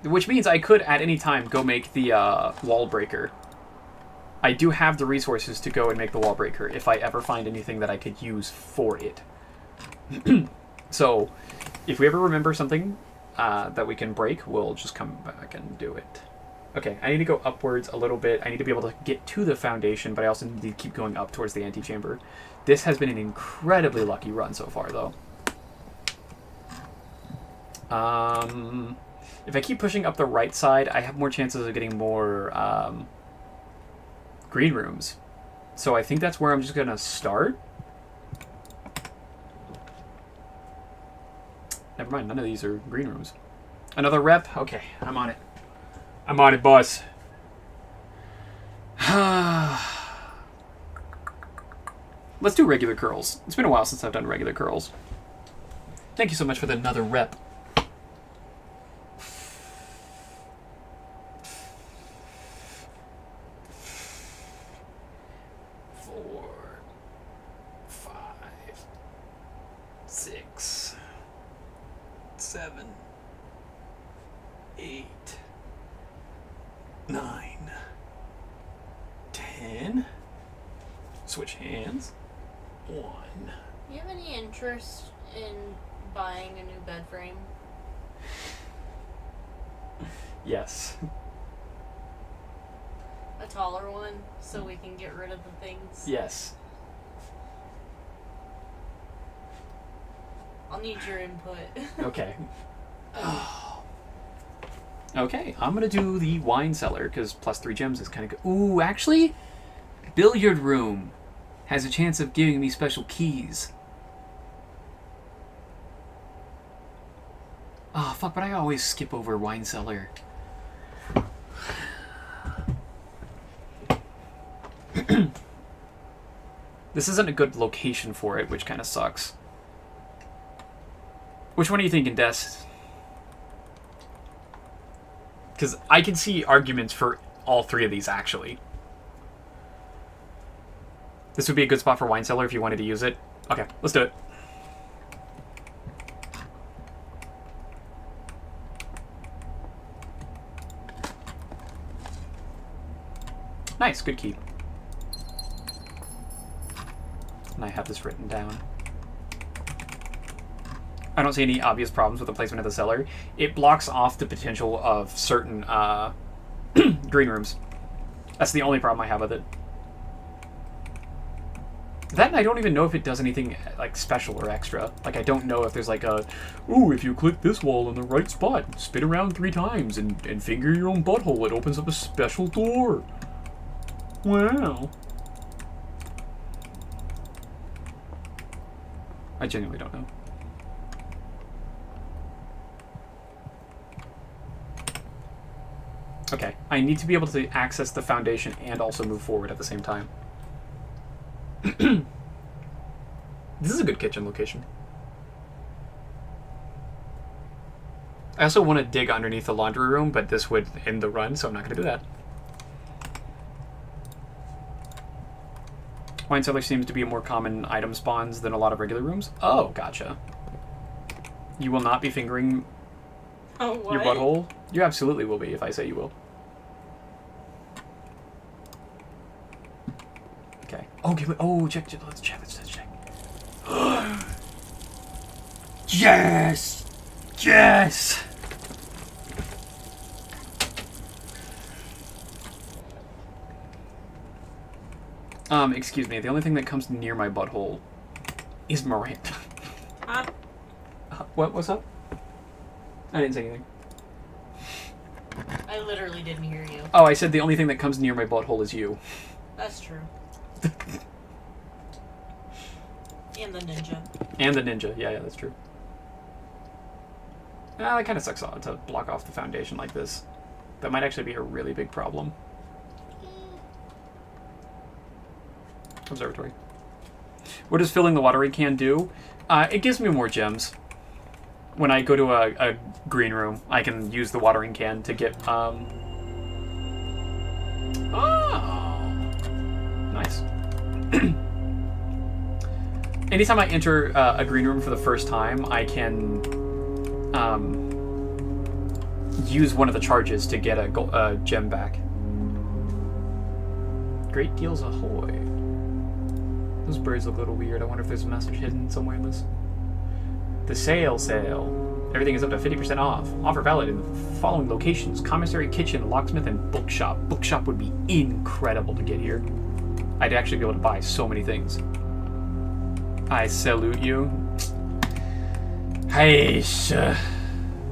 Which means I could, at any time, go make the wall breaker. I do have the resources to go and make the wall breaker if I ever find anything that I could use for it. So, if we ever remember something that we can break, we'll just come back and do it. Okay, I need to go upwards a little bit. I need to be able to get to the foundation, but I also need to keep going up towards the antechamber. This has been an incredibly lucky run so far, though. If I keep pushing up the right side, I have more chances of getting more green rooms. So I think that's where I'm just going to start. Never mind, none of these are green rooms. Another rep? Okay, I'm on it. I'm on it, boss. Let's do regular curls. It's been a while since I've done regular curls. Thank you so much for the another rep. 4, 5, 6, 7, 8, 9, 10. Switch hands. 1. You have any interest in buying a new bed frame? Yes. A taller one, so we can get rid of the things? Yes. I'll need your input. Okay. Okay, I'm gonna do the wine cellar because +3 gems is kind of good. Ooh, actually, billiard room has a chance of giving me special keys. Oh, fuck, but I always skip over wine cellar. This isn't a good location for it, which kind of sucks. Which one are you thinking, Des? Because I can see arguments for all 3 of these, actually. This would be a good spot for wine cellar if you wanted to use it. Okay, let's do it. Nice, good key. And I have this written down. I don't see any obvious problems with the placement of the cellar. It blocks off the potential of certain green rooms. That's the only problem I have with it. That, and I don't even know if it does anything like special or extra. Like, I don't know if there's like a, ooh, if you click this wall in the right spot, spin around 3 times and finger your own butthole, it opens up a special door. Wow. I genuinely don't know. Okay, I need to be able to access the foundation and also move forward at the same time. This is a good kitchen location. I also want to dig underneath the laundry room, but this would end the run, so I'm not going to do that. Wine cellar seems to be a more common item spawns than a lot of regular rooms. Oh, gotcha. You will not be fingering Oh, what? your butthole? You absolutely will be if I say you will. Okay. Oh, give me. Oh, check. Let's check. Yes! Yes! Excuse me. The only thing that comes near my butthole is Miranda. Huh? What? What's up? I didn't say anything. I literally didn't hear you. Oh, I said the only thing that comes near my butthole is you. That's true. And the ninja. And the ninja. Yeah, that's true. That kind of sucks to block off the foundation like this. That might actually be a really big problem. Observatory. What does filling the watering can do? It gives me more gems. When I go to a green room, I can use the watering can to get... Oh! Nice. Anytime I enter a green room for the first time, I can use one of the charges to get a gem back. Great deals ahoy. Those birds look a little weird. I wonder if there's a message hidden somewhere in this. The sale. Everything is up to 50% off. Offer valid in the following locations: commissary, kitchen, locksmith, and bookshop. Bookshop would be incredible to get here. I'd actually be able to buy so many things. I salute you. Hey, sir.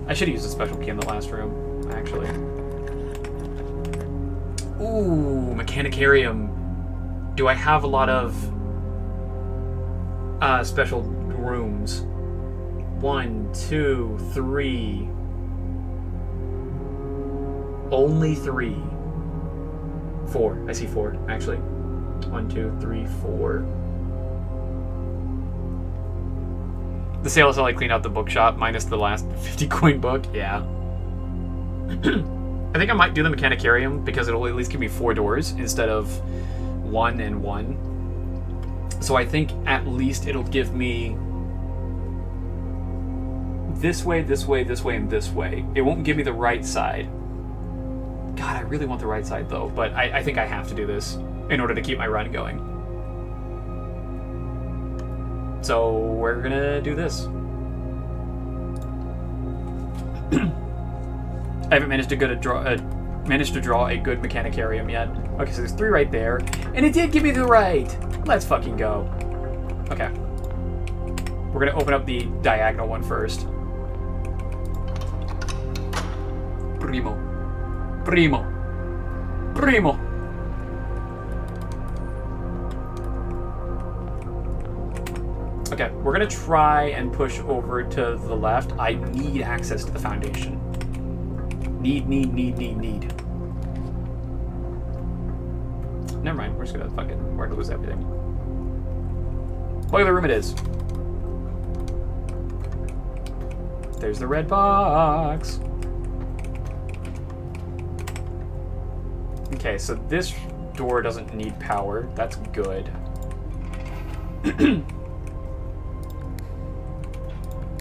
I should have used a special key in the last room, actually. Ooh, Mechanicarium. Do I have a lot of special rooms? 1, 2, 3. Only 3. 4. I see 4, actually. 1, 2, 3, 4. The sale is how I clean out the bookshop, minus the last 50 coin book. Yeah. I think I might do the Mechanicarium because it'll at least give me 4 doors instead of 1 and 1. So I think at least it'll give me this way, this way, this way, and this way. It won't give me the right side. God, I really want the right side though, but I think I have to do this in order to keep my run going. So we're gonna do this. I haven't managed to draw a good Mechanicarium yet. Okay, so there's 3 right there, and it did give me the right. Let's fucking go. Okay, we're gonna open up the diagonal one first. Primo. Okay, we're gonna try and push over to the left. I need access to the foundation. Need. Never mind, we're just gonna we're gonna lose everything. Boiler room it is. There's the red box. Okay, so this door doesn't need power. That's good.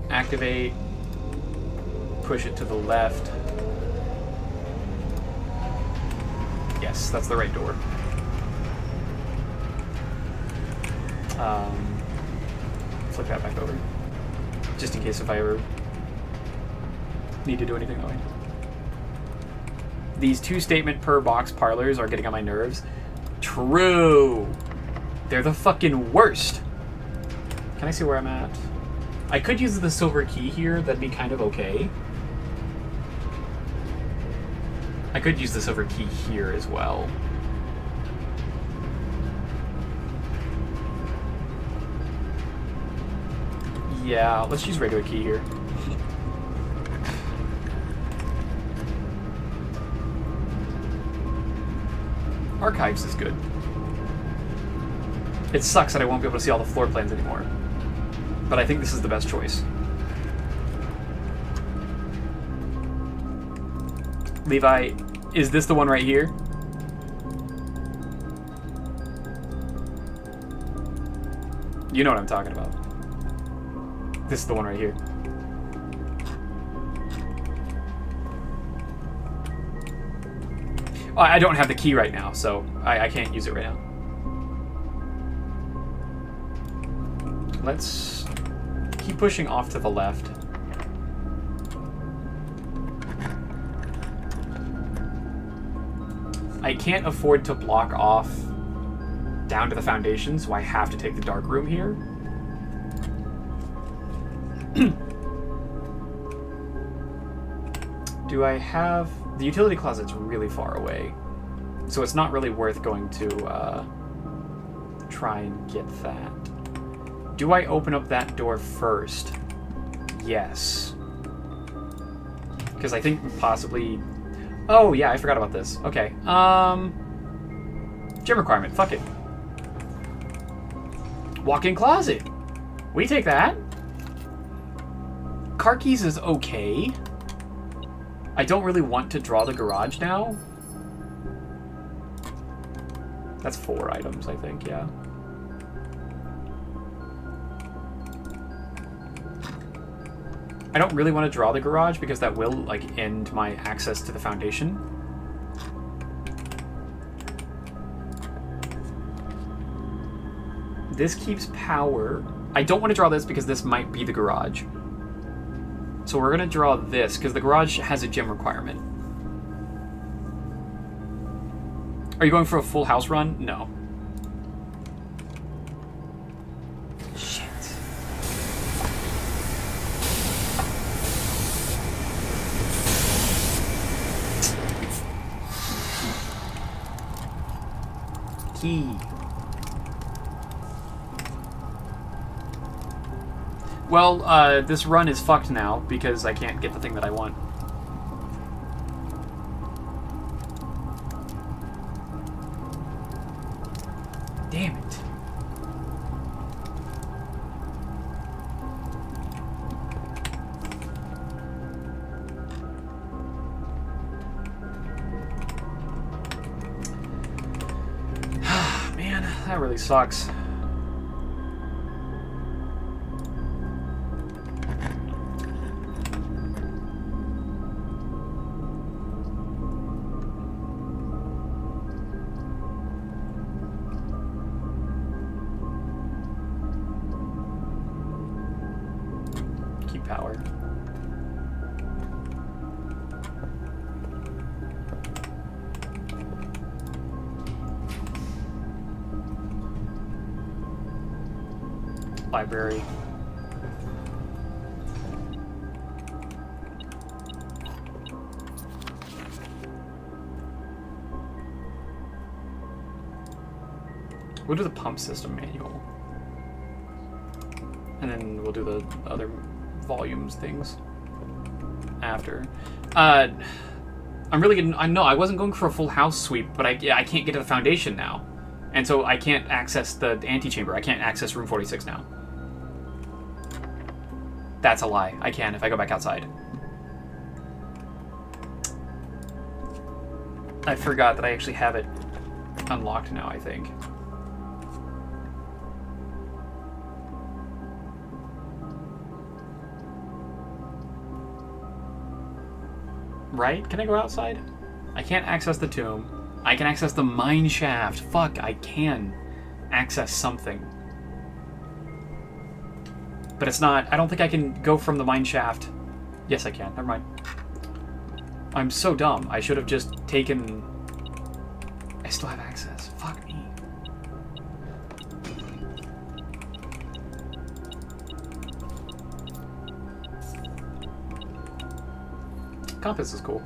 Activate. Push it to the left. Yes, that's the right door. Flip that back over. Just in case if I ever need to do anything that way. These 2 statement per box parlors are getting on my nerves. True. They're the fucking worst. Can I see where I'm at? I could use the silver key here. That'd be kind of okay. I could use the silver key here as well. Yeah, let's use regular key here. Archives is good. It sucks that I won't be able to see all the floor plans anymore. But I think this is the best choice. Levi, is this the one right here? You know what I'm talking about. This is the one right here. Oh, I don't have the key right now, so I can't use it right now. Let's keep pushing off to the left. I can't afford to block off down to the foundation, so I have to take the dark room here. Do I have... The utility closet's really far away, so it's not really worth going to try and get that. Do I open up that door first? Yes. Because I think possibly... Oh, yeah, I forgot about this. Okay. Gym requirement. Fuck it. Walk-in closet. We take that. Car keys is okay. I don't really want to draw the garage now. That's 4 items, I think, yeah. I don't really want to draw the garage because that will, like, end my access to the foundation. This keeps power. I don't want to draw this because this might be the garage. So we're going to draw this because the garage has a gym requirement. Are you going for a full house run? No. Shit. Key. Well, this run is fucked now because I can't get the thing that I want. Damn it. Man, that really sucks. Power. Library. We'll do the pump system manual. And then we'll do the other volumes things after. I'm really getting... I wasn't going for a full house sweep, but I can't get to the foundation now. And so I can't access the antechamber. I can't access room 46 now. That's a lie. I can if I go back outside. I forgot that I actually have it unlocked now, I think. Right? Can I go outside? I can't access the tomb. I can access the mine shaft. Fuck, I can access something. But it's not... I don't think I can go from the mine shaft. Yes, I can. Never mind. I'm so dumb. I should have just taken... I still have access. Fuck me. Compass is cool.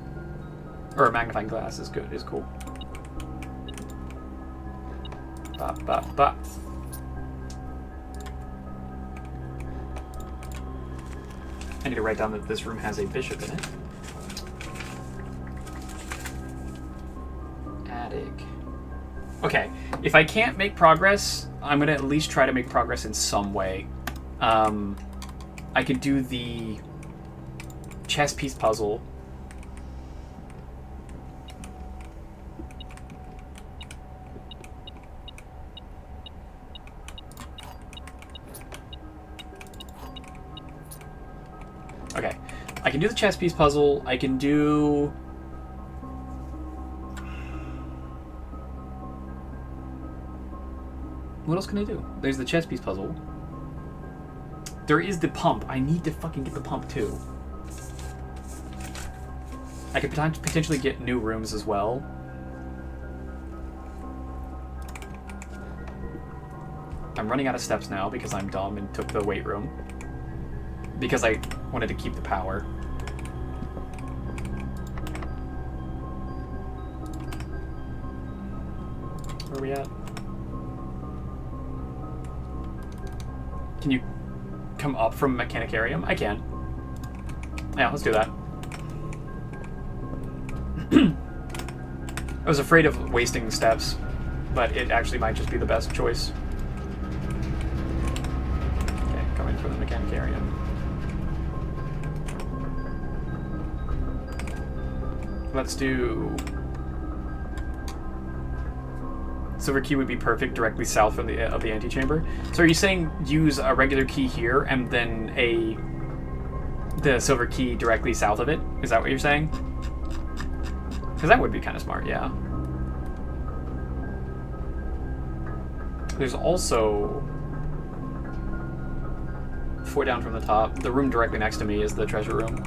Or a magnifying glass is good. Is cool. Ba ba ba. I need to write down that this room has a bishop in it. Attic. Okay, if I can't make progress, I'm gonna at least try to make progress in some way. I could do the chess piece puzzle. Okay. I can do the chess piece puzzle. I can do... What else can I do? There's the chess piece puzzle. There is the pump. I need to fucking get the pump too. I could potentially get new rooms as well. I'm running out of steps now because I'm dumb and took the weight room. Because I wanted to keep the power. Where are we at? Can you come up from Mechanicarium? I can. Yeah, let's do that. I was afraid of wasting steps, but it actually might just be the best choice. Okay, coming from the Mechanicarium. Let's do... Silver key would be perfect directly south of the antechamber. So are you saying use a regular key here and then the silver key directly south of it? Is that what you're saying? Because that would be kind of smart, yeah. There's also 4 down from the top. The room directly next to me is the treasure room.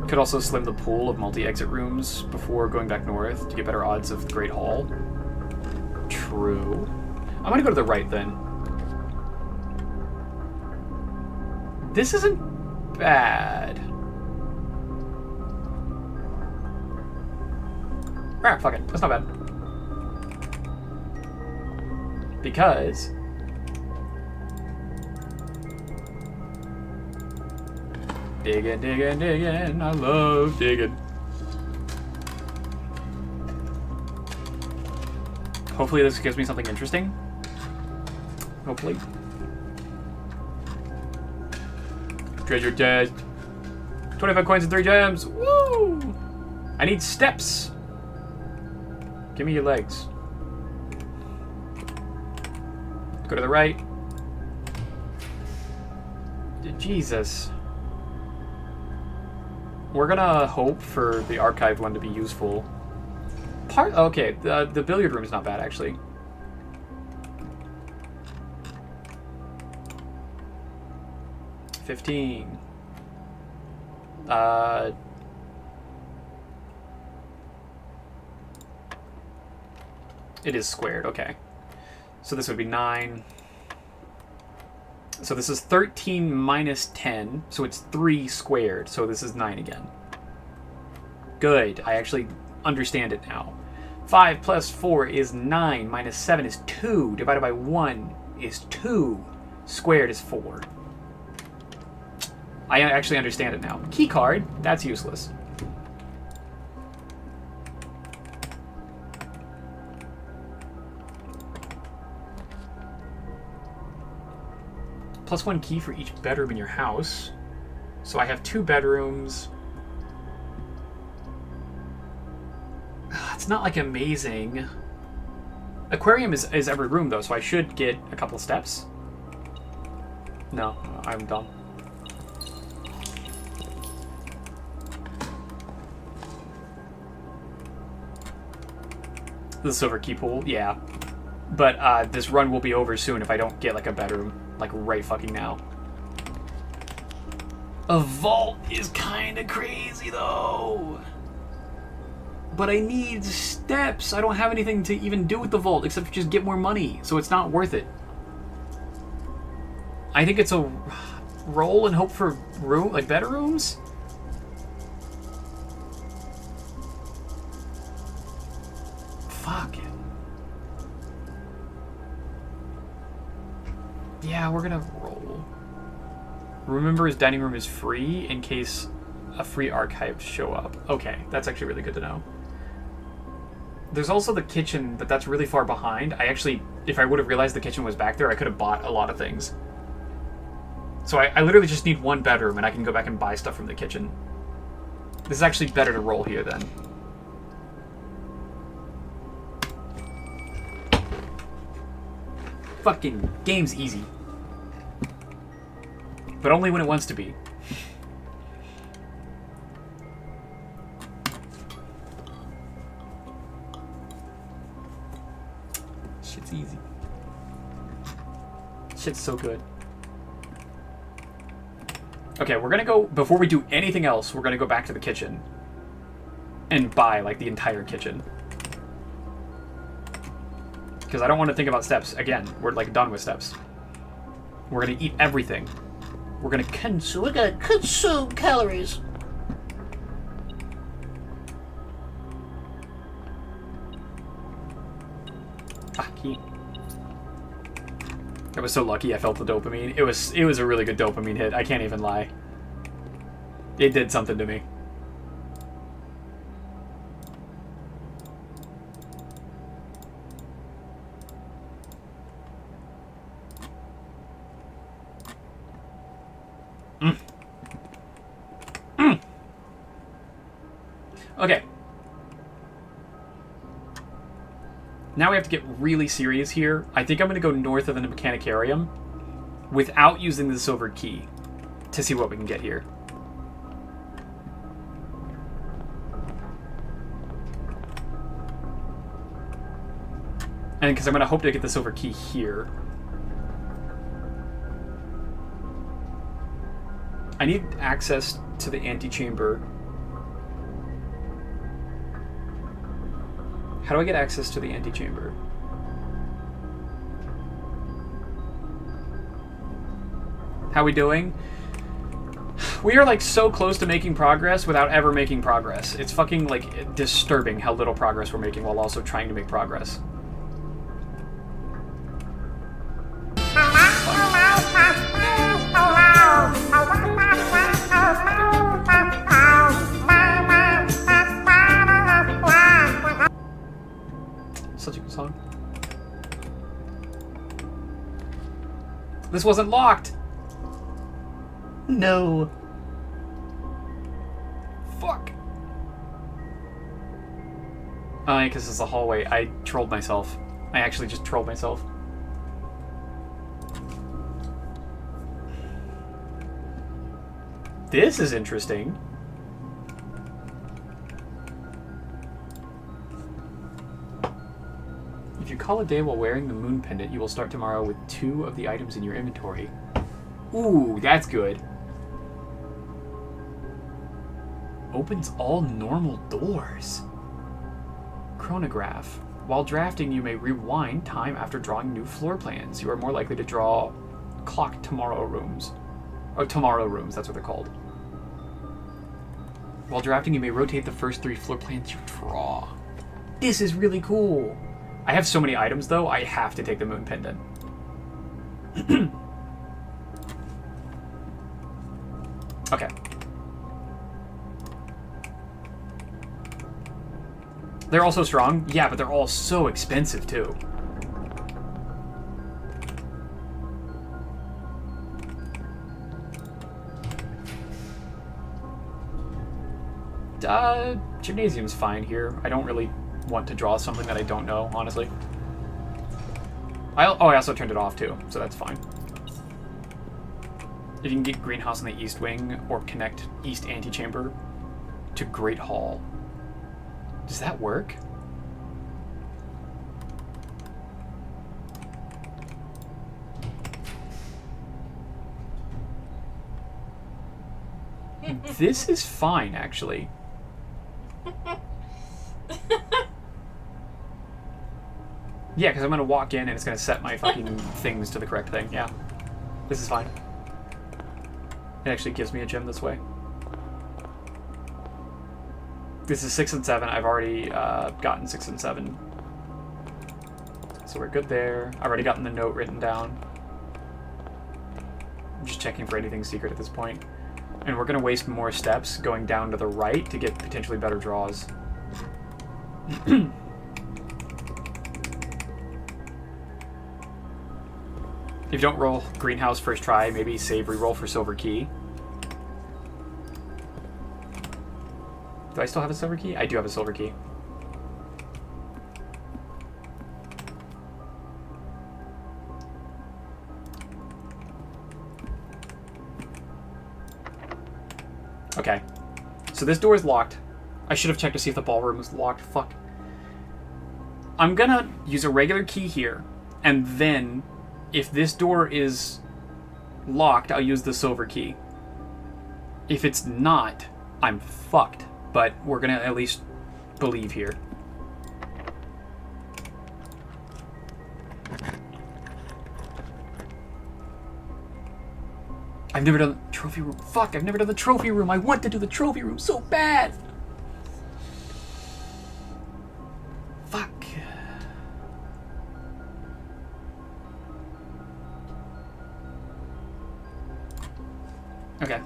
Could also slim the pool of multi-exit rooms before going back north to get better odds of the Great Hall. True. I'm gonna go to the right then. This isn't bad. Alright, fuck it. That's not bad. Because... Digging, digging, digging. I love digging. Hopefully this gives me something interesting. Hopefully. Treasure chest. 25 coins and 3 gems. Woo! I need steps. Give me your legs. Go to the right. Jesus. We're gonna hope for the archived one to be useful. Okay, the billiard room is not bad, actually. $15. It is squared, okay. So this would be 9. So this is 13 minus 10, so it's 3 squared, so this is 9 again. Good, I actually understand it now. 5 plus 4 is 9, minus 7 is 2, divided by 1 is 2, squared is 4. I actually understand it now. Key card, that's useless. Plus 1 key for each bedroom in your house. So I have 2 bedrooms. It's not like amazing. Aquarium is every room though, so I should get a couple steps. No, I'm dumb. The silver key pool, yeah. But this run will be over soon if I don't get like a bedroom. Like right fucking now. A vault is kinda crazy though. But I need steps. I don't have anything to even do with the vault except just get more money, so it's not worth it. I think it's a roll and hope for room, like better rooms. Fuck it. Yeah, we're gonna roll. Remember his dining room is free in case a free archive show up. Okay, that's actually really good to know. There's also the kitchen, but that's really far behind. I actually, if I would have realized the kitchen was back there, I could have bought a lot of things. So I literally just need 1 bedroom and I can go back and buy stuff from the kitchen. This is actually better to roll here then. Fucking game's easy. But only when it wants to be. Shit's easy. Shit's so good. Okay, we're gonna go, before we do anything else, we're gonna go back to the kitchen. And buy, like, the entire kitchen. Because I don't want to think about steps. Again, we're, like, done with steps. We're gonna eat everything. We're gonna consume calories. Ah, key. I was so lucky I felt the dopamine. It was a really good dopamine hit. I can't even lie. It did something to me. Okay. Now we have to get really serious here. I think I'm going to go north of the Mechanicarium without using the silver key to see what we can get here. And because I'm going to hope to get the silver key here. I need access to the antechamber. How do I get access to the antechamber? How we doing? We are like so close to making progress without ever making progress. It's fucking like disturbing how little progress we're making while also trying to make progress. Such a good song. This wasn't locked! No. Fuck. Oh, yeah, because it's a hallway. I trolled myself. I actually just trolled myself. This is interesting. If you call a day while wearing the moon pendant, you will start tomorrow with 2 of the items in your inventory. Ooh, that's good. Opens all normal doors. Chronograph. While drafting, you may rewind time after drawing new floor plans. You are more likely to draw clock tomorrow rooms. Or tomorrow rooms, that's what they're called. While drafting, you may rotate the first 3 floor plans you draw. This is really cool. I have so many items, though, I have to take the moon pendant. Okay. They're all so strong? Yeah, but they're all so expensive, too. Gymnasium's fine here. I don't really want to draw something that I don't know, honestly. I also turned it off, too, so that's fine. If you can get greenhouse in the east wing, or connect east antechamber to Great Hall. Does that work? This is fine, actually. Yeah, because I'm going to walk in and it's going to set my fucking things to the correct thing. Yeah. This is fine. It actually gives me a gem this way. This is 6 and 7. I've already gotten 6 and 7. So we're good there. I've already gotten the note written down. I'm just checking for anything secret at this point. And we're going to waste more steps going down to the right to get potentially better draws. If you don't roll greenhouse first try, maybe save reroll for silver key. Do I still have a silver key? I do have a silver key. Okay. So this door is locked. I should have checked to see if the ballroom was locked. Fuck. I'm gonna use a regular key here, and then if this door is locked, I'll use the silver key. If it's not, I'm fucked. But we're gonna at least believe here. I've never done the trophy room. Fuck, I've never done the trophy room. I want to do the trophy room so bad. Fuck. Okay.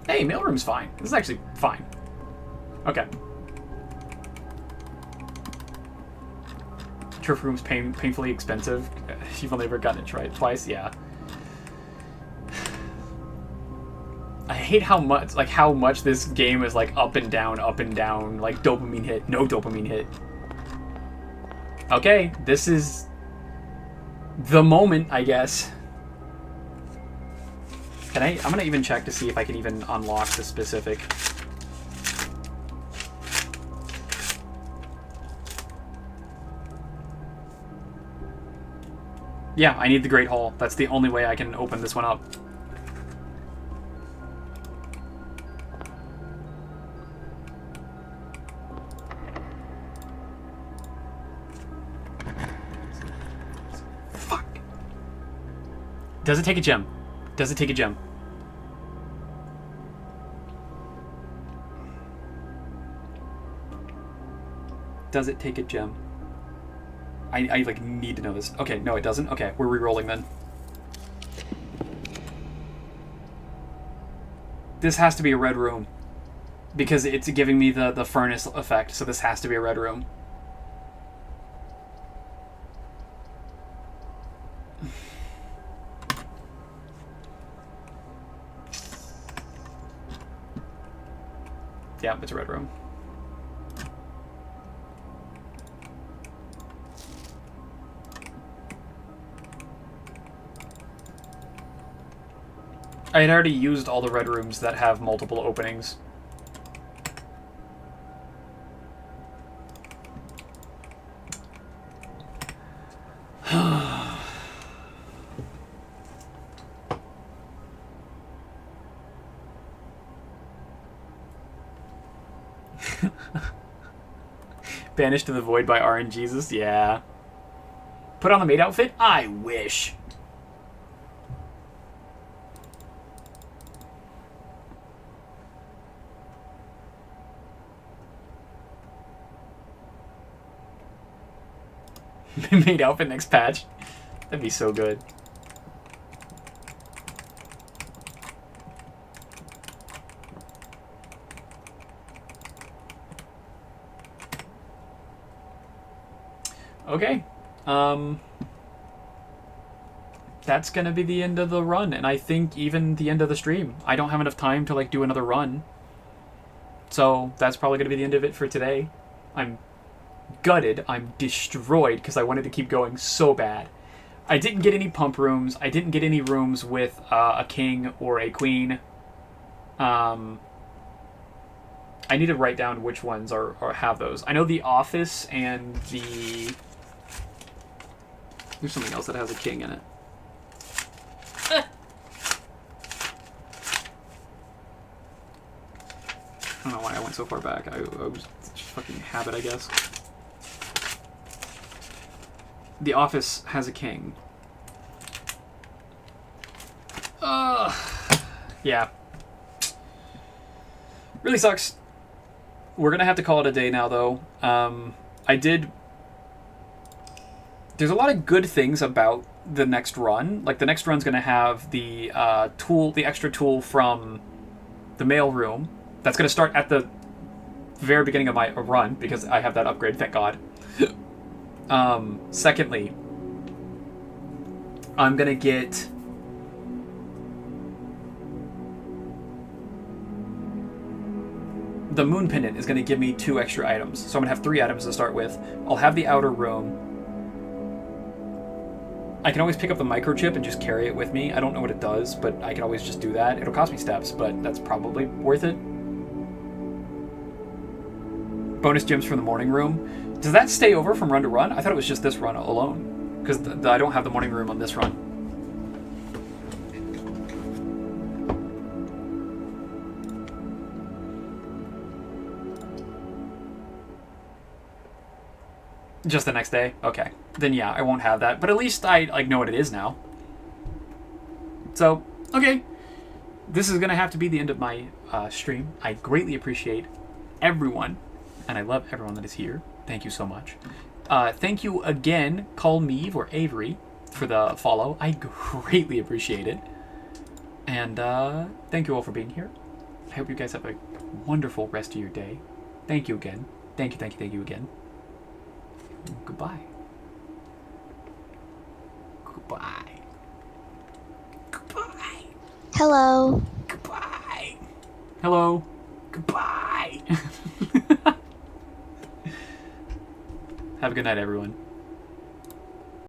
Hey, mailroom's fine. This is actually fine. Okay. Trophy room's painfully expensive. You've only ever gotten it twice? Yeah. I hate how much this game is like up and down, like dopamine hit, no dopamine hit. Okay, this is the moment, I guess. I'm gonna even check to see if I can even unlock the specific. Yeah, I need the Great Hall. That's the only way I can open this one up. Fuck. Does it take a gem? Does it take a gem? Does it take a gem? I like need to know this. Okay, no it doesn't. Okay, we're re-rolling then. This has to be a red room. Because it's giving me the furnace effect, so this has to be a red room. Yeah, it's a red room. I had already used all the red rooms that have multiple openings. Banished to the void by RNGesus? Yeah. Put on the maid outfit? I wish. Maid outfit next patch? That'd be so good. Okay. That's gonna be the end of the run, and I think even the end of the stream. I don't have enough time to like do another run. So that's probably gonna be the end of it for today. I'm gutted. I'm destroyed because I wanted to keep going so bad. I didn't get any pump rooms. I didn't get any rooms with a king or a queen. I need to write down which ones are have those. I know the office and the... There's something else that has a king in it. I don't know why I went so far back. I was just fucking habit, I guess. The office has a king. Yeah. Really sucks. We're gonna have to call it a day now, though. There's a lot of good things about the next run. Like, the next run's gonna have the the extra tool from the mail room. That's gonna start at the very beginning of my run, because I have that upgrade, thank God. Secondly, I'm gonna get... The moon pendant is gonna give me 2 extra items. So I'm gonna have 3 items to start with. I'll have the outer room. I can always pick up the microchip and just carry it with me. I don't know what it does, but I can always just do that. It'll cost me steps, but that's probably worth it. Bonus gems from the morning room. Does that stay over from run to run? I thought it was just this run alone. Because I don't have the morning room on this run. Just the next day? Okay. Then yeah, I won't have that. But at least I like know what it is now. So, okay. This is going to have to be the end of my stream. I greatly appreciate everyone. And I love everyone that is here. Thank you so much. Thank you again, Call Meave or Avery, for the follow. I greatly appreciate it. And thank you all for being here. I hope you guys have a wonderful rest of your day. Thank you again. Thank you again. Goodbye. Goodbye. Goodbye. Hello. Goodbye. Hello. Goodbye. Have a good night, everyone.